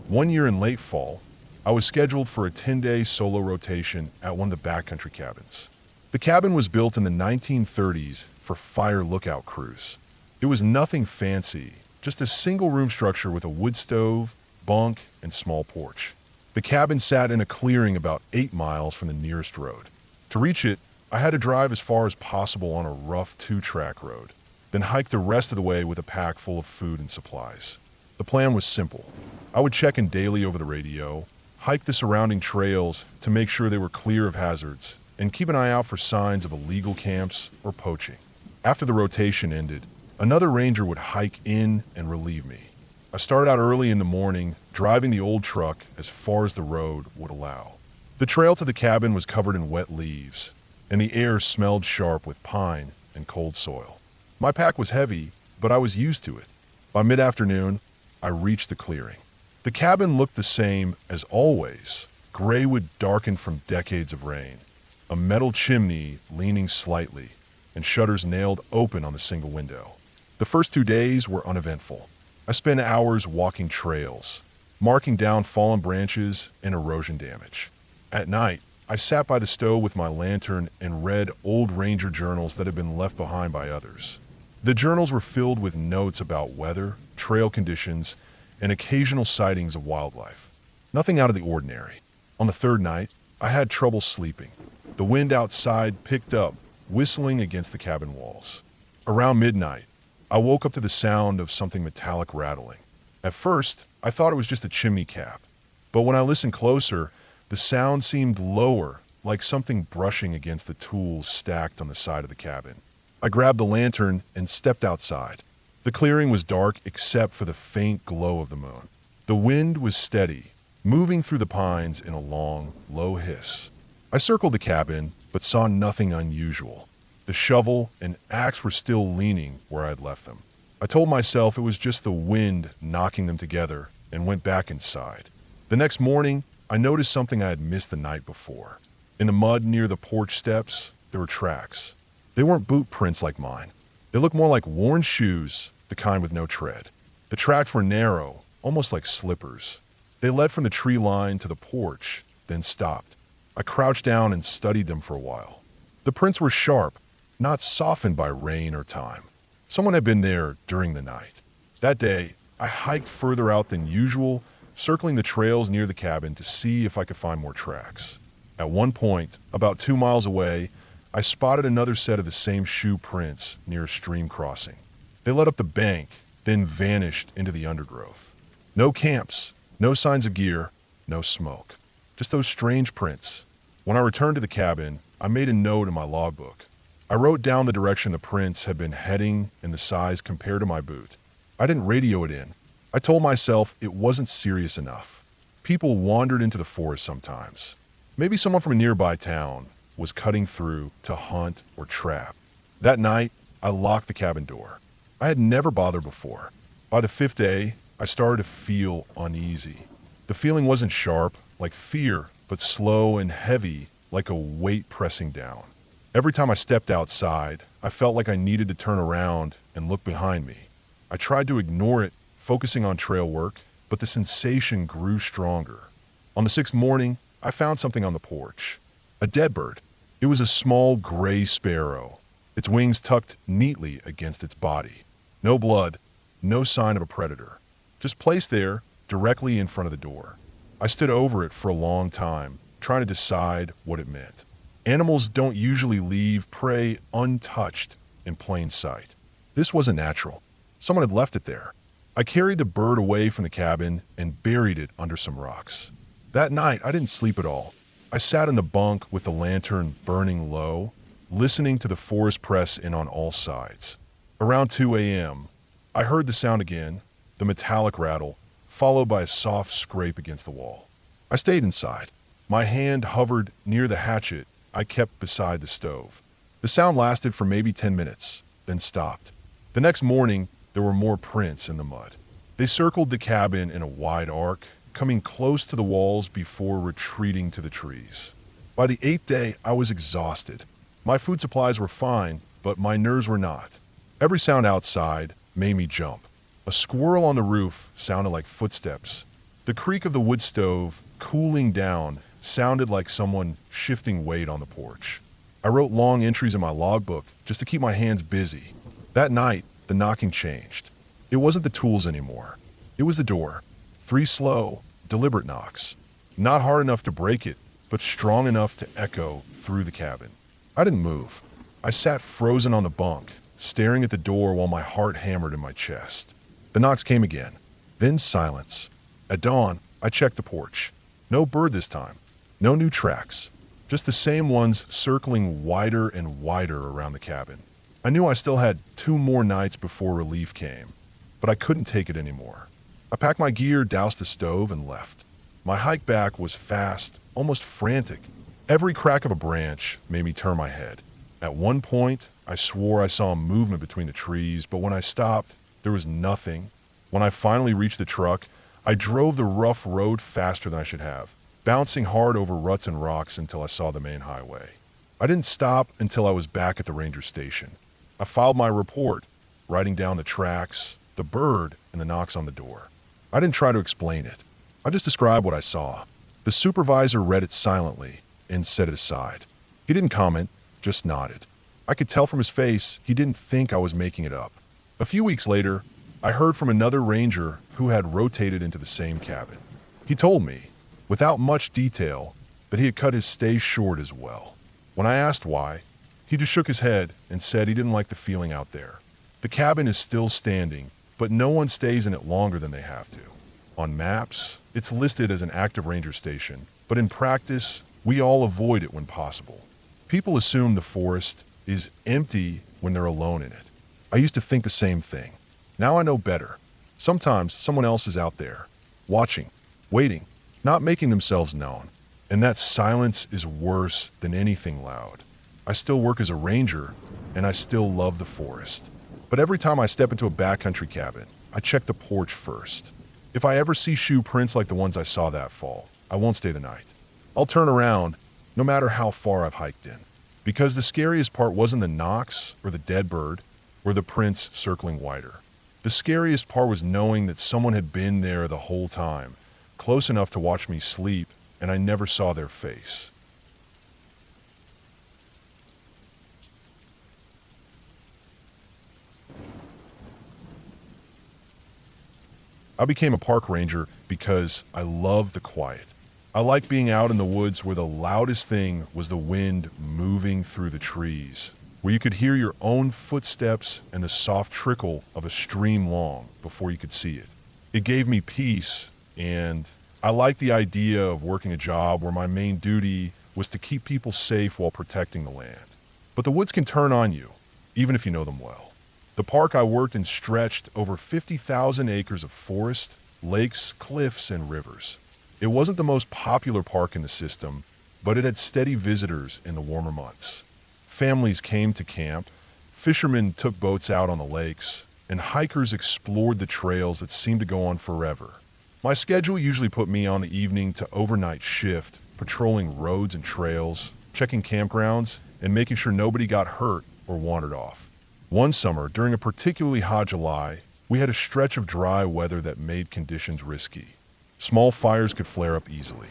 One year in late fall, I was scheduled for a 10-day solo rotation at one of the backcountry cabins. The cabin was built in the 1930s for fire lookout crews. It was nothing fancy, just a single-room structure with a wood stove, bunk, and small porch. The cabin sat in a clearing about 8 miles from the nearest road. To reach it, I had to drive as far as possible on a rough 2-track road. then hike the rest of the way with a pack full of food and supplies. The plan was simple. I would check in daily over the radio, hike the surrounding trails to make sure they were clear of hazards, and keep an eye out for signs of illegal camps or poaching. After the rotation ended, another ranger would hike in and relieve me. I started out early in the morning, driving the old truck as far as the road would allow. The trail to the cabin was covered in wet leaves, and the air smelled sharp with pine and cold soil. My pack was heavy, but I was used to it. By mid-afternoon, I reached the clearing. The cabin looked the same as always, gray wood darkened from decades of rain, a metal chimney leaning slightly, and shutters nailed open on the single window. The first 2 days were uneventful. I spent hours walking trails, marking down fallen branches and erosion damage. At night, I sat by the stove with my lantern and read old ranger journals that had been left behind by others. The journals were filled with notes about weather, trail conditions, and occasional sightings of wildlife. Nothing out of the ordinary. On the third night, I had trouble sleeping. The wind outside picked up, whistling against the cabin walls. Around midnight, I woke up to the sound of something metallic rattling. At first, I thought it was just a chimney cap, but when I listened closer, the sound seemed lower, like something brushing against the tools stacked on the side of the cabin. I grabbed the lantern and stepped outside. The clearing was dark except for the faint glow of the moon. The wind was steady, moving through the pines in a long, low hiss. I circled the cabin, but saw nothing unusual. The shovel and axe were still leaning where I had left them. I told myself it was just the wind knocking them together and went back inside. The next morning, I noticed something I had missed the night before. In the mud near the porch steps, there were tracks. They weren't boot prints like mine. They looked more like worn shoes, the kind with no tread. The tracks were narrow, almost like slippers. They led from the tree line to the porch, then stopped. I crouched down and studied them for a while. The prints were sharp, not softened by rain or time. Someone had been there during the night. That day, I hiked further out than usual, circling the trails near the cabin to see if I could find more tracks. At one point, about 2 miles away, I spotted another set of the same shoe prints near a stream crossing. They led up the bank, then vanished into the undergrowth. No camps, no signs of gear, no smoke. Just those strange prints. When I returned to the cabin, I made a note in my logbook. I wrote down the direction the prints had been heading and the size compared to my boot. I didn't radio it in. I told myself it wasn't serious enough. People wandered into the forest sometimes. Maybe someone from a nearby town was cutting through to hunt or trap. That night, I locked the cabin door. I had never bothered before. By the 5th day, I started to feel uneasy. The feeling wasn't sharp, like fear, but slow and heavy, like a weight pressing down. Every time I stepped outside, I felt like I needed to turn around and look behind me. I tried to ignore it, focusing on trail work, but the sensation grew stronger. On the 6th morning, I found something on the porch. A dead bird. It was a small gray sparrow, its wings tucked neatly against its body. No blood, no sign of a predator. Just placed there, directly in front of the door. I stood over it for a long time, trying to decide what it meant. Animals don't usually leave prey untouched in plain sight. This wasn't natural. Someone had left it there. I carried the bird away from the cabin and buried it under some rocks. That night, I didn't sleep at all. I sat in the bunk with the lantern burning low, listening to the forest press in on all sides. Around 2 a.m., I heard the sound again, the metallic rattle, followed by a soft scrape against the wall. I stayed inside. My hand hovered near the hatchet I kept beside the stove. The sound lasted for maybe 10 minutes, then stopped. The next morning, there were more prints in the mud. They circled the cabin in a wide arc, coming close to the walls before retreating to the trees. By the 8th day, I was exhausted. My food supplies were fine, but my nerves were not. Every sound outside made me jump. A squirrel on the roof sounded like footsteps. The creak of the wood stove cooling down sounded like someone shifting weight on the porch. I wrote long entries in my logbook just to keep my hands busy. That night, the knocking changed. It wasn't the tools anymore. It was the door. 3 slow, deliberate knocks. Not hard enough to break it, but strong enough to echo through the cabin. I didn't move. I sat frozen on the bunk, staring at the door while my heart hammered in my chest. The knocks came again, then silence. At dawn, I checked the porch. No bird this time. No new tracks. Just the same ones circling wider and wider around the cabin. I knew I still had 2 more nights before relief came, but I couldn't take it anymore. I packed my gear, doused the stove, and left. My hike back was fast, almost frantic. Every crack of a branch made me turn my head. At one point, I swore I saw movement between the trees, but when I stopped, there was nothing. When I finally reached the truck, I drove the rough road faster than I should have, bouncing hard over ruts and rocks until I saw the main highway. I didn't stop until I was back at the ranger station. I filed my report, writing down the tracks, the bird, and the knocks on the door. I didn't try to explain it. I just described what I saw. The supervisor read it silently and set it aside. He didn't comment, just nodded. I could tell from his face he didn't think I was making it up. A few weeks later, I heard from another ranger who had rotated into the same cabin. He told me, without much detail, that he had cut his stay short as well. When I asked why, he just shook his head and said he didn't like the feeling out there. The cabin is still standing, but no one stays in it longer than they have to. On maps, it's listed as an active ranger station, but in practice, we all avoid it when possible. People assume the forest is empty when they're alone in it. I used to think the same thing. Now I know better. Sometimes someone else is out there, watching, waiting, not making themselves known. And that silence is worse than anything loud. I still work as a ranger, and I still love the forest. But every time I step into a backcountry cabin, I check the porch first. If I ever see shoe prints like the ones I saw that fall, I won't stay the night. I'll turn around, no matter how far I've hiked in. Because the scariest part wasn't the knocks or the dead bird or the prints circling wider. The scariest part was knowing that someone had been there the whole time, close enough to watch me sleep, and I never saw their face. I became a park ranger because I love the quiet. I like being out in the woods where the loudest thing was the wind moving through the trees, where you could hear your own footsteps and the soft trickle of a stream long before you could see it. It gave me peace, and I liked the idea of working a job where my main duty was to keep people safe while protecting the land. But the woods can turn on you, even if you know them well. The park I worked in stretched over 50,000 acres of forest, lakes, cliffs, and rivers. It wasn't the most popular park in the system, but it had steady visitors in the warmer months. Families came to camp, fishermen took boats out on the lakes, and hikers explored the trails that seemed to go on forever. My schedule usually put me on the evening to overnight shift, patrolling roads and trails, checking campgrounds, and making sure nobody got hurt or wandered off. One summer, during a particularly hot July, we had a stretch of dry weather that made conditions risky. Small fires could flare up easily.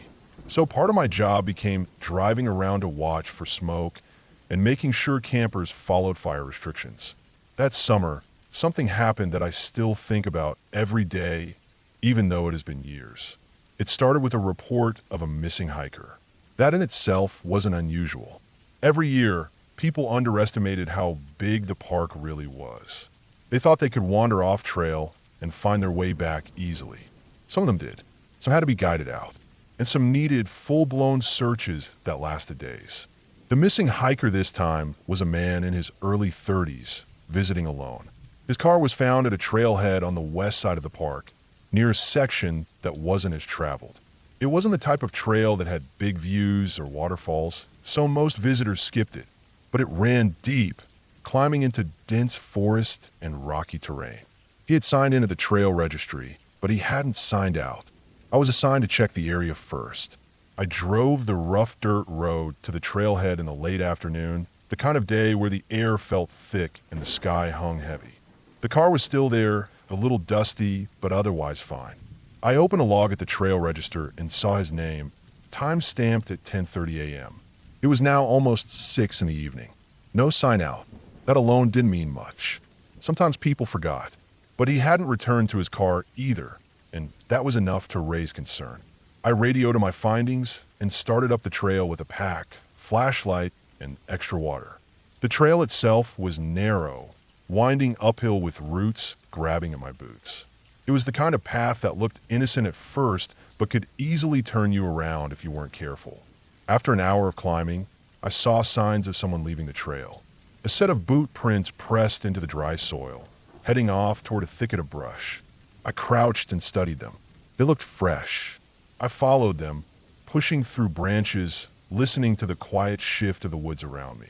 So part of my job became driving around to watch for smoke and making sure campers followed fire restrictions. That summer, something happened that I still think about every day, even though it has been years. It started with a report of a missing hiker. That in itself wasn't unusual. Every year, people underestimated how big the park really was. They thought they could wander off trail and find their way back easily. Some of them did. Some had to be guided out. And some needed full-blown searches that lasted days. The missing hiker this time was a man in his early 30s, visiting alone. His car was found at a trailhead on the west side of the park, near a section that wasn't as traveled. It wasn't the type of trail that had big views or waterfalls, so most visitors skipped it. But it ran deep, climbing into dense forest and rocky terrain. He had signed into the trail registry, but he hadn't signed out. I was assigned to check the area first. I drove the rough dirt road to the trailhead in the late afternoon, the kind of day where the air felt thick and the sky hung heavy. The car was still there, a little dusty, but otherwise fine. I opened a log at the trail register and saw his name, time stamped at 10:30 a.m. It was now almost 6 in the evening. No sign out. That alone didn't mean much. Sometimes people forgot. But he hadn't returned to his car either, and that was enough to raise concern. I radioed my findings and started up the trail with a pack, flashlight, and extra water. The trail itself was narrow, winding uphill with roots grabbing at my boots. It was the kind of path that looked innocent at first, but could easily turn you around if you weren't careful. After an hour of climbing, I saw signs of someone leaving the trail. A set of boot prints pressed into the dry soil, heading off toward a thicket of brush. I crouched and studied them. They looked fresh. I followed them, pushing through branches, listening to the quiet shift of the woods around me.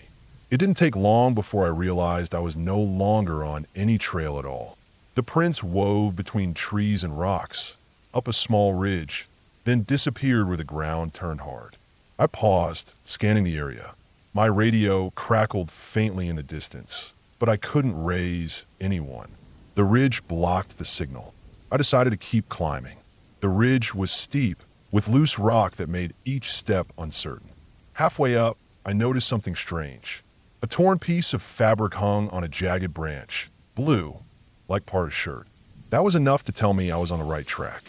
It didn't take long before I realized I was no longer on any trail at all. The prints wove between trees and rocks, up a small ridge, then disappeared where the ground turned hard. I paused, scanning the area. My radio crackled faintly in the distance, but I couldn't raise anyone. The ridge blocked the signal. I decided to keep climbing. The ridge was steep, with loose rock that made each step uncertain. Halfway up, I noticed something strange. A torn piece of fabric hung on a jagged branch, blue, like part of a shirt. That was enough to tell me I was on the right track.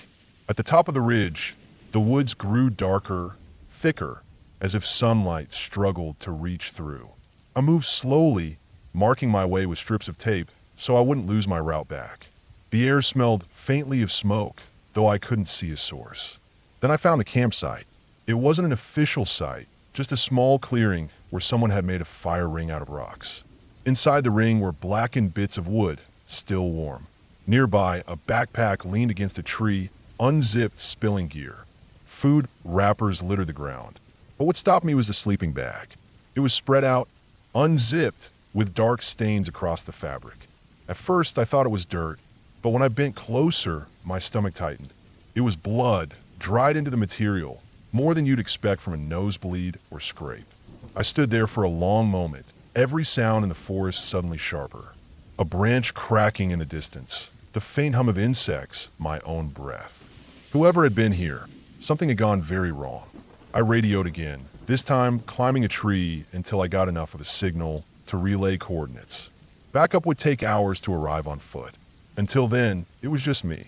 At the top of the ridge, the woods grew darker, thicker, as if sunlight struggled to reach through. I moved slowly, marking my way with strips of tape so I wouldn't lose my route back. The air smelled faintly of smoke, though I couldn't see a source. Then I found the campsite. It wasn't an official site, just a small clearing where someone had made a fire ring out of rocks. Inside the ring were blackened bits of wood, still warm. Nearby, a backpack leaned against a tree, unzipped, spilling gear. Food wrappers littered the ground. But what stopped me was the sleeping bag. It was spread out, unzipped, with dark stains across the fabric. At first, I thought it was dirt, but when I bent closer, my stomach tightened. It was blood, dried into the material, more than you'd expect from a nosebleed or scrape. I stood there for a long moment, every sound in the forest suddenly sharper. A branch cracking in the distance, the faint hum of insects, my own breath. Whoever had been here, something had gone very wrong. I radioed again, this time climbing a tree until I got enough of a signal to relay coordinates. Backup would take hours to arrive on foot. Until then, it was just me.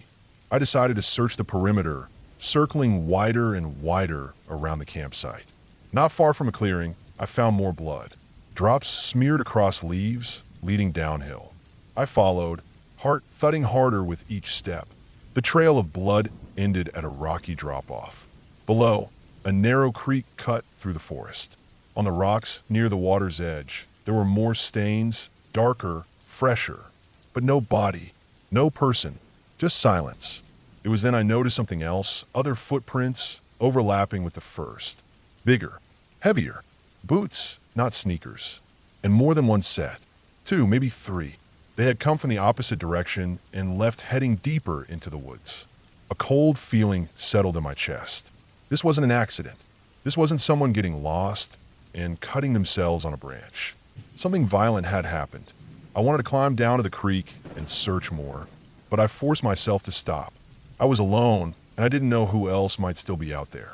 I decided to search the perimeter, circling wider and wider around the campsite. Not far from a clearing, I found more blood. Drops smeared across leaves, leading downhill. I followed, heart thudding harder with each step. The trail of blood ended at a rocky drop-off. Below, a narrow creek cut through the forest. On the rocks near the water's edge, there were more stains, darker, fresher. But no body, no person, just silence. It was then I noticed something else, other footprints overlapping with the first. Bigger, heavier, boots, not sneakers, and more than one set. 2, maybe 3. They had come from the opposite direction and left heading deeper into the woods. A cold feeling settled in my chest. This wasn't an accident. This wasn't someone getting lost and cutting themselves on a branch. Something violent had happened. I wanted to climb down to the creek and search more, but I forced myself to stop. I was alone, and I didn't know who else might still be out there.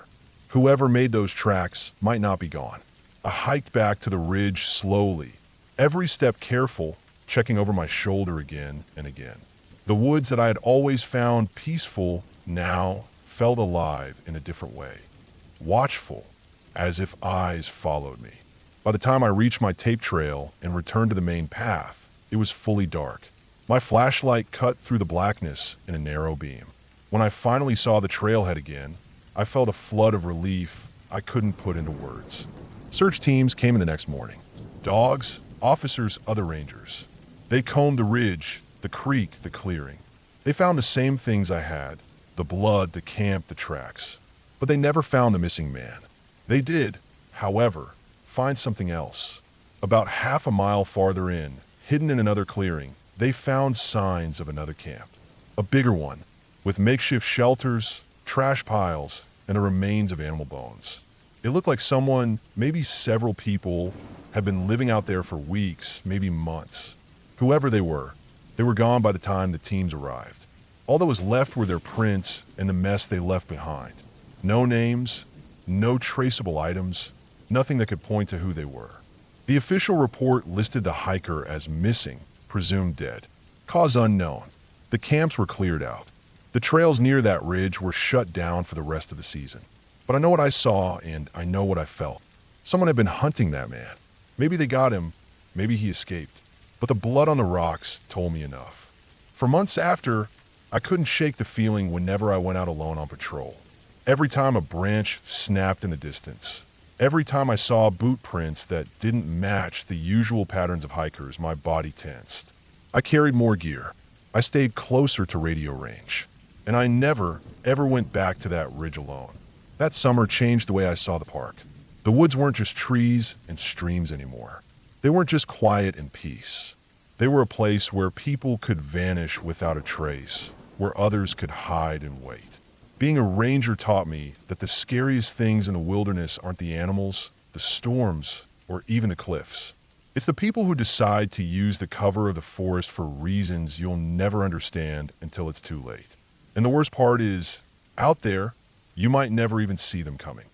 Whoever made those tracks might not be gone. I hiked back to the ridge slowly, every step careful, checking over my shoulder again and again. The woods that I had always found peaceful now felt alive in a different way. Watchful, as if eyes followed me. By the time I reached my tape trail and returned to the main path, it was fully dark. My flashlight cut through the blackness in a narrow beam. When I finally saw the trailhead again, I felt a flood of relief I couldn't put into words. Search teams came in the next morning. Dogs, officers, other rangers. They combed the ridge, the creek, the clearing. They found the same things I had, the blood, the camp, the tracks. But they never found the missing man. They did, however, find something else. About half a mile farther in, hidden in another clearing, they found signs of another camp. A bigger one, with makeshift shelters, trash piles, and the remains of animal bones. It looked like someone, maybe several people, had been living out there for weeks, maybe months. Whoever they were gone by the time the teams arrived. All that was left were their prints and the mess they left behind. No names, no traceable items, nothing that could point to who they were. The official report listed the hiker as missing, presumed dead. Cause unknown. The camps were cleared out. The trails near that ridge were shut down for the rest of the season. But I know what I saw and I know what I felt. Someone had been hunting that man. Maybe they got him, maybe he escaped. but the blood on the rocks told me enough. For months after, I couldn't shake the feeling whenever I went out alone on patrol. Every time a branch snapped in the distance, every time I saw boot prints that didn't match the usual patterns of hikers, my body tensed. I carried more gear. I stayed closer to radio range. And I never, ever went back to that ridge alone. That summer changed the way I saw the park. The woods weren't just trees and streams anymore. They weren't just quiet and peace. They were a place where people could vanish without a trace, where others could hide and wait. Being a ranger taught me that the scariest things in the wilderness aren't the animals, the storms, or even the cliffs. It's the people who decide to use the cover of the forest for reasons you'll never understand until it's too late. And the worst part is, out there, you might never even see them coming.